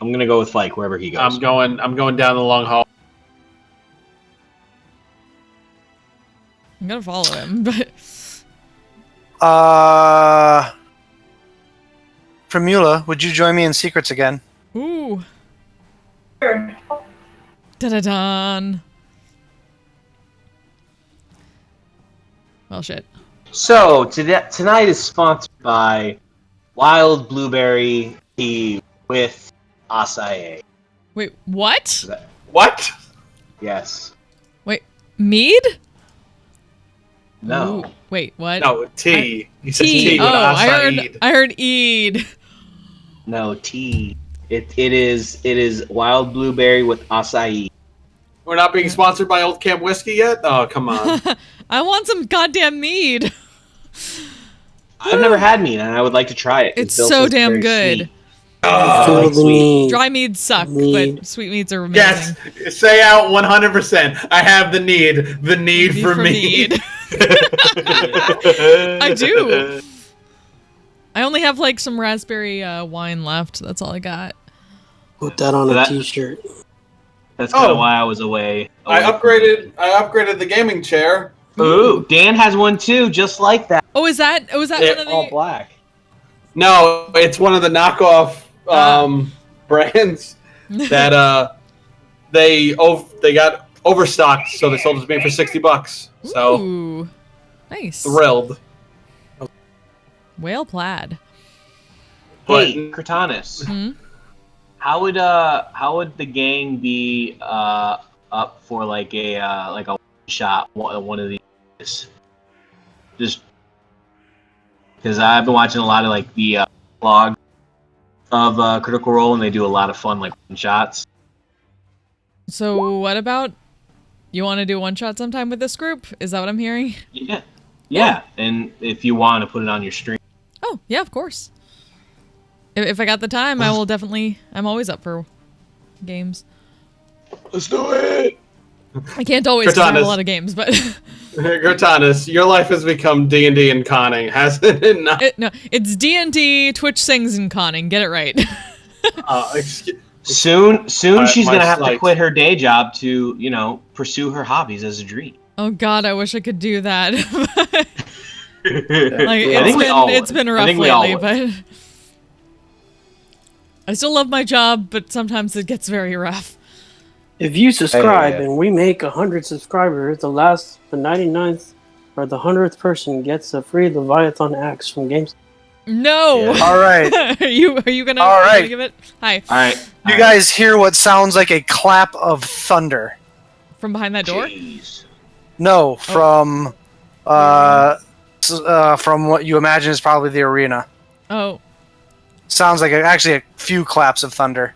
[SPEAKER 8] I'm gonna go with Fike wherever he goes.
[SPEAKER 4] I'm going down the long hall.
[SPEAKER 1] I'm gonna follow him, but
[SPEAKER 2] Primula, would you join me in secrets again?
[SPEAKER 1] ooh,
[SPEAKER 7] Sure.
[SPEAKER 1] da-da-dan. Well, shit.
[SPEAKER 8] So tonight is sponsored by Wild Blueberry Tea with acai.
[SPEAKER 1] Wait, what?
[SPEAKER 4] What?
[SPEAKER 8] Yes.
[SPEAKER 1] Wait, mead?
[SPEAKER 8] No.
[SPEAKER 1] Ooh, wait, what?
[SPEAKER 4] No, tea. You said
[SPEAKER 1] Tea.
[SPEAKER 4] tea with
[SPEAKER 1] Oh,
[SPEAKER 4] acai.
[SPEAKER 1] I heard eid.
[SPEAKER 8] No tea. It is wild blueberry with acai.
[SPEAKER 4] We're not being sponsored by Old Camp Whiskey yet? Oh, come on.
[SPEAKER 1] I want some goddamn mead.
[SPEAKER 8] I've never had mead, and I would like to try it.
[SPEAKER 1] It's
[SPEAKER 8] Bill
[SPEAKER 1] so
[SPEAKER 8] says
[SPEAKER 1] damn
[SPEAKER 8] very
[SPEAKER 1] good.
[SPEAKER 8] sweet.
[SPEAKER 4] Oh,
[SPEAKER 5] Feel the
[SPEAKER 8] sweet.
[SPEAKER 5] need.
[SPEAKER 1] Dry meads suck,
[SPEAKER 5] Mead.
[SPEAKER 1] but sweet meads are amazing.
[SPEAKER 4] yes, say out 100%. I have the need. The need for mead.
[SPEAKER 1] I do. I only have like some raspberry wine left. That's all I got.
[SPEAKER 5] Put that on a
[SPEAKER 8] That-
[SPEAKER 5] t-shirt.
[SPEAKER 8] That's kind
[SPEAKER 4] Oh.
[SPEAKER 8] of why I was away.
[SPEAKER 4] I upgraded the gaming chair.
[SPEAKER 8] Ooh, Dan has one too, just like that.
[SPEAKER 1] Oh, is that one of
[SPEAKER 8] All
[SPEAKER 1] the?
[SPEAKER 8] black.
[SPEAKER 4] No, it's one of the knockoff brands that they got overstocked, so they sold it to me for $60. So
[SPEAKER 1] Ooh, nice.
[SPEAKER 4] thrilled.
[SPEAKER 1] Whale plaid.
[SPEAKER 4] But
[SPEAKER 8] Hey, Cortanus.
[SPEAKER 1] Hmm?
[SPEAKER 8] How would the gang be up for like a shot one of these? Just because I've been watching a lot of like the vlog of Critical Role, and they do a lot of fun like one shots.
[SPEAKER 1] So what about you want to do one shot sometime with this group? Is that what I'm hearing?
[SPEAKER 8] Yeah. And if you want to put it on your stream,
[SPEAKER 1] Oh, yeah, of course. If I got the time, I will definitely. I'm always up for games.
[SPEAKER 8] let's do it.
[SPEAKER 1] I can't always 'cause I have a
[SPEAKER 4] Cortanus.
[SPEAKER 1] lot of games, but
[SPEAKER 4] Gertanus, your life has become D&D and conning, hasn't it? Not,
[SPEAKER 1] no, it's D&D, Twitch sings and conning. Get it right.
[SPEAKER 4] excuse,
[SPEAKER 8] Soon she's
[SPEAKER 4] my
[SPEAKER 8] gonna have to
[SPEAKER 4] slight.
[SPEAKER 8] quit her day job to pursue her hobbies as a dream.
[SPEAKER 1] Oh God, I wish I could do that. Like
[SPEAKER 8] I think we all
[SPEAKER 1] it's
[SPEAKER 8] would.
[SPEAKER 1] been
[SPEAKER 8] I
[SPEAKER 1] rough
[SPEAKER 8] think we all
[SPEAKER 1] lately,
[SPEAKER 8] would.
[SPEAKER 1] but I still love my job, but sometimes it gets very rough.
[SPEAKER 5] If you subscribe
[SPEAKER 8] Hey.
[SPEAKER 5] and we make 100 subscribers, the 99th or the 100th person gets a free Leviathan axe from Games.
[SPEAKER 1] No.
[SPEAKER 8] Yeah.
[SPEAKER 2] All right.
[SPEAKER 1] Are you gonna?
[SPEAKER 2] All
[SPEAKER 1] are you
[SPEAKER 2] right.
[SPEAKER 1] gonna give it? Hi.
[SPEAKER 8] All right.
[SPEAKER 2] You guys hear what sounds like a clap of thunder.
[SPEAKER 1] From behind that door.
[SPEAKER 8] Jeez.
[SPEAKER 2] No, from from what you imagine is probably the arena.
[SPEAKER 1] Oh.
[SPEAKER 2] Sounds like actually a few claps of thunder.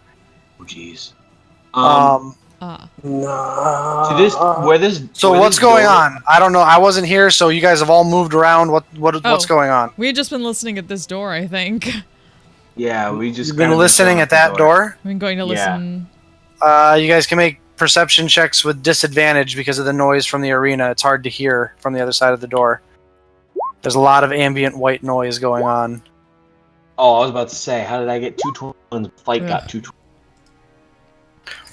[SPEAKER 8] Oh, jeez.
[SPEAKER 1] Ah.
[SPEAKER 5] Nah.
[SPEAKER 8] To this, where this.
[SPEAKER 2] So
[SPEAKER 8] where
[SPEAKER 2] what's
[SPEAKER 8] this
[SPEAKER 2] going
[SPEAKER 8] door-
[SPEAKER 2] on? I don't know. I wasn't here, so you guys have all moved around. What's
[SPEAKER 1] Oh.
[SPEAKER 2] going on?
[SPEAKER 1] We had just been listening at this door, I think.
[SPEAKER 8] Yeah, we just.
[SPEAKER 2] You've been
[SPEAKER 8] kinda
[SPEAKER 2] listening
[SPEAKER 8] been
[SPEAKER 2] at that door.
[SPEAKER 1] I've been going to
[SPEAKER 8] Yeah.
[SPEAKER 1] listen.
[SPEAKER 2] You guys can make perception checks with disadvantage because of the noise from the arena. It's hard to hear from the other side of the door. There's a lot of ambient white noise going on.
[SPEAKER 8] Oh, I was about to say, how did I get 220 when the fight got 220?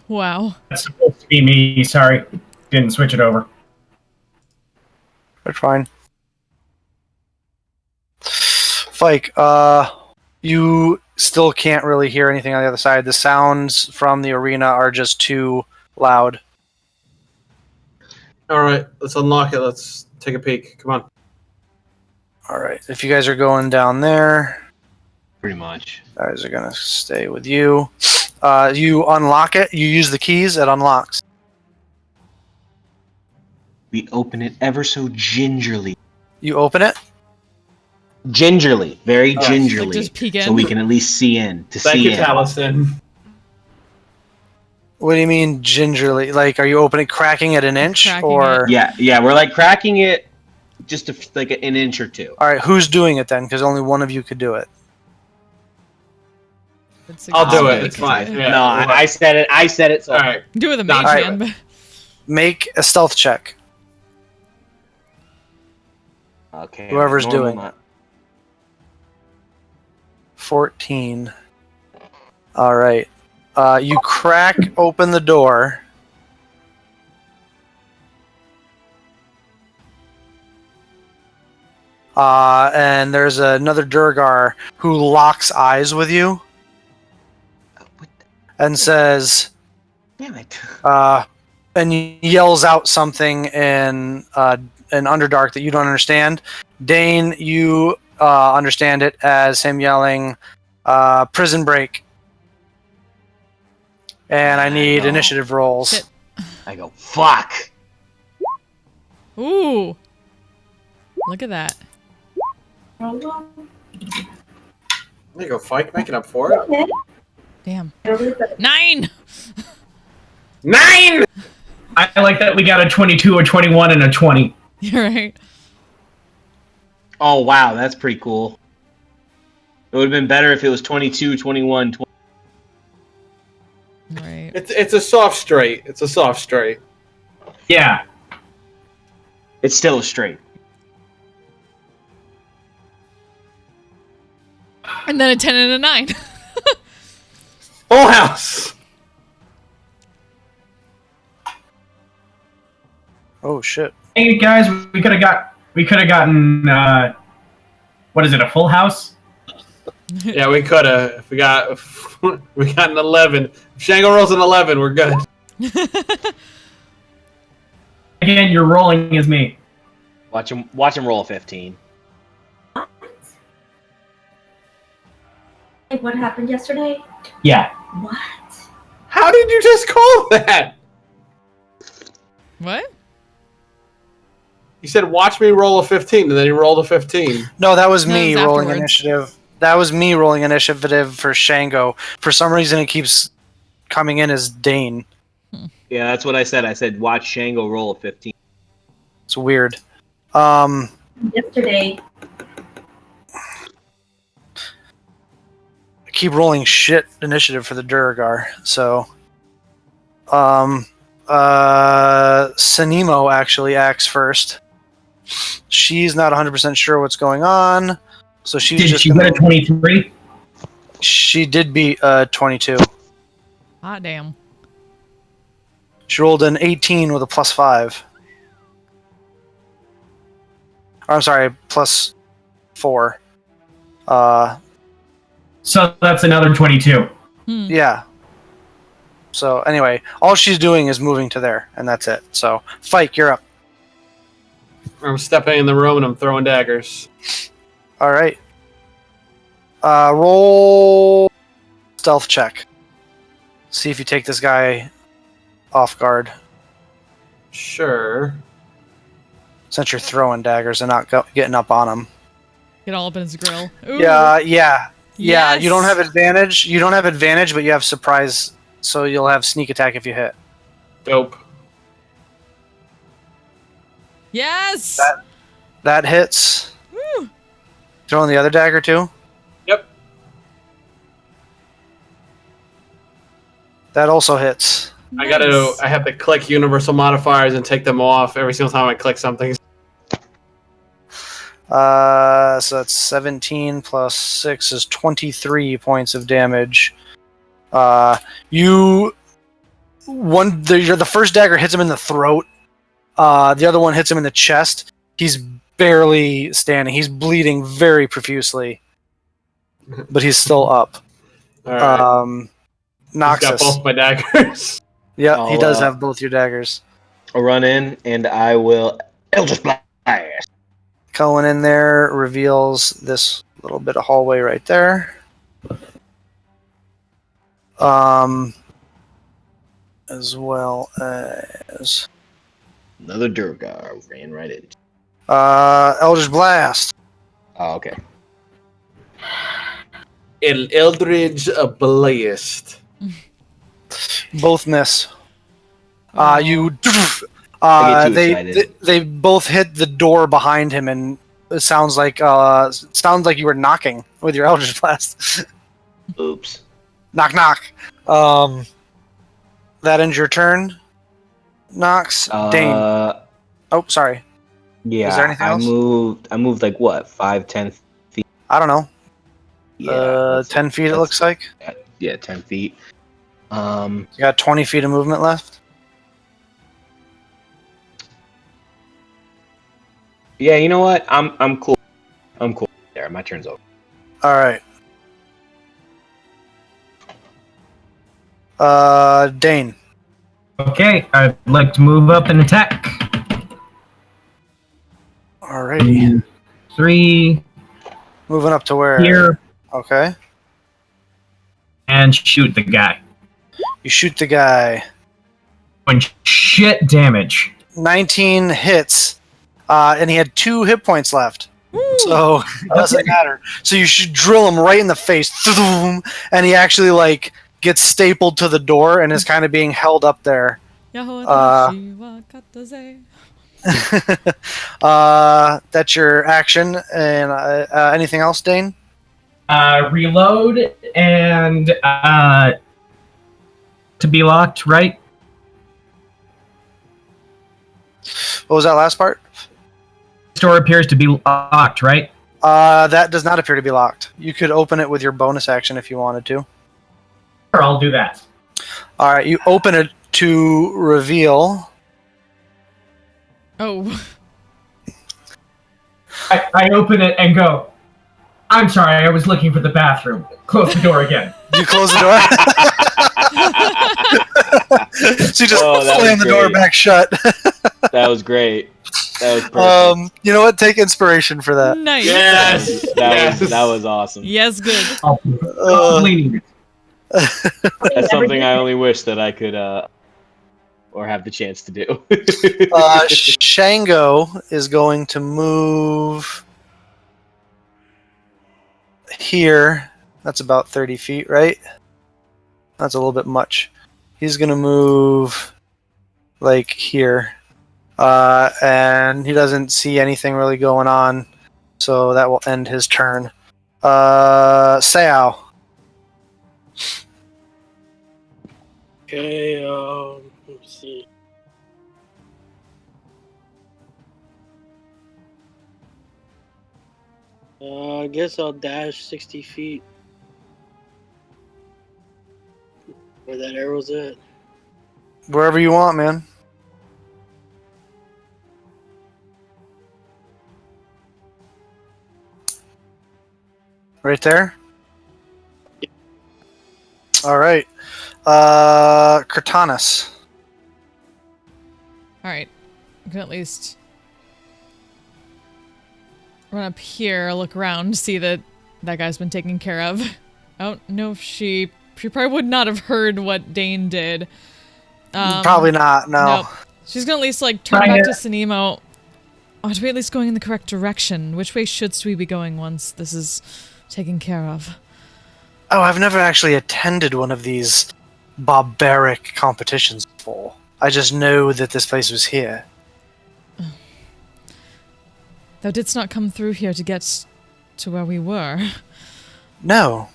[SPEAKER 1] Wow.
[SPEAKER 6] That's supposed to be me. Sorry, didn't switch it over.
[SPEAKER 2] That's fine. Fike, you still can't really hear anything on the other side. The sounds from the arena are just too loud.
[SPEAKER 4] All right, let's unlock it. Let's take a peek. Come on.
[SPEAKER 2] All right, if you guys are going down there,
[SPEAKER 8] Pretty much.
[SPEAKER 2] guys are gonna stay with you. You unlock it. You use the keys. It unlocks.
[SPEAKER 8] We open it ever so gingerly.
[SPEAKER 2] You open it.
[SPEAKER 8] Gingerly. Very
[SPEAKER 2] Oh.
[SPEAKER 8] gingerly.
[SPEAKER 1] Like just peek in.
[SPEAKER 8] So we can at least see in.
[SPEAKER 4] Thank you, Taliesin.
[SPEAKER 2] What do you mean gingerly? Like, are you opening, cracking it an inch,
[SPEAKER 1] Cracking
[SPEAKER 2] or?
[SPEAKER 8] Yeah, we're like cracking it just like an inch or two.
[SPEAKER 2] All right, who's doing it then? Because only one of you could do it.
[SPEAKER 4] I'll do it.
[SPEAKER 8] do
[SPEAKER 4] It's fine. Yeah,
[SPEAKER 8] No, I said it. I said it. So
[SPEAKER 4] All right.
[SPEAKER 1] Do it with a
[SPEAKER 4] Done.
[SPEAKER 1] mage
[SPEAKER 2] Alright.
[SPEAKER 1] hand, but
[SPEAKER 2] Make a stealth check.
[SPEAKER 8] Okay.
[SPEAKER 2] Whoever's
[SPEAKER 8] normal
[SPEAKER 2] doing
[SPEAKER 8] not-
[SPEAKER 2] 14. All right. You crack open the door. And there's another Durgar who locks eyes with you
[SPEAKER 8] What
[SPEAKER 2] and says,
[SPEAKER 8] Damn it.
[SPEAKER 2] and he yells out something in Underdark that you don't understand. Dane, you understand it as him yelling, "Prison break!" And I need
[SPEAKER 8] No.
[SPEAKER 2] initiative rolls.
[SPEAKER 1] Shit.
[SPEAKER 8] I go, fuck.
[SPEAKER 1] ooh, look at that.
[SPEAKER 4] There you go, Fike. Making up for it.
[SPEAKER 1] Damn. 9.
[SPEAKER 4] 9!
[SPEAKER 6] I like that we got a 22, a 21, and a 20.
[SPEAKER 1] You're right.
[SPEAKER 8] Oh, wow. That's pretty cool. It would have been better if it was 22, 21, 20.
[SPEAKER 1] Right.
[SPEAKER 4] It's a soft straight. It's a soft straight.
[SPEAKER 6] Yeah.
[SPEAKER 8] It's still a straight.
[SPEAKER 1] And then a 10 and a 9.
[SPEAKER 4] Full house.
[SPEAKER 2] Oh shit!
[SPEAKER 6] Hey guys, we could have gotten what is it? A full house?
[SPEAKER 4] Yeah, we could have. If we got an 11. If Shango rolls an 11, we're good.
[SPEAKER 6] Again, you're rolling as me.
[SPEAKER 8] Watch him roll a 15.
[SPEAKER 7] Like what happened yesterday?
[SPEAKER 6] Yeah.
[SPEAKER 7] What?
[SPEAKER 4] How did you just call that?
[SPEAKER 1] What?
[SPEAKER 4] He said, "Watch me roll a 15," and then he rolled a 15.
[SPEAKER 2] No, that was
[SPEAKER 1] No,
[SPEAKER 2] me
[SPEAKER 1] it was
[SPEAKER 2] rolling
[SPEAKER 1] afterwards.
[SPEAKER 2] initiative. That was me rolling initiative for Shango. For some reason, it keeps coming in as Dane.
[SPEAKER 8] Yeah, that's what I said. I said watch Shango roll a 15.
[SPEAKER 2] It's weird.
[SPEAKER 7] Yesterday.
[SPEAKER 2] I keep rolling shit initiative for the Duragar. So, Sanimo actually acts first. She's not 100% sure what's going on, so she's
[SPEAKER 6] Did
[SPEAKER 2] just
[SPEAKER 6] she
[SPEAKER 2] gonna.
[SPEAKER 6] get a 23?
[SPEAKER 2] She did beat 22.
[SPEAKER 1] Hot damn.
[SPEAKER 2] She rolled an 18 with a +5. Or, I'm sorry, +4.
[SPEAKER 6] So that's another 22.
[SPEAKER 2] Yeah. So anyway, all she's doing is moving to there, and that's it. So, Fike, you're up.
[SPEAKER 4] I'm stepping in the room and I'm throwing daggers.
[SPEAKER 2] All right. Roll stealth check. See if you take this guy off guard.
[SPEAKER 4] Sure.
[SPEAKER 2] Since you're throwing daggers and not getting up on him.
[SPEAKER 1] Get all up in his grill. Ooh.
[SPEAKER 2] Yeah.
[SPEAKER 1] Yes.
[SPEAKER 2] You don't have advantage. You don't have advantage, but you have surprise, so you'll have sneak attack if you hit.
[SPEAKER 4] Dope.
[SPEAKER 1] Yes.
[SPEAKER 2] That hits.
[SPEAKER 1] Woo.
[SPEAKER 2] Throwing the other dagger too.
[SPEAKER 4] Yep.
[SPEAKER 2] That also hits.
[SPEAKER 4] I
[SPEAKER 1] Nice.
[SPEAKER 4] have to click universal modifiers and take them off every single time I click something.
[SPEAKER 2] So that's 17 plus 6 is 23 points of damage. The first dagger hits him in the throat. The other one hits him in the chest. He's barely standing. He's bleeding very profusely, but he's still up.
[SPEAKER 4] All right. He's got
[SPEAKER 2] Noxus.
[SPEAKER 4] both my daggers.
[SPEAKER 2] Yeah, he
[SPEAKER 8] I'll,
[SPEAKER 2] does have both your daggers.
[SPEAKER 8] I'll run in and I will Eldritch Blast.
[SPEAKER 2] Going in there reveals this little bit of hallway right there. As well as
[SPEAKER 8] Another Durgar ran right in.
[SPEAKER 2] Eldritch Blast.
[SPEAKER 8] Oh, okay.
[SPEAKER 4] Eldridge Blast.
[SPEAKER 2] Both miss.
[SPEAKER 1] Oh.
[SPEAKER 8] I get too excited.
[SPEAKER 2] They both hit the door behind him, and it sounds like you were knocking with your Eldritch Blast.
[SPEAKER 8] Oops.
[SPEAKER 2] Knock knock. That ends your turn. Nox. Dane. Oh, sorry.
[SPEAKER 8] Yeah.
[SPEAKER 2] Is there anything else?
[SPEAKER 8] I moved like what? 5, 10 feet.
[SPEAKER 2] I don't know.
[SPEAKER 8] Yeah.
[SPEAKER 2] 10 feet it looks like.
[SPEAKER 8] Yeah, 10 feet.
[SPEAKER 2] You got 20 feet of movement left.
[SPEAKER 8] Yeah, you know what? I'm cool. I'm cool there. My turn's over.
[SPEAKER 2] All right. Dane.
[SPEAKER 6] Okay, I'd like to move up and attack.
[SPEAKER 2] Alrighty.
[SPEAKER 6] 3
[SPEAKER 2] Moving up to where?
[SPEAKER 6] here
[SPEAKER 2] Okay.
[SPEAKER 6] and shoot the guy.
[SPEAKER 2] You shoot the guy.
[SPEAKER 6] Doing shit damage.
[SPEAKER 2] 19 hits, and he had 2 hit points left. So it doesn't matter. So you should drill him right in the face, and he actually gets stapled to the door and is kind of being held up there. That's your action. And anything else, Dane?
[SPEAKER 6] Reload and to be locked, right?
[SPEAKER 2] What was that last part?
[SPEAKER 6] Store appears to be locked, right?
[SPEAKER 2] That does not appear to be locked. You could open it with your bonus action if you wanted to.
[SPEAKER 6] Sure, I'll do that.
[SPEAKER 2] All right, you open it to reveal.
[SPEAKER 1] Oh.
[SPEAKER 6] I open it and go, I'm sorry, I was looking for the bathroom. Close the door again.
[SPEAKER 2] You close the door. So you just
[SPEAKER 8] Oh, that
[SPEAKER 2] slam
[SPEAKER 8] was
[SPEAKER 2] the door
[SPEAKER 8] great.
[SPEAKER 2] back shut.
[SPEAKER 8] That That was great. That was perfect.
[SPEAKER 2] You know what? Take inspiration for that.
[SPEAKER 1] Nice.
[SPEAKER 4] Yes.
[SPEAKER 8] That was awesome.
[SPEAKER 1] Yes, good.
[SPEAKER 6] Leaning.
[SPEAKER 8] That's something I only wish that I could or have the chance to do.
[SPEAKER 2] Shango is going to move here. That's about 30 feet, right? That's a little bit much. He's going to move like here. And he doesn't see anything really going on, so that will end his turn. Sao.
[SPEAKER 5] Okay, let's see. I guess I'll dash 60 feet. Where that arrow's at.
[SPEAKER 2] Wherever you want, man. Right there? All right. Cortanus.
[SPEAKER 1] All right. I can at least run up here, look around, see that that guy's been taken care of. I don't know if she probably would not have heard what Dane did.
[SPEAKER 2] Probably not, no.
[SPEAKER 1] Nope. She's gonna at least like turn back to Sinimo. Are we at least going in the correct direction? Which way should we be going once this is taken care of?
[SPEAKER 2] Oh, I've never actually attended one of these barbaric competitions before. I just know that this place was here.
[SPEAKER 1] Thou didst not come through here to get to where we were.
[SPEAKER 2] No.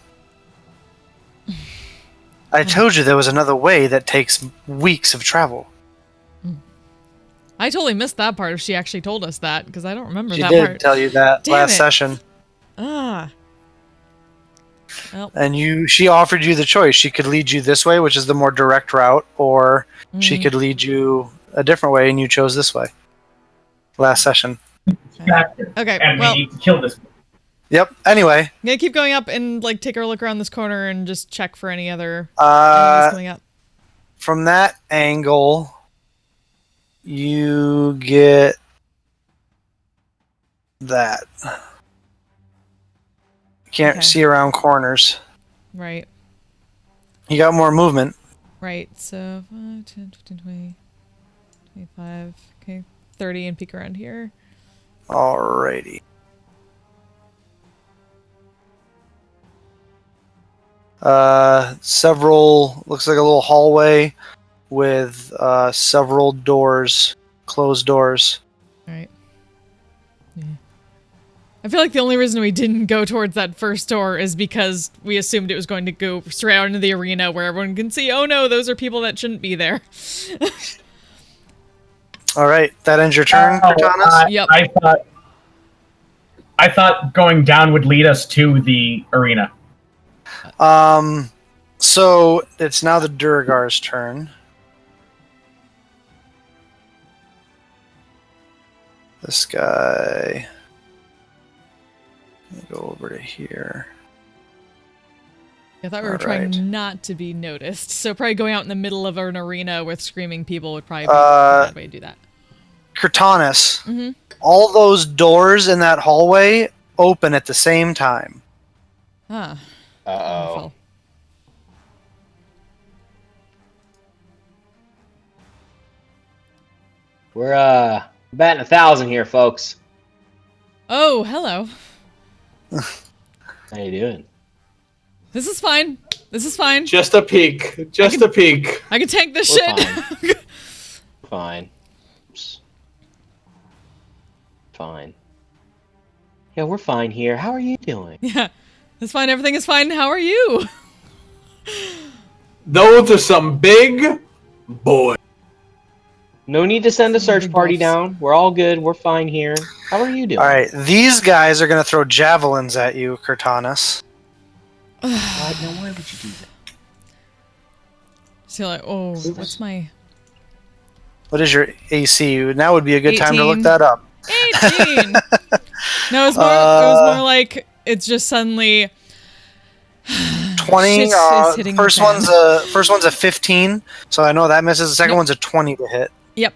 [SPEAKER 2] I told you there was another way that takes weeks of travel.
[SPEAKER 1] I totally missed that part if she actually told us that, because I don't remember
[SPEAKER 2] She
[SPEAKER 1] that
[SPEAKER 2] did
[SPEAKER 1] part.
[SPEAKER 2] tell you that
[SPEAKER 1] Damn
[SPEAKER 2] last
[SPEAKER 1] it.
[SPEAKER 2] session.
[SPEAKER 1] Ah. Well,
[SPEAKER 2] And she offered you the choice. She could lead you this way, which is the more direct route, or she could lead you a different way, and you chose this way. Last session.
[SPEAKER 1] okay,
[SPEAKER 6] And
[SPEAKER 1] well,
[SPEAKER 6] we need to kill this.
[SPEAKER 2] Yep. Anyway,
[SPEAKER 1] I'm gonna keep going up and like take a look around this corner and just check for any other enemies coming up.
[SPEAKER 2] from that angle, you get that. You can't
[SPEAKER 1] Okay.
[SPEAKER 2] see around corners.
[SPEAKER 1] Right,
[SPEAKER 2] You got more movement.
[SPEAKER 1] right. So 5, 10, 15, 20, 25, okay, 30 and peek around here.
[SPEAKER 2] Alrighty. Several, looks like a little hallway with several doors, closed doors.
[SPEAKER 1] Right. Yeah. I feel like the only reason we didn't go towards that first door is because we assumed it was going to go straight out into the arena where everyone can see, oh no, those are people that shouldn't be there.
[SPEAKER 2] Alright, that ends your turn, Cortanus?
[SPEAKER 1] Yep.
[SPEAKER 6] I thought going down would lead us to the arena.
[SPEAKER 2] So it's now the Durgar's turn. This guy. Let me go over to here.
[SPEAKER 1] I thought we were
[SPEAKER 2] All
[SPEAKER 1] trying
[SPEAKER 2] right.
[SPEAKER 1] not to be noticed, so probably going out in the middle of an arena with screaming people would probably be a bad way to do that.
[SPEAKER 2] Cortanus.
[SPEAKER 1] Mhm.
[SPEAKER 2] All those doors in that hallway open at the same time.
[SPEAKER 1] Ah.
[SPEAKER 8] Uh-oh.
[SPEAKER 1] Wonderful.
[SPEAKER 8] We're batting 1,000 here, folks.
[SPEAKER 1] Oh, hello.
[SPEAKER 8] How you doing?
[SPEAKER 1] This is fine. This is fine.
[SPEAKER 4] Just a peek. Just a peek.
[SPEAKER 1] I can tank this
[SPEAKER 8] We're
[SPEAKER 1] shit.
[SPEAKER 8] Fine. Oops. Fine. Yeah, we're fine here. How are you doing?
[SPEAKER 1] Yeah. It's fine. Everything is fine. How are you?
[SPEAKER 4] Those are some big boys.
[SPEAKER 8] No need to send a search
[SPEAKER 1] Big
[SPEAKER 8] party
[SPEAKER 1] buffs.
[SPEAKER 8] down. We're all good. We're fine here. How are you doing?
[SPEAKER 2] Alright, these guys are going to throw javelins at you, Cortanus.
[SPEAKER 8] God, now why would you do that?
[SPEAKER 1] So like, oh, what's my
[SPEAKER 2] What is your AC? Now would be a good time to look
[SPEAKER 1] 18.
[SPEAKER 2] that up.
[SPEAKER 1] 18? No, it was more like it's just suddenly
[SPEAKER 2] 20.
[SPEAKER 1] shit is hitting the
[SPEAKER 2] First
[SPEAKER 1] fan.
[SPEAKER 2] one's a 15, so I know that misses. The second one's a 20 to hit.
[SPEAKER 1] Yep.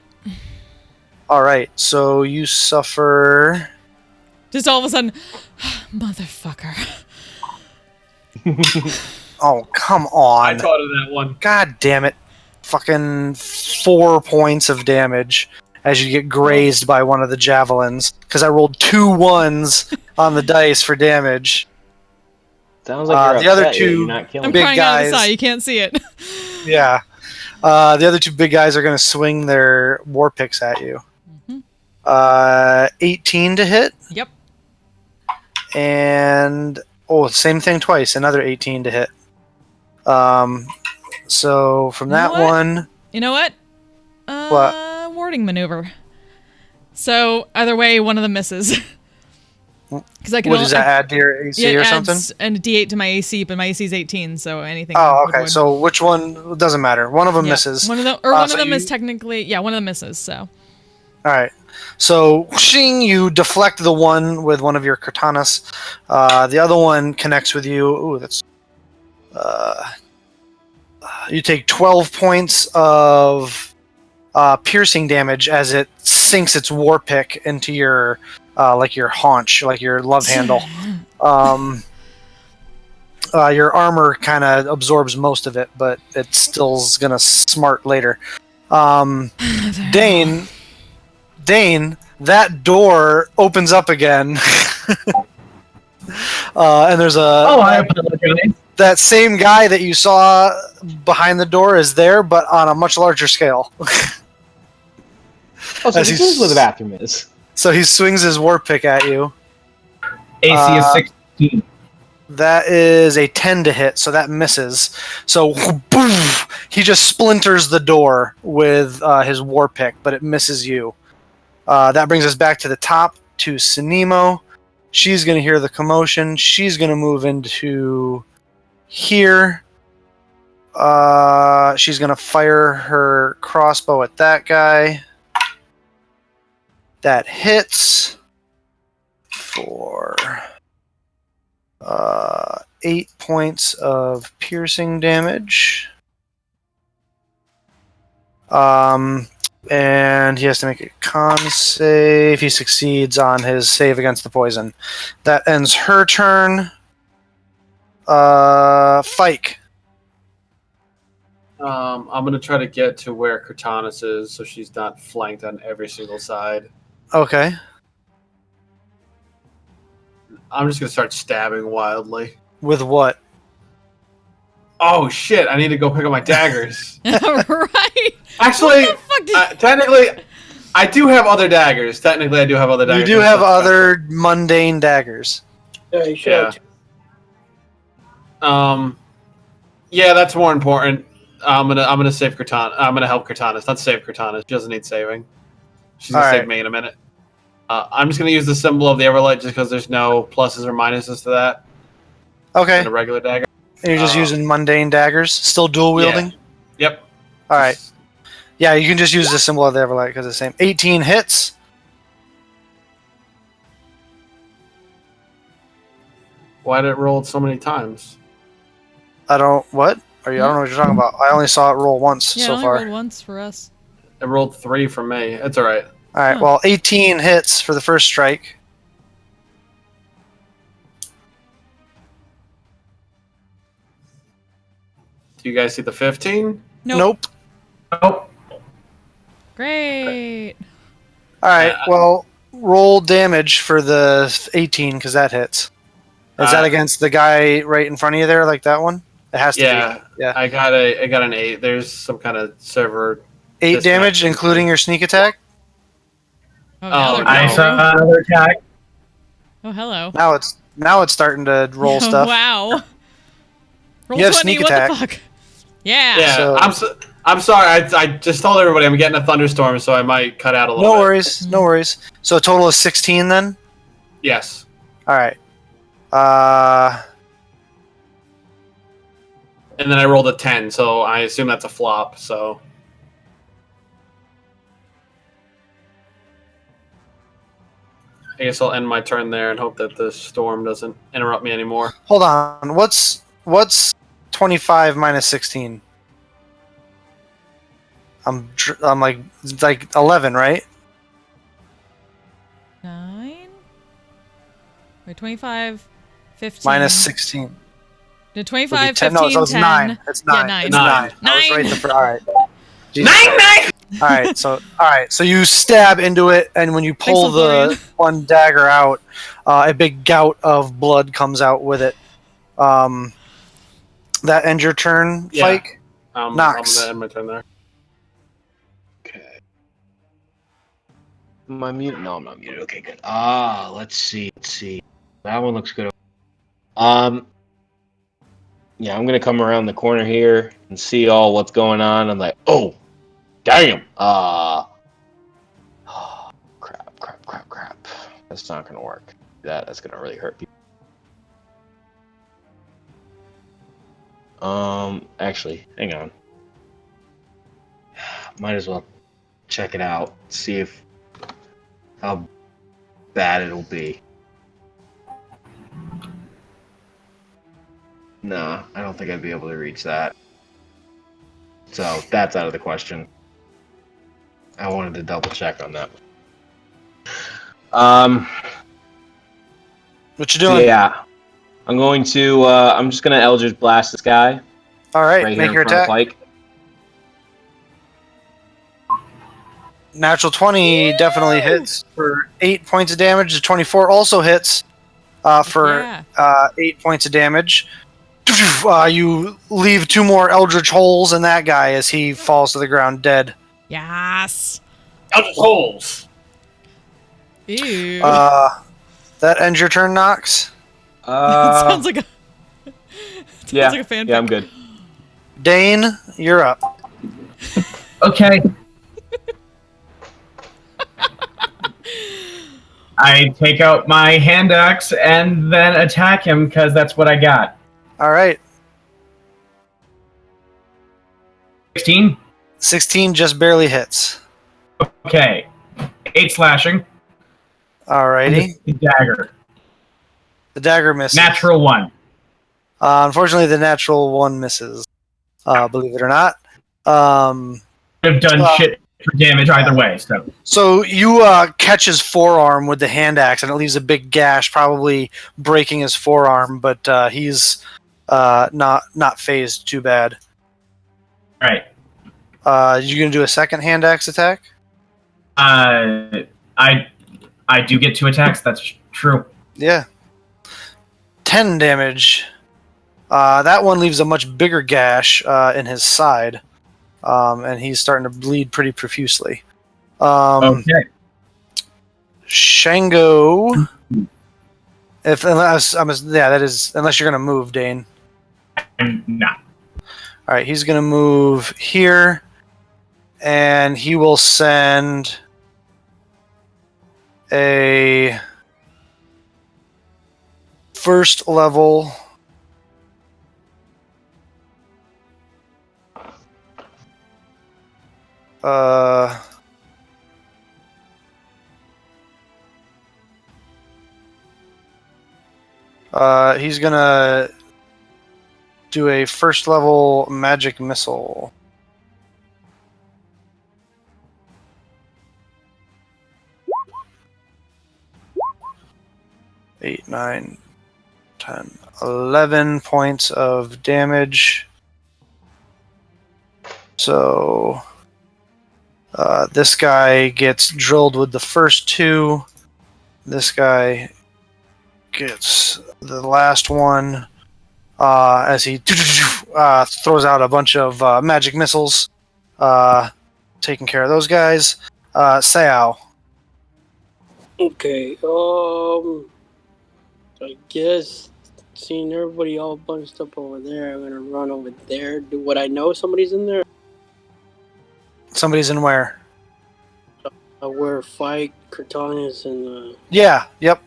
[SPEAKER 2] All right, so you suffer.
[SPEAKER 1] Just all of a sudden, motherfucker.
[SPEAKER 2] Oh, come
[SPEAKER 4] I
[SPEAKER 2] on!
[SPEAKER 4] thought of that one.
[SPEAKER 2] God damn it! Fucking 4 points of damage as you get grazed by one of the javelins because I rolled 2 ones on the dice for damage.
[SPEAKER 8] Sounds like you're
[SPEAKER 2] the other
[SPEAKER 8] upset, yet
[SPEAKER 2] two
[SPEAKER 8] you're not killing
[SPEAKER 1] I'm
[SPEAKER 2] big
[SPEAKER 1] crying out of the
[SPEAKER 2] guys.
[SPEAKER 1] side. You can't see it.
[SPEAKER 2] Yeah. The other 2 big guys are going to swing their war picks at you. 18 to hit.
[SPEAKER 1] Yep.
[SPEAKER 2] And same thing twice. Another 18 to hit. So from
[SPEAKER 1] You know
[SPEAKER 2] that
[SPEAKER 1] what?
[SPEAKER 2] one,
[SPEAKER 1] You know what?
[SPEAKER 2] What?
[SPEAKER 1] Warding maneuver. So either way, one of them misses. Because I can.
[SPEAKER 2] what does that add to your AC
[SPEAKER 1] Yeah, it
[SPEAKER 2] or
[SPEAKER 1] adds
[SPEAKER 2] something?
[SPEAKER 1] and a D8 to my AC, but my AC is 18, so anything.
[SPEAKER 2] Oh,
[SPEAKER 1] would
[SPEAKER 2] okay.
[SPEAKER 1] would.
[SPEAKER 2] So which one doesn't matter. One of them
[SPEAKER 1] Yeah.
[SPEAKER 2] misses.
[SPEAKER 1] One of them, or one
[SPEAKER 2] so
[SPEAKER 1] of them is
[SPEAKER 2] you-
[SPEAKER 1] technically, one of them misses. So
[SPEAKER 2] All right. So, shing, you deflect the one with one of your katanas. The other one connects with you. Ooh, that's. You take 12 points of piercing damage as it sinks its war pick into your, like your haunch, like your love handle. Your armor kind of absorbs most of it, but it still's gonna smart later. Dane, that door opens up again, and there's
[SPEAKER 6] I apologize.
[SPEAKER 2] that same guy that you saw behind the door is there, but on a much larger scale.
[SPEAKER 8] Oh, so
[SPEAKER 2] As
[SPEAKER 8] this
[SPEAKER 2] he's-
[SPEAKER 8] is where the bathroom is.
[SPEAKER 2] So he swings his war pick at you.
[SPEAKER 6] AC is 16.
[SPEAKER 2] That is a 10 to hit, so that misses. So boom, he just splinters the door with his war pick, but it misses you. That brings us back to the top to Sinimo. She's going to hear the commotion. She's going to move into here. She's going to fire her crossbow at that guy. That hits for 8 points of piercing damage. And he has to make a con save. He succeeds on his save against the poison. That ends her turn. Fike.
[SPEAKER 4] I'm gonna try to get to where Cortanus is, so she's not flanked on every single side.
[SPEAKER 2] Okay.
[SPEAKER 4] I'm just gonna start stabbing wildly.
[SPEAKER 2] With what?
[SPEAKER 4] Oh shit! I need to go pick up my daggers.
[SPEAKER 1] right.
[SPEAKER 4] Actually,
[SPEAKER 1] What the fuck did
[SPEAKER 4] technically, I do have other daggers. Technically, I do have other daggers.
[SPEAKER 2] You do have other mundane daggers.
[SPEAKER 5] Yeah, you should.
[SPEAKER 4] Yeah. Yeah, that's more important. I'm gonna save Cortana. I'm gonna help Cortanus, not save Cortanus. She doesn't need saving. She's gonna save
[SPEAKER 2] Alright.
[SPEAKER 4] me in a minute. I'm just gonna use the symbol of the Everlight just because there's no pluses or minuses to that
[SPEAKER 2] Okay.
[SPEAKER 4] in a regular dagger.
[SPEAKER 2] And you're just using mundane daggers? Still dual wielding?
[SPEAKER 4] Yep.
[SPEAKER 2] Alright. Yeah, you can just use the symbol of the Everlight because it's the same. 18 hits.
[SPEAKER 4] Why did it roll so many times?
[SPEAKER 2] I don't know what you're talking about. I only saw it roll once
[SPEAKER 1] Yeah,
[SPEAKER 2] so
[SPEAKER 1] only
[SPEAKER 2] far.
[SPEAKER 1] rolled once for us.
[SPEAKER 4] It rolled 3 for me. It's all right.
[SPEAKER 2] All right.
[SPEAKER 1] Huh.
[SPEAKER 2] Well, 18 hits for the first strike.
[SPEAKER 4] Do you guys see the 15?
[SPEAKER 1] Nope.
[SPEAKER 6] Oh,
[SPEAKER 1] Great.
[SPEAKER 2] All right. Well, roll damage for the 18 because that hits. Is that against the guy right in front of you there, like that one? It has to
[SPEAKER 4] Yeah.
[SPEAKER 2] be. Yeah.
[SPEAKER 4] I got an 8. There's some kind of server.
[SPEAKER 2] 8
[SPEAKER 4] Disconnect.
[SPEAKER 2] damage, including your sneak attack.
[SPEAKER 1] Oh,
[SPEAKER 4] Oh,
[SPEAKER 1] now they're
[SPEAKER 6] I
[SPEAKER 4] no.
[SPEAKER 1] going
[SPEAKER 6] saw
[SPEAKER 1] through.
[SPEAKER 6] another attack.
[SPEAKER 1] Oh, hello.
[SPEAKER 2] Now it's starting to roll stuff.
[SPEAKER 1] Wow. Roll
[SPEAKER 2] You have
[SPEAKER 1] 20,
[SPEAKER 2] sneak
[SPEAKER 1] what
[SPEAKER 2] attack.
[SPEAKER 1] the fuck? Yeah.
[SPEAKER 4] Yeah,
[SPEAKER 2] So-
[SPEAKER 4] I'm sorry. I just told everybody I'm getting a thunderstorm, so I might cut out a little
[SPEAKER 2] No
[SPEAKER 4] bit.
[SPEAKER 2] worries. No worries. So a total of 16 then.
[SPEAKER 4] Yes.
[SPEAKER 2] All right.
[SPEAKER 4] And then I rolled a 10, so I assume that's a flop. So I guess I'll end my turn there and hope that the storm doesn't interrupt me anymore.
[SPEAKER 2] Hold on. What's 25 minus 16? I'm like it's like 11, right?
[SPEAKER 1] Wait, 25, 15.
[SPEAKER 2] Minus 16.
[SPEAKER 1] Did
[SPEAKER 2] Would be
[SPEAKER 1] 25,
[SPEAKER 2] 10.
[SPEAKER 1] 15,
[SPEAKER 2] No, so it's
[SPEAKER 1] 10.
[SPEAKER 2] 9. It's 9.
[SPEAKER 1] Yeah, 9.
[SPEAKER 2] It's 9. I was right
[SPEAKER 1] Nine.
[SPEAKER 2] the first. All right.
[SPEAKER 6] Nine!
[SPEAKER 2] All right. So you stab into it, and when you pull
[SPEAKER 1] Lothlorien.
[SPEAKER 2] the one dagger out, a big gout of blood comes out with it. That ends your turn,
[SPEAKER 4] Yeah.
[SPEAKER 2] Fike.
[SPEAKER 4] I'm
[SPEAKER 2] Nox.
[SPEAKER 4] gonna end my turn there.
[SPEAKER 3] Okay. Am I muted? No, I'm not muted. Okay, good. Let's see. That one looks good. Yeah, I'm gonna come around the corner here and see all what's going on. I'm like, oh, damn. Crap. That's not gonna work. That's gonna really hurt people. Actually, hang on. Might as well check it out. See how bad it'll be. Nah, I don't think I'd be able to reach that. So that's out of the question. I wanted to double check on that.
[SPEAKER 2] What you doing?
[SPEAKER 3] Yeah. I'm going to I'm just gonna Eldritch Blast this guy.
[SPEAKER 2] All right.
[SPEAKER 3] Right
[SPEAKER 2] Make
[SPEAKER 3] here
[SPEAKER 2] your
[SPEAKER 3] in front of
[SPEAKER 2] attack.
[SPEAKER 3] Pike.
[SPEAKER 2] Natural 20 definitely hits for 8 points of damage. The 24 also hits for
[SPEAKER 1] Yeah.
[SPEAKER 2] 8 points of damage. You leave 2 more Eldritch holes in that guy as he falls to the ground dead.
[SPEAKER 1] Yes.
[SPEAKER 4] Eldritch holes.
[SPEAKER 1] Ew.
[SPEAKER 2] That ends your turn, Nox.
[SPEAKER 1] Sounds like a.
[SPEAKER 3] Yeah,
[SPEAKER 1] like a fanfic.
[SPEAKER 3] yeah, I'm good.
[SPEAKER 2] Dane, you're up.
[SPEAKER 6] Okay. I take out my hand axe and then attack him because that's what I got.
[SPEAKER 2] All right.
[SPEAKER 6] 16.
[SPEAKER 2] 16 just barely hits.
[SPEAKER 6] Okay. 8 slashing.
[SPEAKER 2] Alrighty.
[SPEAKER 6] The dagger.
[SPEAKER 2] The dagger misses.
[SPEAKER 6] Natural 1.
[SPEAKER 2] Unfortunately, the natural 1 misses. Believe it or not.
[SPEAKER 6] I've done shit for damage either way, so.
[SPEAKER 2] So you catch his forearm with the hand axe, and it leaves a big gash, probably breaking his forearm. But he's not phased too bad.
[SPEAKER 6] Alright.
[SPEAKER 2] You gonna do a second hand axe attack?
[SPEAKER 6] I do get 2 attacks, that's true.
[SPEAKER 2] Yeah. 10 damage. That one leaves a much bigger gash in his side, and he's starting to bleed pretty profusely.
[SPEAKER 6] Okay.
[SPEAKER 2] Shango. Unless you're gonna move, Dane.
[SPEAKER 6] I'm not.
[SPEAKER 2] All right, he's gonna move here, and he will send a first level. He's gonna do a first level magic missile. Eight, 9, 10, 11 points of damage. So this guy gets drilled with the first 2. This guy gets the last one as he throws out a bunch of magic missiles, taking care of those guys. Sao.
[SPEAKER 5] Okay, I guess seeing everybody all bunched up over there, I'm gonna run over there. Would I know somebody's in there?
[SPEAKER 2] Somebody's in where?
[SPEAKER 5] Where Fight, Cortanius, and
[SPEAKER 2] Yeah, yep.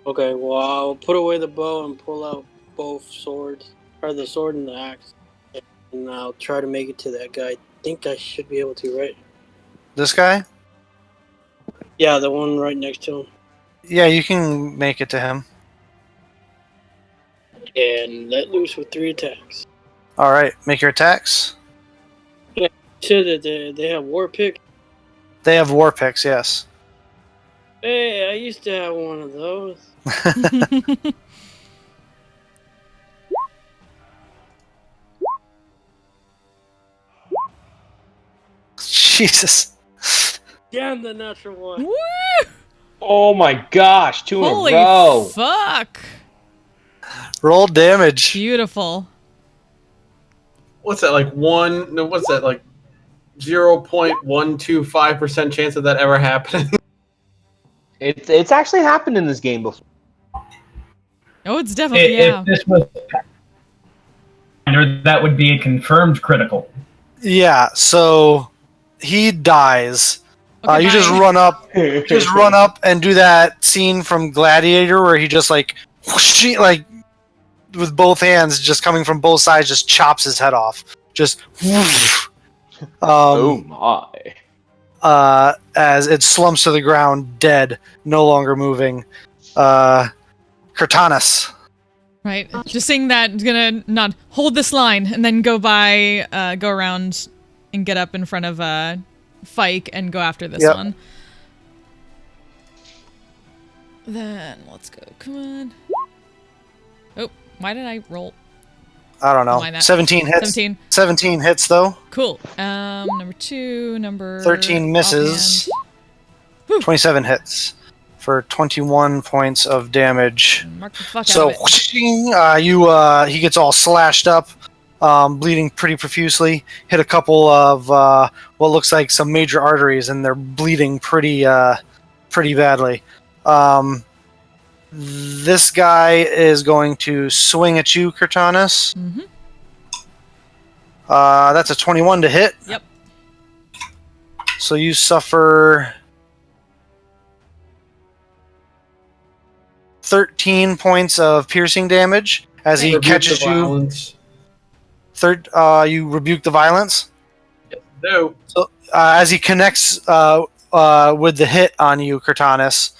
[SPEAKER 5] Okay, well, I'll put away the bow and pull out both swords, or the sword and the axe, and I'll try to make it to that guy. I think I should be able to, right?
[SPEAKER 2] This guy?
[SPEAKER 5] Yeah, the one right next to him.
[SPEAKER 2] Yeah, you can make it to him.
[SPEAKER 5] And let loose with 3 attacks.
[SPEAKER 2] Alright, make your attacks.
[SPEAKER 5] You said that they have war pick.
[SPEAKER 2] They have war picks, yes.
[SPEAKER 5] Hey, I used to have one of those.
[SPEAKER 2] Jesus.
[SPEAKER 5] Damn the natural one.
[SPEAKER 1] Woo!
[SPEAKER 8] Oh my gosh, 2 in a
[SPEAKER 1] Holy
[SPEAKER 8] row.
[SPEAKER 1] fuck!
[SPEAKER 2] Roll damage.
[SPEAKER 1] Beautiful.
[SPEAKER 4] What's that like? What's that like? 0.125% chance of that ever happening.
[SPEAKER 8] It's actually happened in this game before.
[SPEAKER 1] Oh, it's definitely
[SPEAKER 6] If this was that would be a confirmed critical.
[SPEAKER 2] Yeah, so he dies.
[SPEAKER 1] Okay,
[SPEAKER 2] You just
[SPEAKER 1] bye.
[SPEAKER 2] run up and do that scene from Gladiator where he just like whoosh, like with both hands just coming from both sides just chops his head off. Just whoosh.
[SPEAKER 8] Oh my.
[SPEAKER 2] As it slumps to the ground dead, no longer moving. Cortanus.
[SPEAKER 1] Right. Just saying that, gonna not hold this line and then go around and get up in front of Fike and go after this
[SPEAKER 2] Yep.
[SPEAKER 1] one. Then let's go. Come on. Oh, why did I roll?
[SPEAKER 2] I don't
[SPEAKER 1] Why
[SPEAKER 2] know.
[SPEAKER 1] not?
[SPEAKER 2] 17 hits.
[SPEAKER 1] 17.
[SPEAKER 2] 17 hits though.
[SPEAKER 1] Cool. Number 2, number
[SPEAKER 2] 13 misses.
[SPEAKER 1] offhand.
[SPEAKER 2] 27 hits for 21 points of damage.
[SPEAKER 1] Mark the fuck
[SPEAKER 2] So
[SPEAKER 1] out of it.
[SPEAKER 2] whooshing, he gets all slashed up, bleeding pretty profusely. Hit a couple of what looks like some major arteries, and they're bleeding pretty badly. This guy is going to swing at you, Cortanus.
[SPEAKER 1] Mm-hmm.
[SPEAKER 2] That's a 21 to hit.
[SPEAKER 1] Yep.
[SPEAKER 2] So you suffer 13 points of piercing damage as he
[SPEAKER 4] Rebuke
[SPEAKER 2] catches
[SPEAKER 4] the
[SPEAKER 2] you.
[SPEAKER 4] violence.
[SPEAKER 2] You rebuke the violence.
[SPEAKER 4] No.
[SPEAKER 2] So as he connects with the hit on you, Cortanus,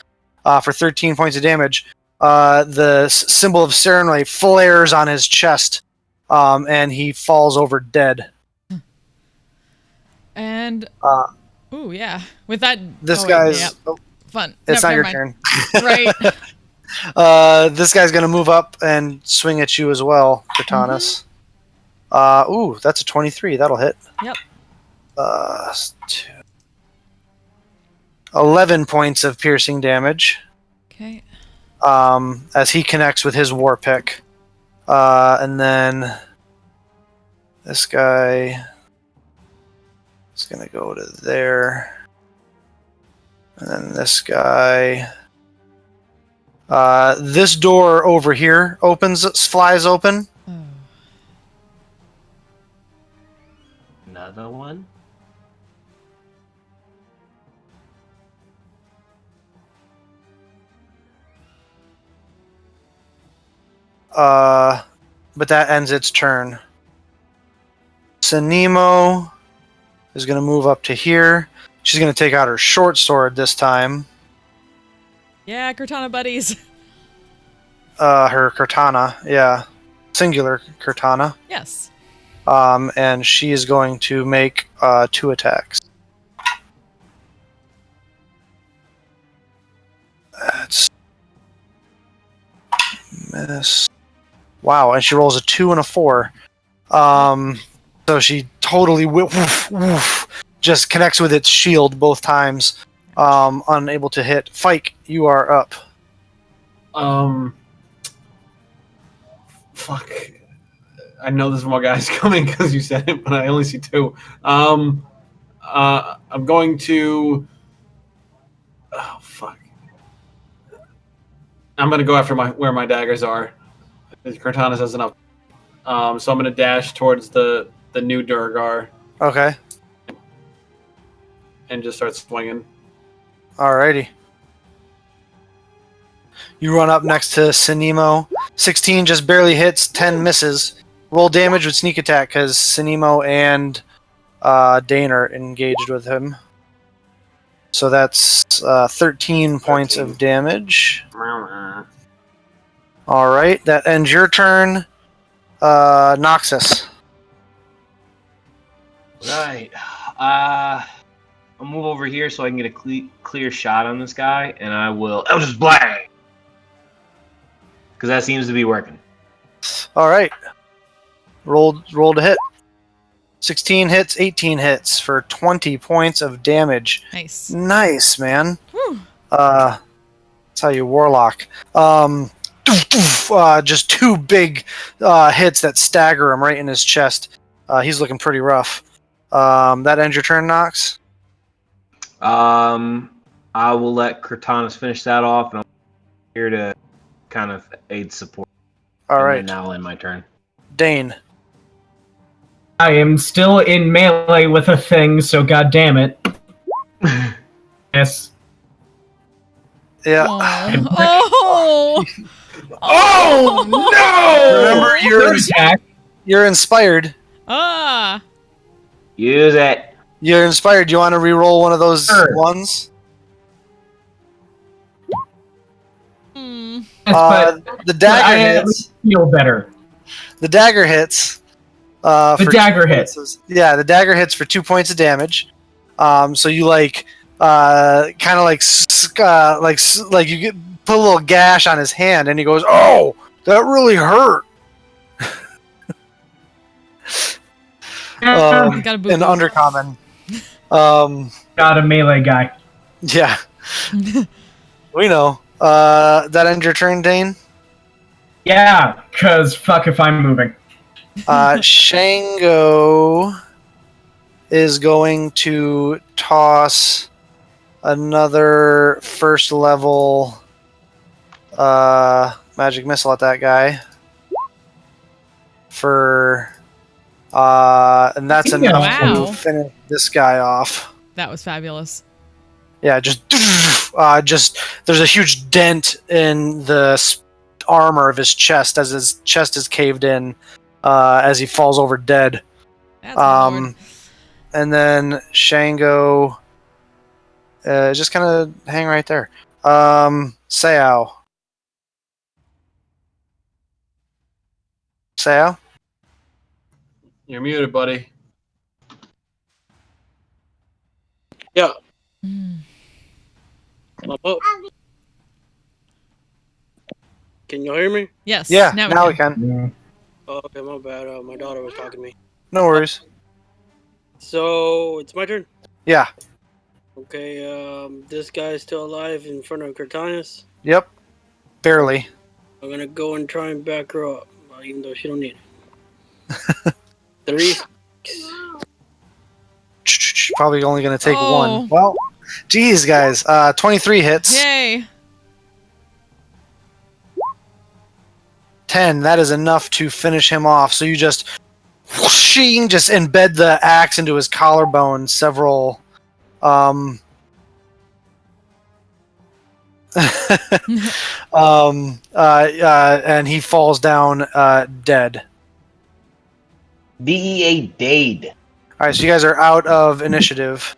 [SPEAKER 2] for 13 points of damage, the symbol of Serenity flares on his chest, and he falls over dead.
[SPEAKER 1] And ooh, yeah. With that,
[SPEAKER 2] This
[SPEAKER 1] wait,
[SPEAKER 2] guy's.
[SPEAKER 1] yeah.
[SPEAKER 2] Oh,
[SPEAKER 1] Fun.
[SPEAKER 2] it's
[SPEAKER 1] Nope,
[SPEAKER 2] not your
[SPEAKER 1] never mind.
[SPEAKER 2] turn.
[SPEAKER 1] Right.
[SPEAKER 2] This guy's gonna move up and swing at you as well, Cortanus. Ooh, that's a 23. That'll hit.
[SPEAKER 1] Yep.
[SPEAKER 2] 11 points of piercing damage.
[SPEAKER 1] Okay.
[SPEAKER 2] As he connects with his war pick. And then this guy is going to go to there. And then this guy. This door over here flies open.
[SPEAKER 1] Oh.
[SPEAKER 8] Another one?
[SPEAKER 2] But that ends its turn. Sinemo is going to move up to here. She's going to take out her short sword this time.
[SPEAKER 1] Yeah, Cortana buddies.
[SPEAKER 2] Her Cortana, yeah. Singular Cortana.
[SPEAKER 1] Yes.
[SPEAKER 2] And she is going to make 2 attacks. That's miss. Wow, and she rolls a 2 and a 4. So she totally just connects with its shield both times. Unable to hit. Fike, you are up.
[SPEAKER 4] Fuck. I know there's more guys coming because you said it, but I only see 2. I'm going to. Oh fuck. I'm gonna go after where my daggers are. Cortanus has enough. So I'm gonna dash towards the new Durgar
[SPEAKER 2] Okay.
[SPEAKER 4] and just start swinging.
[SPEAKER 2] Alrighty. You run up next to Sinemo. 16 just barely hits, 10 misses. Roll damage with sneak attack because Sinemo and Dane are engaged with him. So that's 13 points of damage. Alright, that ends your turn. Noxus.
[SPEAKER 8] Right. I'll move over here so I can get a clear shot on this guy, and I will Eldritch Blast. because that seems to be working.
[SPEAKER 2] All right. Roll to hit. 16 hits, 18 hits for 20 points of damage.
[SPEAKER 1] Nice.
[SPEAKER 2] Nice, man.
[SPEAKER 1] Whew.
[SPEAKER 2] That's how you warlock. Just two big hits that stagger him right in his chest. He's looking pretty rough. That ends your turn, Nox?
[SPEAKER 8] I will let Cortanus finish that off, and I'm here to kind of aid support.
[SPEAKER 2] All right.
[SPEAKER 8] And then I'll end my turn.
[SPEAKER 2] Dane.
[SPEAKER 6] I am still in melee with a thing, so god damn it. Yes.
[SPEAKER 2] Yeah.
[SPEAKER 1] Oh.
[SPEAKER 6] Oh no!
[SPEAKER 2] Remember, you're inspired.
[SPEAKER 1] Ah.
[SPEAKER 8] Use it.
[SPEAKER 2] You're inspired. You want to re-roll one of those
[SPEAKER 6] Sure.
[SPEAKER 2] ones?
[SPEAKER 1] Hmm.
[SPEAKER 6] But
[SPEAKER 2] The dagger
[SPEAKER 6] I
[SPEAKER 2] hits.
[SPEAKER 6] feel better.
[SPEAKER 2] The dagger hits.
[SPEAKER 6] The dagger hits.
[SPEAKER 2] Yeah, the dagger hits for 2 points of damage. So you kind of like you put a little gash on his hand, and he goes, "Oh, that really hurt."
[SPEAKER 1] Got a boo-boo.
[SPEAKER 2] In undercommon.
[SPEAKER 6] Got a melee guy.
[SPEAKER 2] Yeah, we know. That end your turn, Dane?
[SPEAKER 6] Yeah, cause fuck if I'm moving.
[SPEAKER 2] Shango is going to toss another first level magic missile at that guy and that's enough
[SPEAKER 1] Wow.
[SPEAKER 2] to finish this guy off.
[SPEAKER 1] That was fabulous.
[SPEAKER 2] Yeah, just there's a huge dent in the armor of his chest as his chest is caved in as he falls over dead.
[SPEAKER 1] That's my lord.
[SPEAKER 2] And then Shango just kind of hang right there. Sao. Sao?
[SPEAKER 4] You're muted, buddy.
[SPEAKER 5] Yeah.
[SPEAKER 1] Mm.
[SPEAKER 5] I'm up. Can you hear me?
[SPEAKER 1] Yes.
[SPEAKER 2] Yeah,
[SPEAKER 1] Now
[SPEAKER 2] now
[SPEAKER 1] we
[SPEAKER 2] we
[SPEAKER 1] can.
[SPEAKER 2] can.
[SPEAKER 5] Oh, okay, my bad. My daughter was talking to me.
[SPEAKER 2] No worries.
[SPEAKER 5] So it's my turn.
[SPEAKER 2] Yeah.
[SPEAKER 5] Okay. This guy's still alive in front of Cortanus.
[SPEAKER 2] Yep. Barely.
[SPEAKER 5] I'm gonna go and try and back her up, even though she don't need it. 3.
[SPEAKER 2] Probably only going to take
[SPEAKER 1] Oh.
[SPEAKER 2] one. Well, geez, guys. 23 hits.
[SPEAKER 1] Yay.
[SPEAKER 2] 10. That is enough to finish him off. So you just whooshing, just embed the axe into his collarbone several. And he falls down dead.
[SPEAKER 8] DEA Dade.
[SPEAKER 2] All right, so you guys are out of initiative.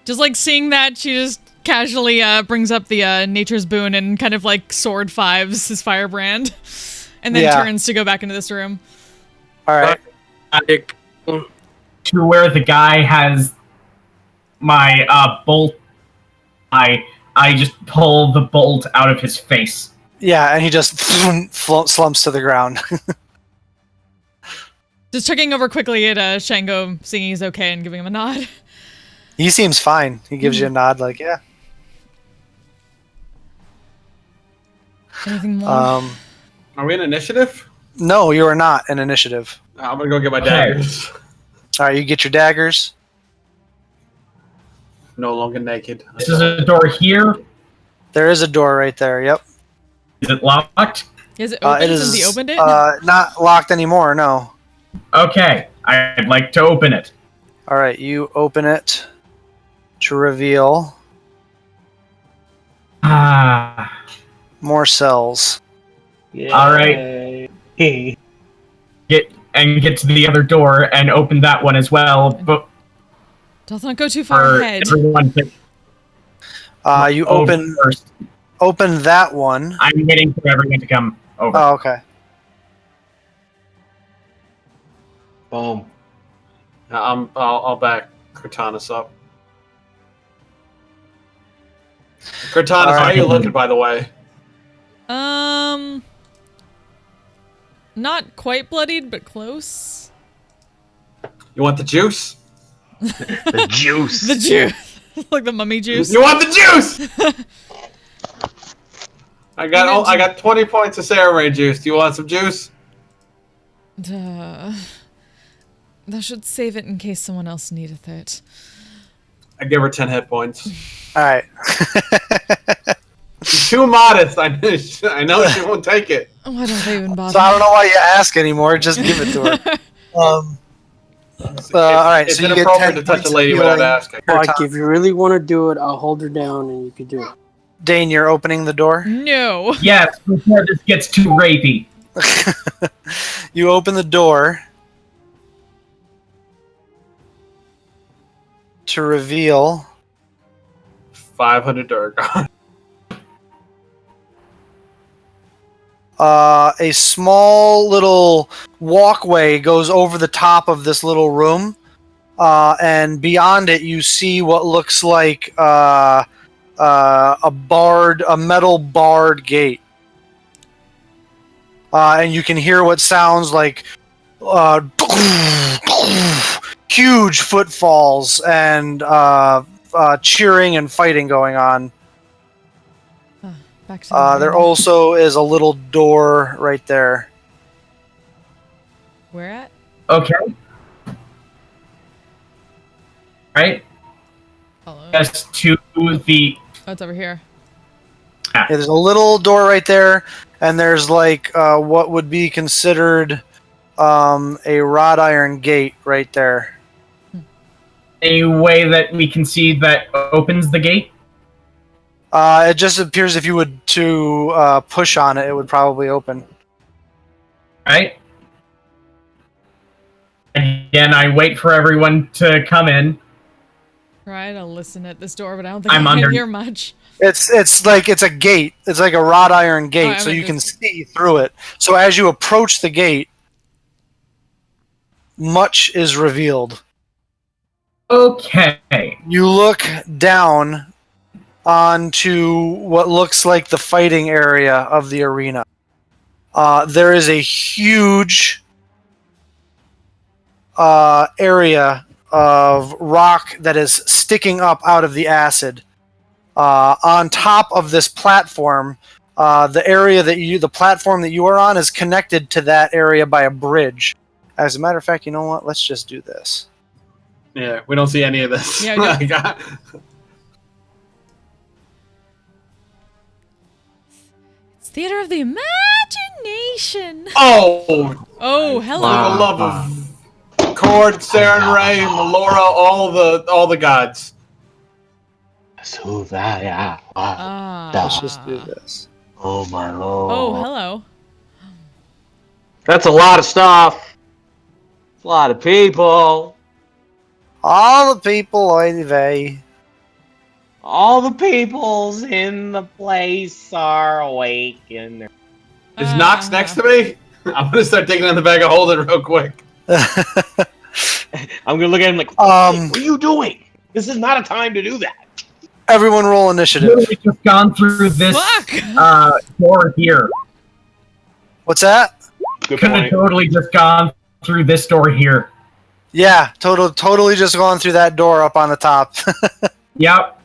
[SPEAKER 1] Just like seeing that, she just casually brings up the Nature's Boon and kind of like sword fives his firebrand, and then
[SPEAKER 2] Yeah.
[SPEAKER 1] turns to go back into this room.
[SPEAKER 2] All right.
[SPEAKER 6] To where the guy has my bolt. I just pull the bolt out of his face.
[SPEAKER 2] Yeah, and he just slumps to the ground.
[SPEAKER 1] Just checking over quickly at Shango, seeing he's okay and giving him a nod.
[SPEAKER 2] He seems fine. He gives you a nod, like, yeah.
[SPEAKER 1] Anything more?
[SPEAKER 4] Are we in initiative?
[SPEAKER 2] No, you are not in initiative.
[SPEAKER 4] I'm gonna go get my
[SPEAKER 6] Okay.
[SPEAKER 4] daggers.
[SPEAKER 2] All right, you get your daggers.
[SPEAKER 4] No longer naked.
[SPEAKER 6] This is a door here.
[SPEAKER 2] There is a door right there. Yep.
[SPEAKER 6] Is it locked?
[SPEAKER 1] Is it open
[SPEAKER 2] It
[SPEAKER 1] since
[SPEAKER 2] is
[SPEAKER 1] he opened it?
[SPEAKER 2] not locked anymore. No.
[SPEAKER 6] Okay, I'd like to open it.
[SPEAKER 2] All right, you open it to reveal
[SPEAKER 6] Ah,
[SPEAKER 2] more cells.
[SPEAKER 6] All right. get to the other door and open that one as well. But
[SPEAKER 1] Does not go too far
[SPEAKER 6] for
[SPEAKER 1] ahead.
[SPEAKER 6] everyone to
[SPEAKER 2] You
[SPEAKER 6] over
[SPEAKER 2] open
[SPEAKER 6] first.
[SPEAKER 2] that one.
[SPEAKER 6] I'm waiting for everyone to come over.
[SPEAKER 2] Oh, okay.
[SPEAKER 8] Boom.
[SPEAKER 4] I'll back Cortanus up. Cortanus, how are you looking, by the way?
[SPEAKER 1] Not quite bloodied, but close.
[SPEAKER 4] You want the juice?
[SPEAKER 8] The juice.
[SPEAKER 1] The juice. Like the mummy juice.
[SPEAKER 4] You want the juice? I got 20 points of Samurai juice. Do you want some juice?
[SPEAKER 1] Thou should save it in case someone else needeth it.
[SPEAKER 4] I give her 10 hit points.
[SPEAKER 2] All right.
[SPEAKER 4] She's too modest. I know she won't take it.
[SPEAKER 1] Why don't they even bother?
[SPEAKER 2] So I don't know why you ask anymore. Just give it to her. All right.
[SPEAKER 4] It's
[SPEAKER 2] So you get
[SPEAKER 4] inappropriate
[SPEAKER 2] 10
[SPEAKER 4] to touch a
[SPEAKER 2] points
[SPEAKER 4] lady
[SPEAKER 2] of
[SPEAKER 4] without
[SPEAKER 2] healing.
[SPEAKER 4] asking.
[SPEAKER 5] Like, if you really want to do it, I'll hold her down and you can do it.
[SPEAKER 2] Dane, you're opening the door.
[SPEAKER 1] No.
[SPEAKER 6] Yes, before this gets too rapey.
[SPEAKER 2] You open the door to reveal
[SPEAKER 4] 500 Durgar.
[SPEAKER 2] a small little walkway goes over the top of this little room, and beyond it you see what looks like a metal barred gate, and you can hear what sounds like huge footfalls and cheering and fighting going on.
[SPEAKER 1] Back to the
[SPEAKER 2] There
[SPEAKER 1] room.
[SPEAKER 2] also is a little door right there.
[SPEAKER 1] Where at?
[SPEAKER 6] Okay. Right?
[SPEAKER 1] Follow.
[SPEAKER 6] Yes, to the.
[SPEAKER 1] Oh, it's over here.
[SPEAKER 2] Yeah, there's a little door right there, and there's like what would be considered a wrought iron gate right there.
[SPEAKER 6] A way that we can see that opens the gate.
[SPEAKER 2] It just appears if you would to push on it, it would probably open.
[SPEAKER 6] Right? Again, I wait for everyone to come in.
[SPEAKER 1] Try to listen at this door, but I don't think
[SPEAKER 6] I'm
[SPEAKER 1] I can
[SPEAKER 6] under-
[SPEAKER 1] hear much.
[SPEAKER 2] It's like it's a gate. It's like a wrought iron gate,
[SPEAKER 1] I
[SPEAKER 2] so
[SPEAKER 1] meant
[SPEAKER 2] you can
[SPEAKER 1] just-
[SPEAKER 2] see through it. So as you approach the gate, much is revealed.
[SPEAKER 6] Okay.
[SPEAKER 2] You look down onto what looks like the fighting area of the arena. There is a huge area of rock that is sticking up out of the acid. On top of this platform, the platform that you are on is connected to that area by a bridge. As a matter of fact, you know what? Let's just do this.
[SPEAKER 4] Yeah, we don't see any of this.
[SPEAKER 1] Yeah, we
[SPEAKER 4] I got-
[SPEAKER 1] It's theater of the imagination.
[SPEAKER 4] Oh,
[SPEAKER 1] Oh,
[SPEAKER 4] for
[SPEAKER 1] hello.
[SPEAKER 4] the love of Cord, Saren Ray, Melora, all the gods.
[SPEAKER 3] So that, yeah. Wow.
[SPEAKER 2] Let's just do this.
[SPEAKER 3] Oh my lord.
[SPEAKER 1] Oh, hello.
[SPEAKER 8] That's a lot of stuff. A lot of people.
[SPEAKER 2] All the people, they.
[SPEAKER 8] All the peoples in the place are awake and they're...
[SPEAKER 4] Is Nox next to me? I'm gonna start digging in the bag of holding real quick.
[SPEAKER 8] I'm gonna look at him like, what are you doing? This is not a time to do that.
[SPEAKER 2] Everyone roll initiative.
[SPEAKER 6] Literally just gone through this
[SPEAKER 1] Fuck!
[SPEAKER 6] door here.
[SPEAKER 2] What's that?
[SPEAKER 8] Good
[SPEAKER 6] Could have
[SPEAKER 8] point.
[SPEAKER 6] totally just gone through this door here.
[SPEAKER 2] Yeah, totally just going through that door up on the top.
[SPEAKER 6] Yep.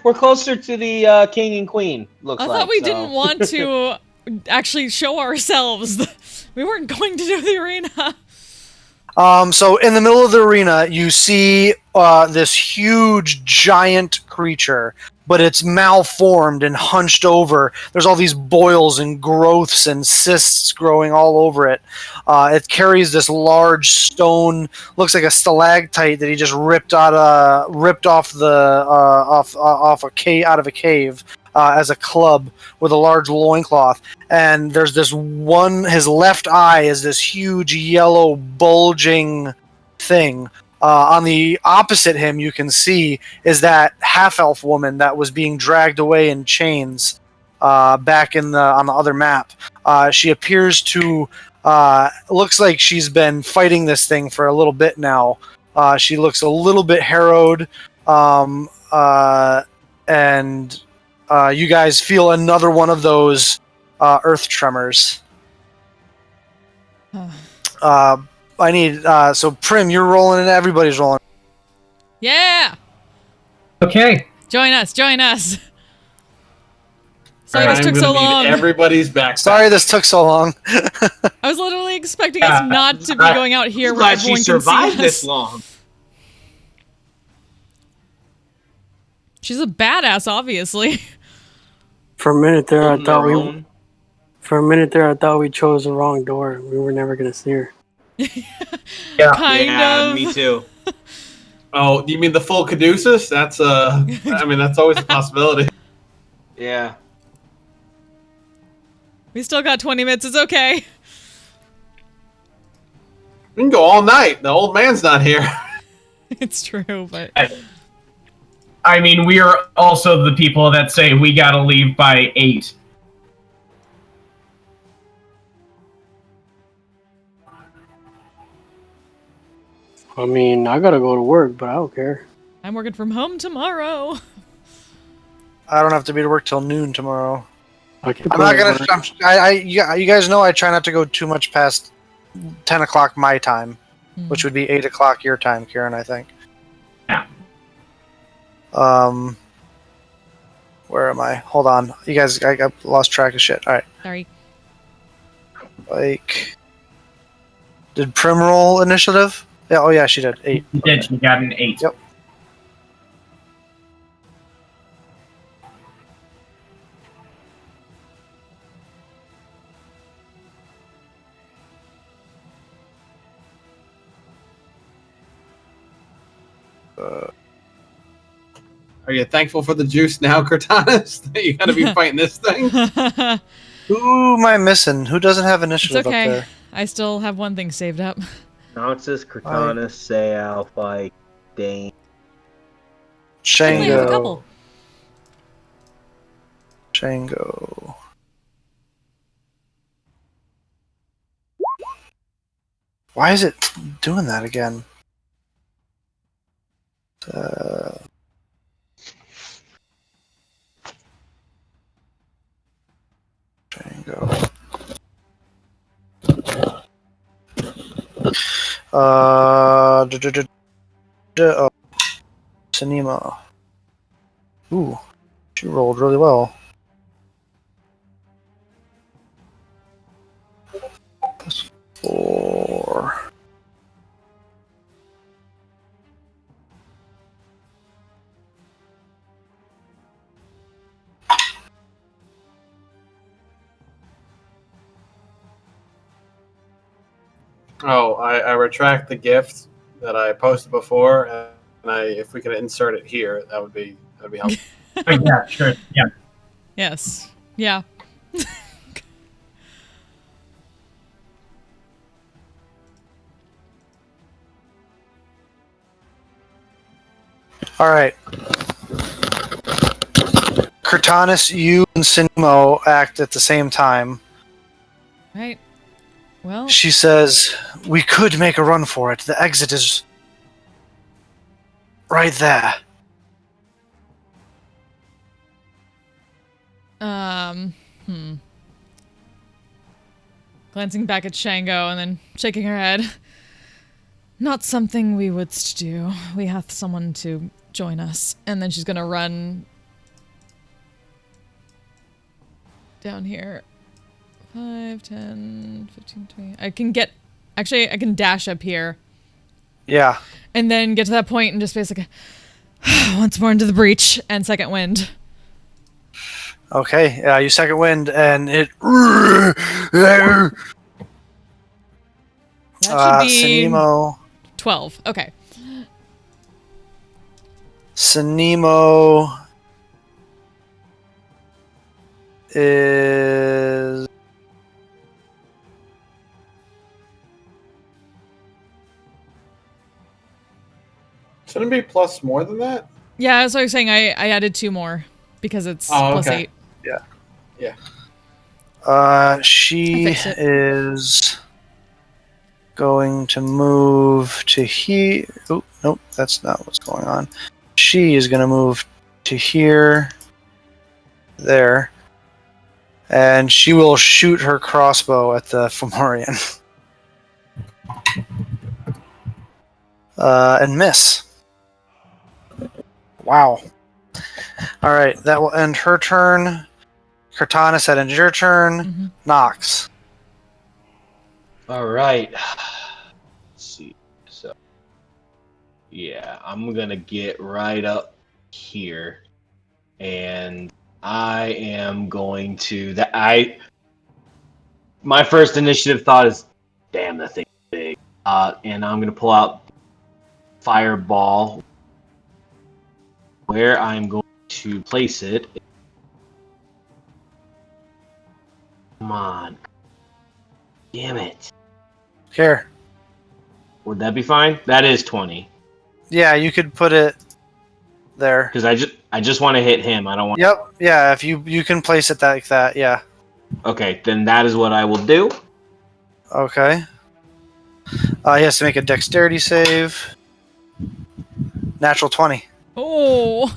[SPEAKER 8] We're closer to the king and queen, looks
[SPEAKER 1] I
[SPEAKER 8] like.
[SPEAKER 1] thought we
[SPEAKER 8] so.
[SPEAKER 1] didn't want to actually show ourselves. We weren't going to do the arena.
[SPEAKER 2] So in the middle of the arena, you see this huge giant creature, but it's malformed and hunched over. There's all these boils and growths and cysts growing all over it. It carries this large stone, looks like a stalactite that he just ripped off a cave as a club with a large loincloth. And there's this one, his left eye is this huge yellow bulging thing. On the opposite him, you can see is that half-elf woman that was being dragged away in chains back on the other map. She appears to looks like she's been fighting this thing for a little bit now. She looks a little bit harrowed, and you guys feel another one of those earth tremors. I need so Prim, you're rolling and everybody's rolling.
[SPEAKER 1] Yeah!
[SPEAKER 6] Okay.
[SPEAKER 1] Join us, join us. Sorry
[SPEAKER 6] Alright,
[SPEAKER 1] this
[SPEAKER 4] I'm
[SPEAKER 1] took so
[SPEAKER 4] gonna need
[SPEAKER 1] long.
[SPEAKER 4] everybody's back.
[SPEAKER 2] Sorry this took so long.
[SPEAKER 1] I was literally expecting us not to be going out here
[SPEAKER 8] I'm
[SPEAKER 1] where
[SPEAKER 8] glad she
[SPEAKER 1] everyone can see
[SPEAKER 8] survived
[SPEAKER 1] us.
[SPEAKER 8] this long.
[SPEAKER 1] She's a badass, obviously.
[SPEAKER 5] For a minute there, I
[SPEAKER 8] Holding
[SPEAKER 5] thought
[SPEAKER 8] their
[SPEAKER 5] we.
[SPEAKER 8] own.
[SPEAKER 5] For a minute there, I thought we chose the wrong door. We were never gonna see her.
[SPEAKER 6] Yeah.
[SPEAKER 1] Kind of.
[SPEAKER 8] Me too.
[SPEAKER 4] Oh, you mean the full Caduceus? That's I mean, that's always a possibility.
[SPEAKER 8] Yeah.
[SPEAKER 1] We still got 20 minutes. It's okay.
[SPEAKER 4] We can go all night. The old man's not here.
[SPEAKER 1] It's true, but
[SPEAKER 6] I mean, we are also the people that say we gotta leave by 8.
[SPEAKER 5] I mean, I gotta go to work, but I don't care.
[SPEAKER 1] I'm working from home tomorrow.
[SPEAKER 2] I don't have to be to work till noon tomorrow.
[SPEAKER 5] I can
[SPEAKER 2] I'm
[SPEAKER 5] go
[SPEAKER 2] not
[SPEAKER 5] to
[SPEAKER 2] gonna.
[SPEAKER 5] work.
[SPEAKER 2] You guys know I try not to go too much past 10 o'clock my time, which would be 8 o'clock your time, Kieran. I think.
[SPEAKER 6] Yeah.
[SPEAKER 2] Where am I? Hold on, you guys. I lost track of shit. All right.
[SPEAKER 1] Sorry.
[SPEAKER 2] Like, did Prim roll initiative? Yeah. Oh yeah, she did. 8.
[SPEAKER 6] You did. You got an 8.
[SPEAKER 2] Yep.
[SPEAKER 4] Are you thankful for the juice now, Cortanus? That you gotta be fighting this thing?
[SPEAKER 2] Who am I missing? Who doesn't have
[SPEAKER 1] It's
[SPEAKER 2] initiative up
[SPEAKER 1] okay.
[SPEAKER 2] there?
[SPEAKER 1] I still have one thing saved up.
[SPEAKER 8] Noxus, Cortana, Sayal, Pike, Dane.
[SPEAKER 1] Actually, I have a
[SPEAKER 2] Shango.
[SPEAKER 1] couple.
[SPEAKER 2] Shango. Why is it doing that again? Shango. Oh, Cinema. Ooh, she rolled really well. Plus 4.
[SPEAKER 4] Oh, I retract the gift that I posted before, and if we could insert it here, that'd be helpful.
[SPEAKER 6] Oh, yeah, sure. Yeah.
[SPEAKER 1] Yes. Yeah.
[SPEAKER 2] All right. Cortanus, you and Sinimo act at the same time.
[SPEAKER 1] Right. Well,
[SPEAKER 2] She says, "We could make a run for it. The exit is right there."
[SPEAKER 1] Glancing back at Shango and then shaking her head. Not something we would do. We have someone to join us. And then she's gonna run down here. 5, 10, 15, 20. I can dash up here.
[SPEAKER 2] Yeah.
[SPEAKER 1] And then get to that point and just basically once more into the breach and second wind.
[SPEAKER 2] Okay. You second wind and it.
[SPEAKER 1] That should be
[SPEAKER 2] Sinimo.
[SPEAKER 1] 12. Okay.
[SPEAKER 2] Sinimo is.
[SPEAKER 4] Shouldn't it be plus more than that?
[SPEAKER 1] Yeah, that's what I was saying. I added 2 more because it's plus
[SPEAKER 4] okay.
[SPEAKER 1] 8.
[SPEAKER 2] She
[SPEAKER 1] I fixed it.
[SPEAKER 2] is going to move to here. Oh, nope, that's not what's going on. She is going to move to here, there, and she will shoot her crossbow at the Fomorian. And miss. Wow. All right, that will end her turn. Cortana, that ends your turn.
[SPEAKER 1] Mm-hmm.
[SPEAKER 2] Nox.
[SPEAKER 8] All right. Let's see. So, yeah, I'm gonna get right up here, and I am going to my first initiative thought is, damn, that thing's big. And I'm gonna pull out Fireball. Where I'm going to place it. Come on. Damn it.
[SPEAKER 2] Here.
[SPEAKER 8] Would that be fine? That is 20.
[SPEAKER 2] Yeah, you could put it there.
[SPEAKER 8] Because I just want to hit him. I don't want.
[SPEAKER 2] Yep. Yeah, if you can place it like that. Yeah.
[SPEAKER 8] Okay, then that is what I will do.
[SPEAKER 2] Okay. He has to make a dexterity save. Natural 20.
[SPEAKER 1] Oh,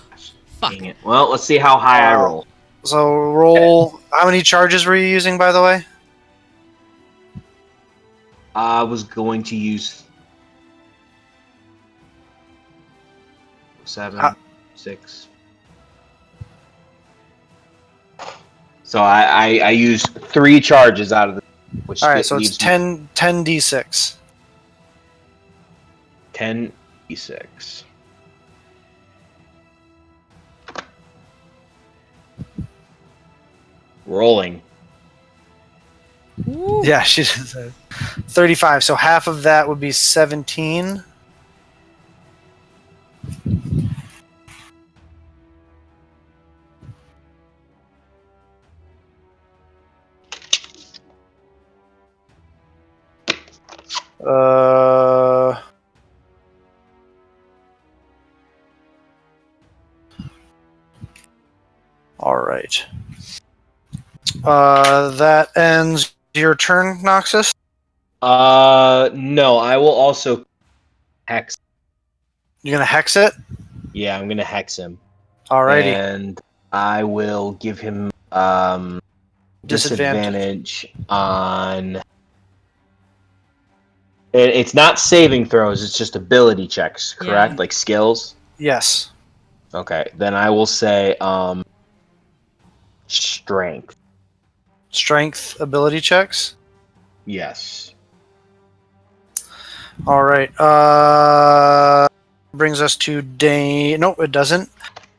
[SPEAKER 1] fuck.
[SPEAKER 8] Dang it. Well, let's see how high I roll.
[SPEAKER 2] So roll. How many charges were you using, by the way?
[SPEAKER 8] I was going to use 7, 6. So I used 3 charges out of the. Which
[SPEAKER 2] All right, so it's
[SPEAKER 8] leaves me
[SPEAKER 2] 10 d6.
[SPEAKER 8] 10 d6. Rolling.
[SPEAKER 1] Ooh.
[SPEAKER 2] Yeah, she did. 35. So half of that would be 17. All right. That ends your turn, Noxus.
[SPEAKER 8] No, I will also hex.
[SPEAKER 2] You're gonna hex it.
[SPEAKER 8] Yeah, I'm gonna hex him.
[SPEAKER 2] Alrighty.
[SPEAKER 8] And I will give him disadvantage on. It's not saving throws; it's just ability checks, correct?
[SPEAKER 1] Yeah.
[SPEAKER 8] Like skills.
[SPEAKER 2] Yes.
[SPEAKER 8] Okay, then I will say strength.
[SPEAKER 2] Strength ability checks.
[SPEAKER 8] Yes.
[SPEAKER 2] All right. Brings us to Dane. No, it doesn't.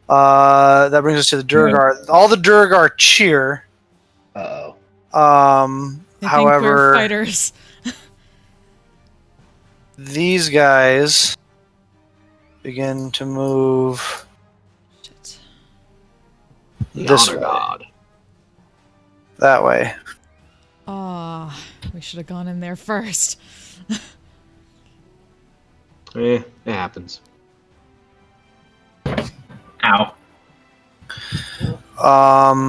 [SPEAKER 2] That brings us to the Durgar. All the Durgar cheer.
[SPEAKER 3] Uh-oh.
[SPEAKER 1] They think
[SPEAKER 2] However,
[SPEAKER 1] we're fighters.
[SPEAKER 2] these guys begin to move
[SPEAKER 1] Shit.
[SPEAKER 2] this way.
[SPEAKER 8] God.
[SPEAKER 2] That way.
[SPEAKER 1] Ah, we should have gone in there first.
[SPEAKER 8] It happens.
[SPEAKER 6] Ow.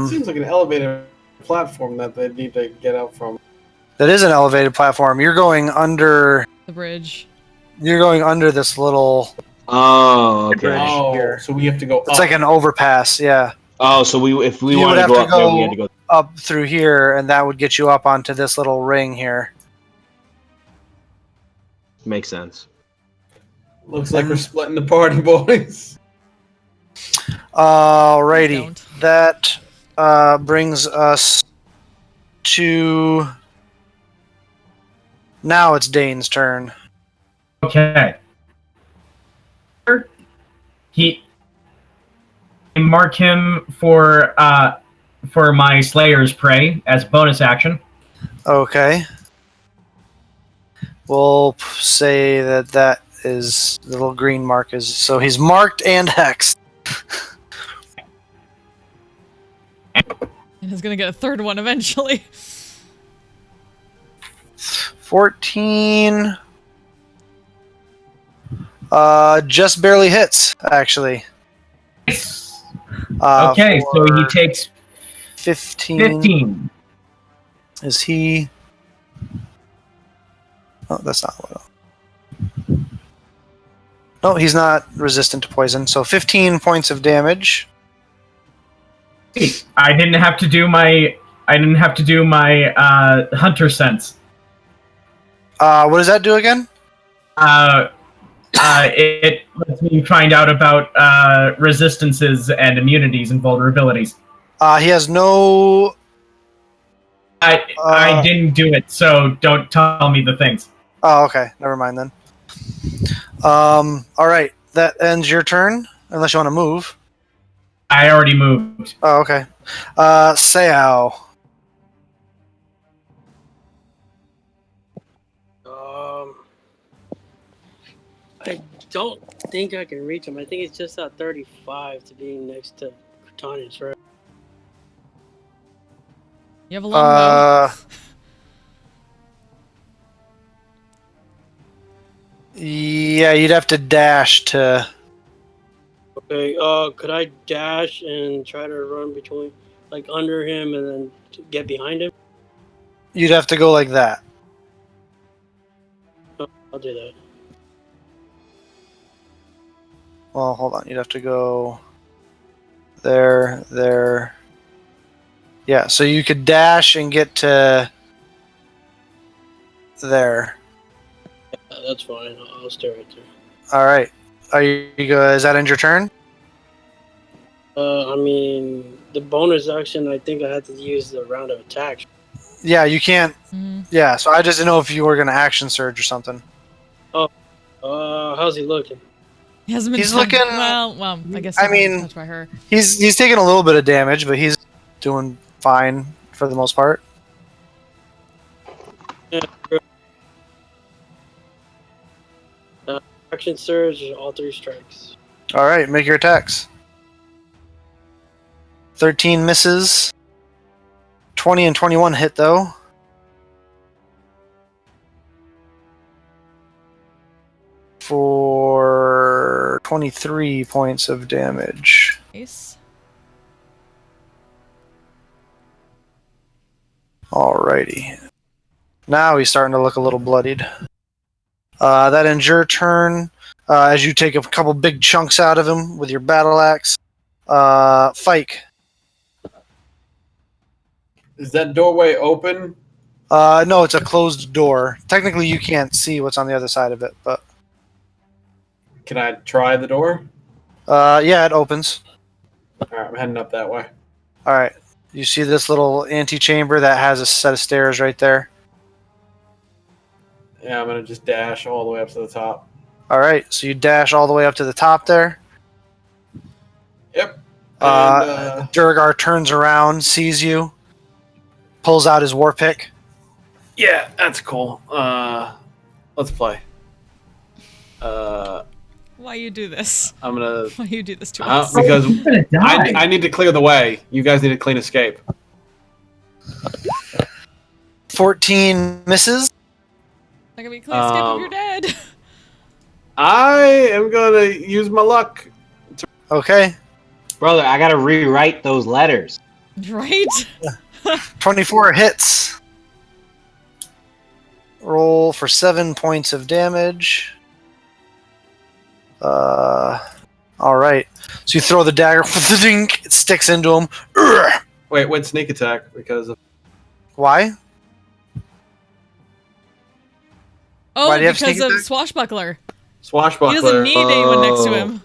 [SPEAKER 4] Seems like an elevated platform that they need to get out from.
[SPEAKER 2] That is an elevated platform. You're going under.
[SPEAKER 1] The bridge.
[SPEAKER 2] You're going under this little.
[SPEAKER 8] Oh, okay.
[SPEAKER 2] Bridge here.
[SPEAKER 4] So we have to go
[SPEAKER 2] It's
[SPEAKER 4] up.
[SPEAKER 2] like an overpass. Yeah.
[SPEAKER 8] Oh, so if we
[SPEAKER 2] You
[SPEAKER 8] want
[SPEAKER 2] would
[SPEAKER 8] to
[SPEAKER 2] have
[SPEAKER 8] go
[SPEAKER 2] to
[SPEAKER 8] up there, we
[SPEAKER 2] go
[SPEAKER 8] had to go.
[SPEAKER 2] up through here, and that would get you up onto this little ring here.
[SPEAKER 8] Makes sense.
[SPEAKER 4] Looks like we're splitting the party, boys.
[SPEAKER 2] Alrighty.
[SPEAKER 1] Don't.
[SPEAKER 2] That brings us to. Now it's Dane's turn.
[SPEAKER 6] Okay. I mark him for my Slayer's Prey as bonus action.
[SPEAKER 2] Okay. We'll say that is the little green mark is so he's marked and hexed.
[SPEAKER 1] And is gonna get a third one eventually.
[SPEAKER 2] 14. Just barely hits, actually.
[SPEAKER 6] Okay, so he
[SPEAKER 2] for
[SPEAKER 6] takes
[SPEAKER 2] 15.
[SPEAKER 6] 15.
[SPEAKER 2] Is he? Oh, that's not what. No, he's not resistant to poison. So 15 points of damage.
[SPEAKER 6] I didn't have to do my hunter sense.
[SPEAKER 2] What does that do again?
[SPEAKER 6] It lets me find out about resistances and immunities and vulnerabilities.
[SPEAKER 2] He has no.
[SPEAKER 6] I didn't do it, so don't tell me the things.
[SPEAKER 2] Oh, okay. Never mind then. All right. That ends your turn, unless you want to move.
[SPEAKER 6] I already moved.
[SPEAKER 2] Oh, okay. Sayao.
[SPEAKER 5] I don't think I can reach him. I think it's just at 35 to being next to Cortanius, right?
[SPEAKER 1] You have a longbow.
[SPEAKER 2] Yeah, you'd have to dash to.
[SPEAKER 5] Okay, could I dash and try to run between, like, under him and then get behind him?
[SPEAKER 2] You'd have to go like that.
[SPEAKER 5] Oh, I'll do that.
[SPEAKER 2] Well, hold on. You'd have to go there, there. Yeah, so you could dash and get to there.
[SPEAKER 5] Yeah, that's fine. I'll stay right there.
[SPEAKER 2] All right. Are you go? Is that end your turn?
[SPEAKER 5] I mean, the bonus action, I think I had to use the round of attack.
[SPEAKER 2] Yeah, you can't.
[SPEAKER 1] Mhm.
[SPEAKER 2] Yeah, so I just didn't know if you were going to action surge or something.
[SPEAKER 5] How's he looking?
[SPEAKER 1] He hasn't been
[SPEAKER 2] He's
[SPEAKER 1] touched-
[SPEAKER 2] looking-
[SPEAKER 1] Well, I guess
[SPEAKER 2] I
[SPEAKER 1] he was
[SPEAKER 2] mean-
[SPEAKER 1] touched by her.
[SPEAKER 2] He's taking a little bit of damage, but he's doing fine for the most part.
[SPEAKER 5] Action surge, all 3 strikes.
[SPEAKER 2] All right, make your attacks. 13 misses. 20 and 21 hit though. For 23 points of damage.
[SPEAKER 1] Nice.
[SPEAKER 2] Alrighty. Now he's starting to look a little bloodied. That ends your turn. As you take a couple big chunks out of him with your battle axe. Fike.
[SPEAKER 4] Is that doorway open?
[SPEAKER 2] No, it's a closed door. Technically, you can't see what's on the other side of it, but
[SPEAKER 4] Can I try the door?
[SPEAKER 2] yeah, it opens.
[SPEAKER 4] All right, I'm heading up that way.
[SPEAKER 2] All right. You see this little antechamber that has a set of stairs right there.
[SPEAKER 4] Yeah, I'm gonna just dash all the way up to the top.
[SPEAKER 2] All right. So you dash all the way up to the top there.
[SPEAKER 4] Yep. And,
[SPEAKER 2] Durgar turns around, sees you, pulls out his war pick.
[SPEAKER 4] yeah, that's cool. Let's play.
[SPEAKER 1] Why you do this?
[SPEAKER 4] I'm gonna
[SPEAKER 1] Why you do this to us?
[SPEAKER 4] because
[SPEAKER 6] I'm gonna die.
[SPEAKER 4] I need to clear the way. You guys need a clean escape.
[SPEAKER 2] 14 misses.
[SPEAKER 1] Not gonna be clean escape if you're dead.
[SPEAKER 4] I am gonna use my luck.
[SPEAKER 2] Okay.
[SPEAKER 8] Brother, I gotta rewrite those letters.
[SPEAKER 1] Right?
[SPEAKER 2] 24 hits. Roll for 7 points of damage. All right. So you throw the dagger. It sticks into him. Urgh.
[SPEAKER 4] Wait, sneak attack because of
[SPEAKER 2] Why?
[SPEAKER 1] Oh,
[SPEAKER 2] Why do you have
[SPEAKER 1] because
[SPEAKER 2] sneak
[SPEAKER 1] of
[SPEAKER 2] attack?
[SPEAKER 1] Swashbuckler.
[SPEAKER 4] swashbuckler.
[SPEAKER 1] He doesn't need anyone next to
[SPEAKER 8] Oh.
[SPEAKER 1] him.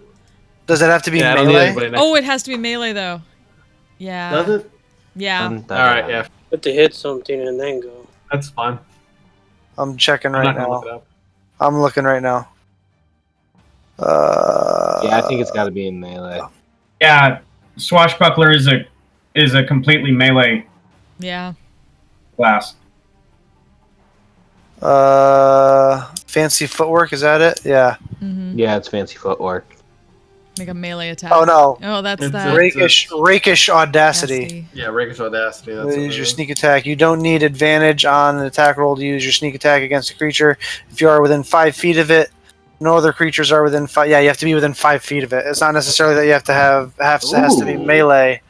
[SPEAKER 2] Does it have to be
[SPEAKER 4] Yeah, I don't need
[SPEAKER 2] melee?
[SPEAKER 4] anybody next.
[SPEAKER 1] Oh, it has to be melee though. Yeah.
[SPEAKER 4] Does it?
[SPEAKER 1] Yeah.
[SPEAKER 4] All right, yeah,
[SPEAKER 5] But to hit something and then go.
[SPEAKER 4] that's fine.
[SPEAKER 2] I'm checking
[SPEAKER 4] I'm
[SPEAKER 2] right
[SPEAKER 4] not gonna look it
[SPEAKER 2] now.
[SPEAKER 4] up.
[SPEAKER 2] I'm looking right now.
[SPEAKER 8] Yeah, I think it's got to be in melee.
[SPEAKER 6] Yeah, Swashbuckler is a completely melee
[SPEAKER 1] Yeah.
[SPEAKER 6] class.
[SPEAKER 2] Fancy footwork, is that it? Yeah.
[SPEAKER 1] Mm-hmm.
[SPEAKER 8] Yeah, it's fancy footwork.
[SPEAKER 1] Make a melee attack.
[SPEAKER 2] Oh no.
[SPEAKER 1] Oh, that's
[SPEAKER 4] It's
[SPEAKER 1] that.
[SPEAKER 2] Rakish audacity.
[SPEAKER 1] nasty.
[SPEAKER 4] Yeah, rakish audacity. That's what
[SPEAKER 2] Use
[SPEAKER 4] it
[SPEAKER 2] your
[SPEAKER 4] is.
[SPEAKER 2] sneak attack. You don't need advantage on an attack roll to use your sneak attack against a creature. If you are within 5 feet of it, no other creatures are within 5. Yeah, you have to be within 5 feet of it. It's not necessarily that you have to has to be
[SPEAKER 8] Ooh.
[SPEAKER 2] melee.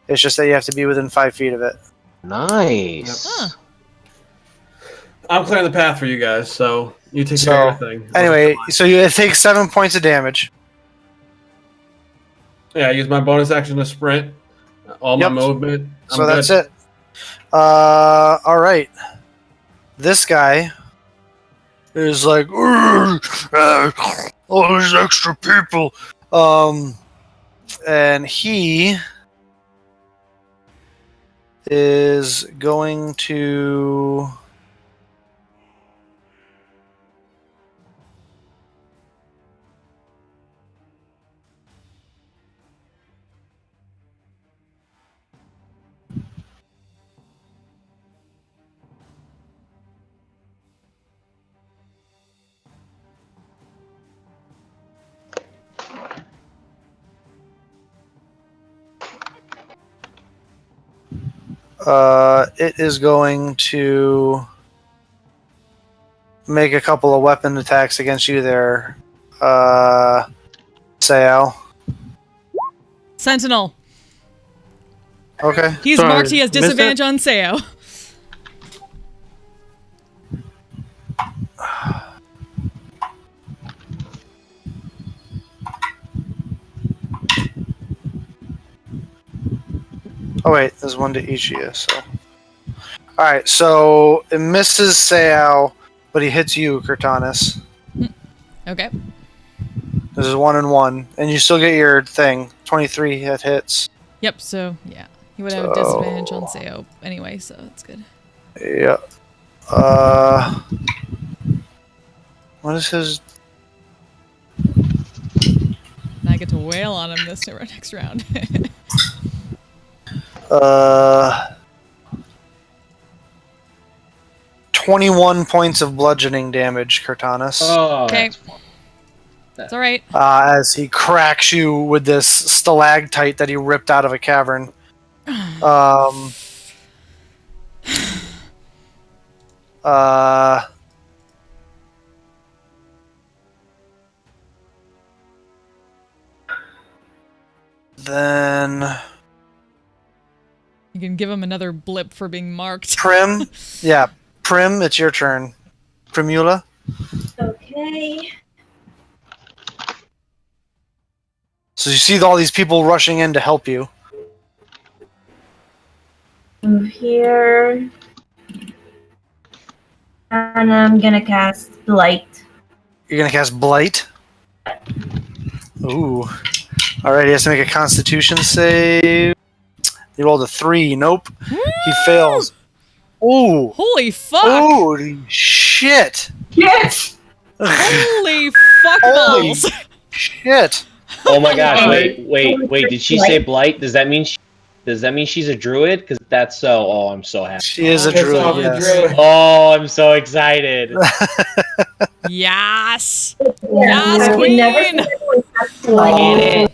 [SPEAKER 2] It's just that you have to be within 5 feet of it.
[SPEAKER 8] Nice.
[SPEAKER 1] Huh.
[SPEAKER 4] I'm clearing the path for you guys, so you take
[SPEAKER 2] So,
[SPEAKER 4] care of everything.
[SPEAKER 2] Anyway, so it takes 7 points of damage.
[SPEAKER 4] Yeah, I use my bonus action to sprint. All
[SPEAKER 2] Yep.
[SPEAKER 4] my movement.
[SPEAKER 2] So that's it. All right. This guy is like, all these extra people. And he is going to. It is going to make a couple of weapon attacks against you there, Sao.
[SPEAKER 1] Sentinel.
[SPEAKER 2] Okay.
[SPEAKER 1] He's
[SPEAKER 5] Sorry,
[SPEAKER 1] marked. He has
[SPEAKER 5] missed it?
[SPEAKER 1] disadvantage on Sao.
[SPEAKER 2] Oh wait, there's one to each of you. So, all right. So it misses Sao, but he hits you, Kurtanis.
[SPEAKER 1] Okay.
[SPEAKER 2] This is 1 and 1, and you still get your thing. 23 hits.
[SPEAKER 1] Yep. So yeah, he would have
[SPEAKER 2] So-
[SPEAKER 1] disadvantage on Sao anyway, so that's good.
[SPEAKER 2] Yeah. What is his?
[SPEAKER 1] And I get to wail on him this next round.
[SPEAKER 2] 21 points of bludgeoning damage, Kurtanis.
[SPEAKER 8] Oh,
[SPEAKER 1] Okay.
[SPEAKER 8] that's fun.
[SPEAKER 1] It's all right.
[SPEAKER 2] As he cracks you with this stalactite that he ripped out of a cavern. Then
[SPEAKER 1] You can give him another blip for being marked.
[SPEAKER 2] Prim, yeah, Prim, it's your turn. Primula.
[SPEAKER 7] Okay.
[SPEAKER 2] So you see all these people rushing in to help you.
[SPEAKER 7] Move here. And I'm gonna cast Blight.
[SPEAKER 2] You're gonna cast Blight. Ooh. Alright, he has to make a Constitution save. He rolled a 3. Nope. He fails. Ooh.
[SPEAKER 1] Holy fuck!
[SPEAKER 2] Holy shit.
[SPEAKER 7] Yes!
[SPEAKER 1] Holy fuck
[SPEAKER 2] Holy
[SPEAKER 1] balls!
[SPEAKER 2] shit.
[SPEAKER 8] Oh my gosh!
[SPEAKER 7] Okay.
[SPEAKER 8] Wait! Did she say blight? Does that mean she's a druid? Because that's so. Oh, I'm so happy.
[SPEAKER 2] She is a
[SPEAKER 4] Piss
[SPEAKER 2] druid,
[SPEAKER 4] off the
[SPEAKER 2] yes.
[SPEAKER 4] druid.
[SPEAKER 8] Oh, I'm so excited.
[SPEAKER 1] Yes!
[SPEAKER 7] Yeah,
[SPEAKER 1] Yes,
[SPEAKER 7] I would
[SPEAKER 1] queen!
[SPEAKER 7] never say anyone cast Blight.
[SPEAKER 8] Get it?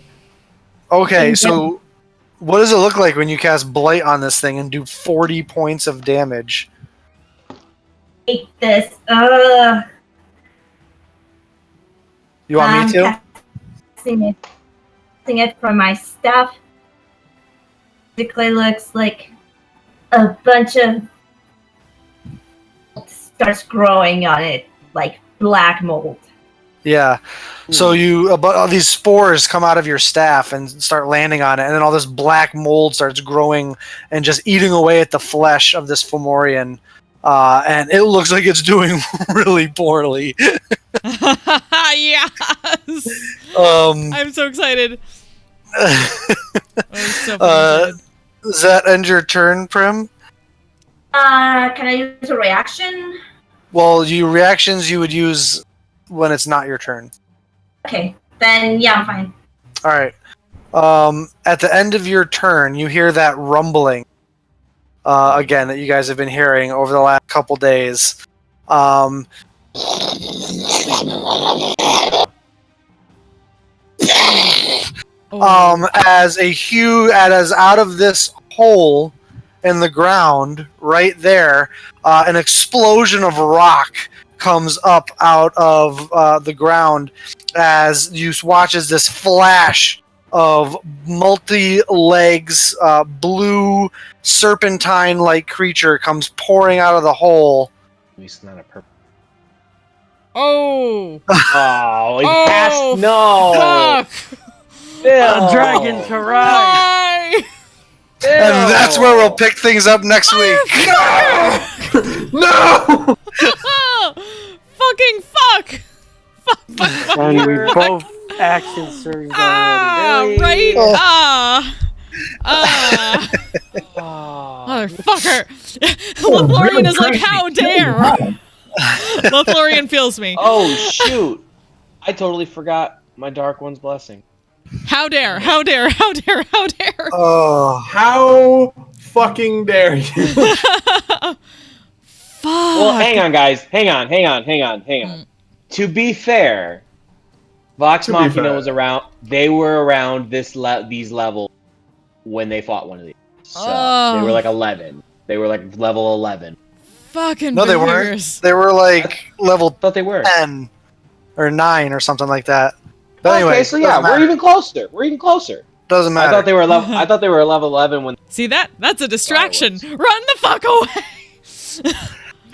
[SPEAKER 2] Okay, so what does it look like when you cast Blight on this thing and do 40 points of damage?
[SPEAKER 7] Hate this.
[SPEAKER 2] You want me to?
[SPEAKER 7] Casting it from my staff. Basically looks like a bunch of starts growing on it, like black mold.
[SPEAKER 2] Yeah. So all these spores come out of your staff and start landing on it, and then all this black mold starts growing and just eating away at the flesh of this Fomorian. And it looks like it's doing really poorly.
[SPEAKER 1] Yes! I'm so excited. I'm so fucking excited.
[SPEAKER 2] Does that end your turn, Prim?
[SPEAKER 7] Can I use a reaction?
[SPEAKER 2] Well, reactions you would use when it's not your turn.
[SPEAKER 7] Okay, then yeah, I'm fine.
[SPEAKER 2] All right. At the end of your turn, you hear that rumbling again that you guys have been hearing over the last couple days. As out of this hole in the ground right there, an explosion of rock comes up out of the ground as you watch as this flash of multi-legs, blue serpentine-like creature comes pouring out of the hole.
[SPEAKER 8] At least not a purple.
[SPEAKER 1] Oh!
[SPEAKER 8] Oh, he
[SPEAKER 1] Oh,
[SPEAKER 8] passed. No.
[SPEAKER 1] Fuck!
[SPEAKER 8] Bill.
[SPEAKER 5] A dragon to ride.
[SPEAKER 1] Why?
[SPEAKER 8] Bill.
[SPEAKER 2] And that's where we'll pick things up next week. No!
[SPEAKER 1] Fuck fucking fuck! Fuck.
[SPEAKER 5] And we both action surged already.
[SPEAKER 1] Ah,
[SPEAKER 8] Really?
[SPEAKER 1] right?
[SPEAKER 8] Oh.
[SPEAKER 1] Ah. Motherfucker! Lothlorien is like, how dare! Lothlorien feels me.
[SPEAKER 8] Oh shoot! I totally forgot my Dark One's blessing.
[SPEAKER 1] How dare! How dare! How dare! How dare!
[SPEAKER 2] Oh,
[SPEAKER 4] How fucking dare you?
[SPEAKER 1] Fuck.
[SPEAKER 8] Well, hang on, guys. Hang on. To be fair, Vox
[SPEAKER 4] To be
[SPEAKER 8] Machina
[SPEAKER 4] fair.
[SPEAKER 8] was around. They were around these levels when they fought one of these. So they were like 11. They were like level 11.
[SPEAKER 1] Fucking
[SPEAKER 2] no, they
[SPEAKER 1] beers.
[SPEAKER 2] weren't. They were like level
[SPEAKER 8] I thought they were.
[SPEAKER 2] 10 or 9 or something like that. But anyway,
[SPEAKER 8] Okay, so yeah,
[SPEAKER 2] doesn't
[SPEAKER 8] we're
[SPEAKER 2] matter.
[SPEAKER 8] even closer. We're even closer.
[SPEAKER 2] Doesn't matter.
[SPEAKER 8] I thought they were level. I thought they were level 11 when.
[SPEAKER 1] See that's a distraction. Run the fuck away!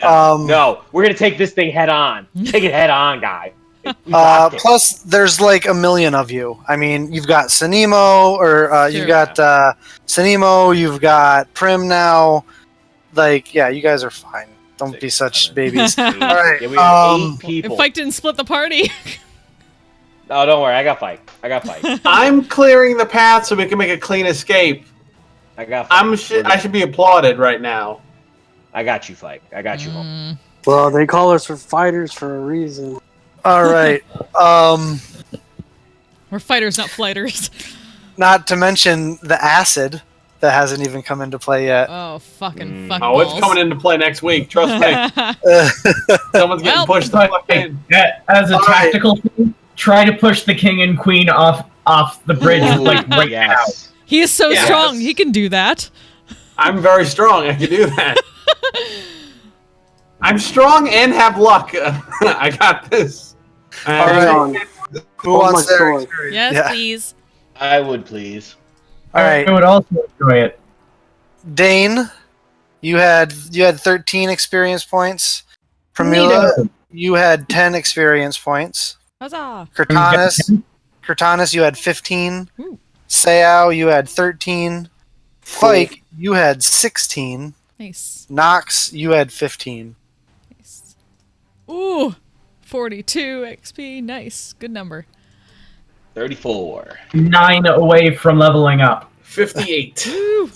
[SPEAKER 8] No, we're gonna take this thing head on. Take it head on, guy. We got this.
[SPEAKER 2] Plus, there's like a million of you. I mean, you've got Sinemo, or you've
[SPEAKER 1] Sure.
[SPEAKER 2] got Sinemo, you've got Prim now. Like, yeah, you guys are fine. Don't be
[SPEAKER 8] 6,
[SPEAKER 2] such
[SPEAKER 8] 7,
[SPEAKER 2] babies.
[SPEAKER 8] 8.
[SPEAKER 2] All right.
[SPEAKER 8] Yeah, we have 8
[SPEAKER 1] If
[SPEAKER 8] people.
[SPEAKER 1] Fike didn't split the party.
[SPEAKER 8] Oh, don't worry. I got fight.
[SPEAKER 4] I'm clearing the path so we can make a clean escape.
[SPEAKER 8] I got fight.
[SPEAKER 4] I should be applauded right now.
[SPEAKER 8] I got you, fight. I got you. Home.
[SPEAKER 5] Well, they call us fighters for a reason.
[SPEAKER 2] All right.
[SPEAKER 1] We're fighters, not flighters.
[SPEAKER 2] Not to mention the acid that hasn't even come into play yet.
[SPEAKER 1] Oh, fucking fuck
[SPEAKER 4] Oh, it's
[SPEAKER 1] balls.
[SPEAKER 4] coming into play next week. Trust me. Someone's getting
[SPEAKER 1] Well-
[SPEAKER 4] pushed the fuck in.
[SPEAKER 6] As a
[SPEAKER 2] All right.
[SPEAKER 6] tactical thing, try to push the king and queen off the bridge, like right
[SPEAKER 8] Yes.
[SPEAKER 1] He is so
[SPEAKER 4] Yes.
[SPEAKER 1] strong. He can do that.
[SPEAKER 4] I'm very strong. I can do that. I'm strong and have luck. I got this.
[SPEAKER 2] All right. Who
[SPEAKER 5] Hold my
[SPEAKER 2] wants their
[SPEAKER 5] sword.
[SPEAKER 2] experience?
[SPEAKER 1] Yes,
[SPEAKER 2] Yeah.
[SPEAKER 1] please.
[SPEAKER 8] I would please.
[SPEAKER 2] All
[SPEAKER 6] now.
[SPEAKER 2] right.
[SPEAKER 6] I would also enjoy it.
[SPEAKER 2] Dane, you had 13 experience points. Pramila,
[SPEAKER 6] Neato.
[SPEAKER 2] you had 10 experience points.
[SPEAKER 1] Huzzah.
[SPEAKER 2] Cortanis, you had 15.
[SPEAKER 1] Ooh.
[SPEAKER 2] Seao, you had 13. Fike, you had 16.
[SPEAKER 1] Nice.
[SPEAKER 2] Nox, you had 15.
[SPEAKER 1] Nice. Ooh. 42 XP. Nice. Good number.
[SPEAKER 8] 34.
[SPEAKER 6] 9 away from leveling up.
[SPEAKER 4] 58.
[SPEAKER 1] Woo.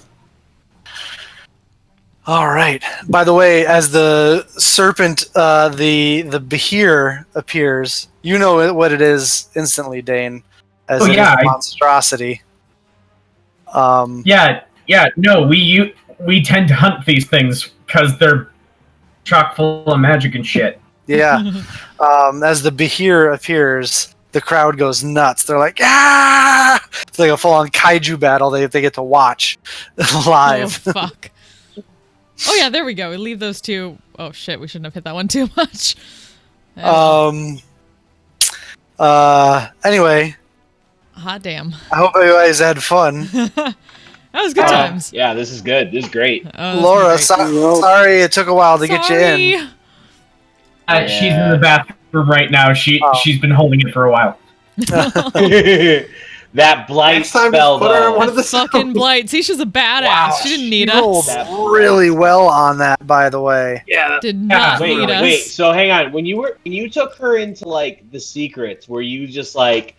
[SPEAKER 2] All right. By the way, as the serpent, the Behir appears, you know what it is instantly, Dane, as
[SPEAKER 6] Oh,
[SPEAKER 2] it is
[SPEAKER 6] yeah,
[SPEAKER 2] a monstrosity.
[SPEAKER 6] Yeah. No, we tend to hunt these things because they're chock full of magic and shit.
[SPEAKER 2] Yeah. As the Behir appears, the crowd goes nuts. They're like, ah! It's like a full-on kaiju battle they get to watch live.
[SPEAKER 1] Oh, fuck. Oh, yeah, there we go. We leave those two. Oh, shit. We shouldn't have hit that one too much.
[SPEAKER 2] Anyway,
[SPEAKER 1] Hot damn.
[SPEAKER 2] I hope you guys had fun.
[SPEAKER 1] That was good times.
[SPEAKER 8] Yeah, this is good. This is great.
[SPEAKER 1] Oh, this
[SPEAKER 2] Laura,
[SPEAKER 1] was great.
[SPEAKER 2] sorry it took a while to get you in.
[SPEAKER 1] Sorry.
[SPEAKER 6] She's in the bathroom right now. She's been holding it for a while.
[SPEAKER 8] That blight
[SPEAKER 4] Next time,
[SPEAKER 8] spell,
[SPEAKER 4] just put her in
[SPEAKER 8] though.
[SPEAKER 4] one of the
[SPEAKER 1] Fucking
[SPEAKER 4] cells.
[SPEAKER 1] Blight. See, she's a badass.
[SPEAKER 2] Wow,
[SPEAKER 1] she didn't need
[SPEAKER 2] she rolled
[SPEAKER 1] us.
[SPEAKER 2] really well on that, by the way.
[SPEAKER 4] Yeah.
[SPEAKER 1] Did not
[SPEAKER 8] Wait,
[SPEAKER 1] need us.
[SPEAKER 8] wait. So hang on. When you took her into like the secrets, were you just like,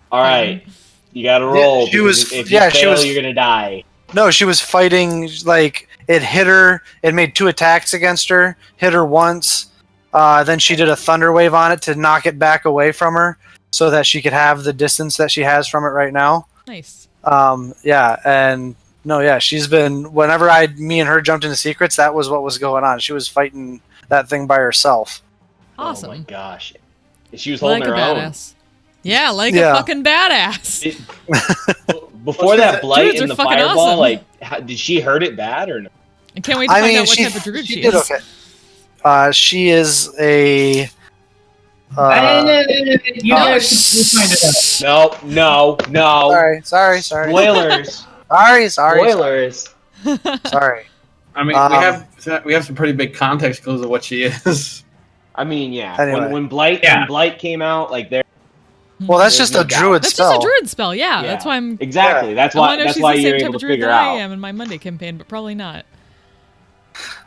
[SPEAKER 8] all right, you got to roll?
[SPEAKER 2] she was-
[SPEAKER 8] because if
[SPEAKER 2] yeah,
[SPEAKER 8] you
[SPEAKER 2] she
[SPEAKER 8] fail,
[SPEAKER 2] was-
[SPEAKER 8] you're gonna die.
[SPEAKER 2] No, she was fighting, like, it hit her, it made 2 attacks against her, hit her once, then she did a thunder wave on it to knock it back away from her so that she could have the distance that she has from it right now.
[SPEAKER 1] Nice.
[SPEAKER 2] Yeah, and no, yeah, she's been, whenever me and her jumped into secrets, that was what was going on. She was fighting that thing by herself.
[SPEAKER 1] Awesome.
[SPEAKER 8] Oh my gosh. She was holding
[SPEAKER 1] Like a
[SPEAKER 8] her own.
[SPEAKER 1] badass. Yeah, like
[SPEAKER 2] Yeah.
[SPEAKER 1] a fucking badass.
[SPEAKER 8] Before that blight
[SPEAKER 1] Druids are
[SPEAKER 8] and the
[SPEAKER 1] fucking
[SPEAKER 8] fireball,
[SPEAKER 1] awesome.
[SPEAKER 8] like, did she hurt it bad or no?
[SPEAKER 1] I can't wait to find out what type of druid she
[SPEAKER 2] did
[SPEAKER 1] is.
[SPEAKER 2] okay. She is a...
[SPEAKER 6] You guys
[SPEAKER 1] shh.
[SPEAKER 6] can find it out.
[SPEAKER 8] No.
[SPEAKER 2] Sorry.
[SPEAKER 8] Spoilers.
[SPEAKER 2] Sorry.
[SPEAKER 8] Spoilers.
[SPEAKER 2] Sorry.
[SPEAKER 4] I mean, we have some pretty big context clues of what she is.
[SPEAKER 8] I mean, yeah.
[SPEAKER 2] Anyway.
[SPEAKER 8] When Blight came out, like there.
[SPEAKER 2] Well, that's
[SPEAKER 8] There's
[SPEAKER 2] just
[SPEAKER 8] no
[SPEAKER 2] a
[SPEAKER 8] doubt.
[SPEAKER 2] druid
[SPEAKER 1] That's
[SPEAKER 2] spell.
[SPEAKER 1] just a druid spell, yeah. That's why I'm.
[SPEAKER 8] Exactly. That's
[SPEAKER 1] I wanna
[SPEAKER 8] why.
[SPEAKER 1] know if
[SPEAKER 8] That's
[SPEAKER 1] she's
[SPEAKER 8] why
[SPEAKER 1] the
[SPEAKER 8] you're
[SPEAKER 1] same type
[SPEAKER 8] able
[SPEAKER 1] of
[SPEAKER 8] to
[SPEAKER 1] druid
[SPEAKER 8] figure
[SPEAKER 1] that I
[SPEAKER 8] out.
[SPEAKER 1] am in my Monday campaign, but probably not.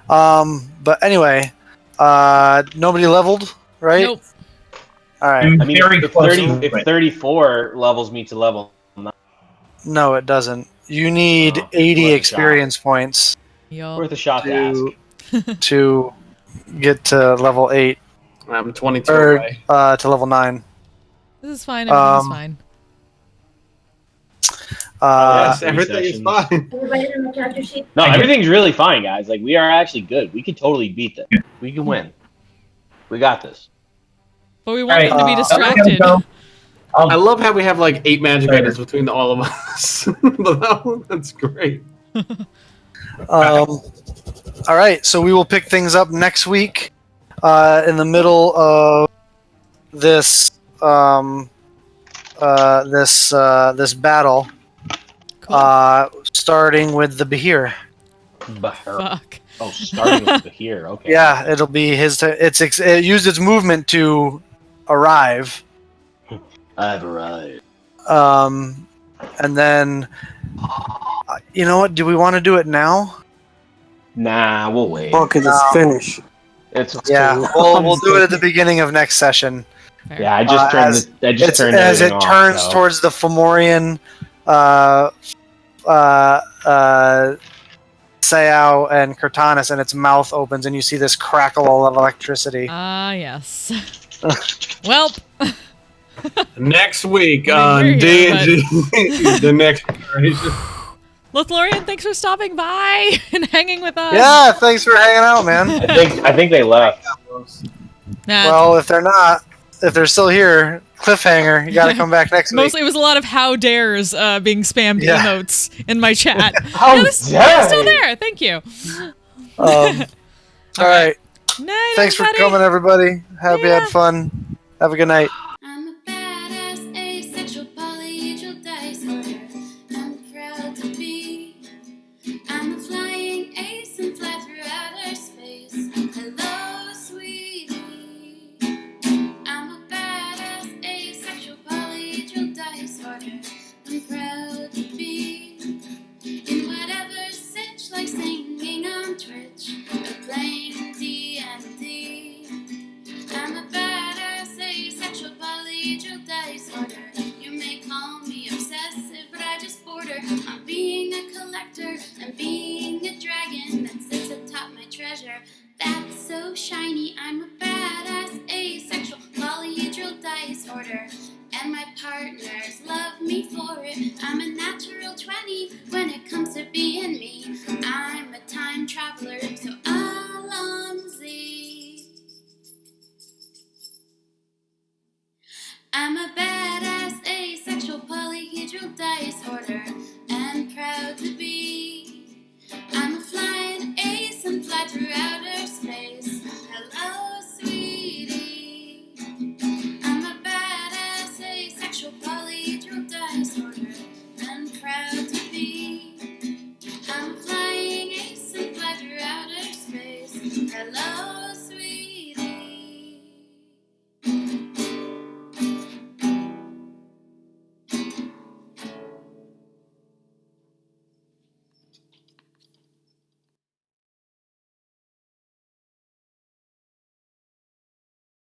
[SPEAKER 2] But anyway, nobody leveled. right?
[SPEAKER 1] Nope.
[SPEAKER 2] All right.
[SPEAKER 6] I'm
[SPEAKER 8] I mean,
[SPEAKER 6] very
[SPEAKER 8] if,
[SPEAKER 6] close
[SPEAKER 8] 30,
[SPEAKER 6] to
[SPEAKER 8] if
[SPEAKER 6] it.
[SPEAKER 8] 34 levels me to level 9,
[SPEAKER 2] No, it doesn't. You need
[SPEAKER 8] Oh,
[SPEAKER 2] 80
[SPEAKER 8] worth a
[SPEAKER 2] experience points
[SPEAKER 1] Yup.
[SPEAKER 8] worth a shot to ask.
[SPEAKER 2] to get to level 8
[SPEAKER 4] I'm 22
[SPEAKER 2] or
[SPEAKER 4] away.
[SPEAKER 2] to level 9.
[SPEAKER 1] This is fine. Everything's
[SPEAKER 2] Um,
[SPEAKER 1] fine.
[SPEAKER 4] Yes,
[SPEAKER 8] Three
[SPEAKER 4] everything is
[SPEAKER 8] sessions.
[SPEAKER 4] fine.
[SPEAKER 7] Everybody on the character sheet.
[SPEAKER 8] No,
[SPEAKER 6] I get-
[SPEAKER 8] everything's really fine, guys. Like, we are actually good. We can totally beat this. We can win. We got this.
[SPEAKER 1] But we want
[SPEAKER 6] Alright,
[SPEAKER 1] them to be
[SPEAKER 2] I'm
[SPEAKER 6] gonna
[SPEAKER 1] distracted.
[SPEAKER 6] go.
[SPEAKER 4] I love how we have like 8 magic
[SPEAKER 6] Later.
[SPEAKER 4] items between all of us. But that's great.
[SPEAKER 2] all right, so we will pick things up next week in the middle of this this battle,
[SPEAKER 1] Cool.
[SPEAKER 2] starting with the Bahir.
[SPEAKER 1] Fuck.
[SPEAKER 8] Oh, starting with the here. Okay.
[SPEAKER 2] Yeah, it'll be his. It used its movement to arrive,
[SPEAKER 8] I've arrived.
[SPEAKER 2] and then you know what? Do we want to do it now?
[SPEAKER 8] Nah, we'll wait.
[SPEAKER 5] Fuck it, it's finished.
[SPEAKER 8] It's
[SPEAKER 2] Yeah,
[SPEAKER 5] I'm
[SPEAKER 2] we'll
[SPEAKER 5] just
[SPEAKER 2] do it at the
[SPEAKER 5] kidding.
[SPEAKER 2] beginning of next session.
[SPEAKER 1] Fair.
[SPEAKER 8] yeah. I just turned.
[SPEAKER 2] As it
[SPEAKER 8] everything
[SPEAKER 2] turns
[SPEAKER 8] off, so.
[SPEAKER 2] towards the Fomorian, Sayao and Cortanis, and its mouth opens, and you see this crackle of electricity.
[SPEAKER 1] Ah, yes. Welp.
[SPEAKER 4] Next week
[SPEAKER 1] I mean,
[SPEAKER 4] on
[SPEAKER 1] we're here,
[SPEAKER 4] D&D, the next generation.
[SPEAKER 1] Lothlorien, thanks for stopping by and hanging with us.
[SPEAKER 2] Yeah, thanks for hanging out, man.
[SPEAKER 8] I think they left.
[SPEAKER 1] Nah,
[SPEAKER 2] Well, if they're still here, cliffhanger. You got to come back next week.
[SPEAKER 1] mostly it was a lot of how dares being spammed
[SPEAKER 2] Yeah.
[SPEAKER 1] emotes in my chat.
[SPEAKER 8] How
[SPEAKER 1] They're still
[SPEAKER 8] dare!
[SPEAKER 1] there. Thank you.
[SPEAKER 2] All right.
[SPEAKER 1] Night,
[SPEAKER 2] Thanks for
[SPEAKER 1] everybody.
[SPEAKER 2] coming, everybody. Hope you had fun. Have a good night.
[SPEAKER 9] I'm a badass, asexual, polyhedral dice holder. I'm proud to be. I'm a flying ace and fly through outer space. Hello, sweetie. I'm a badass, asexual, polyhedral dice holder. I'm proud to be. In whatever sitch, like singing on Twitch or playing D&D. I'm a badass, asexual, polyhedral dice holder. You may call me obsessive, but I just border on being a collector and being a dragon that sits atop my treasure. That's so shiny. I'm a badass, asexual, polyhedral dice holder. And my partners love me for it. I'm a natural 20.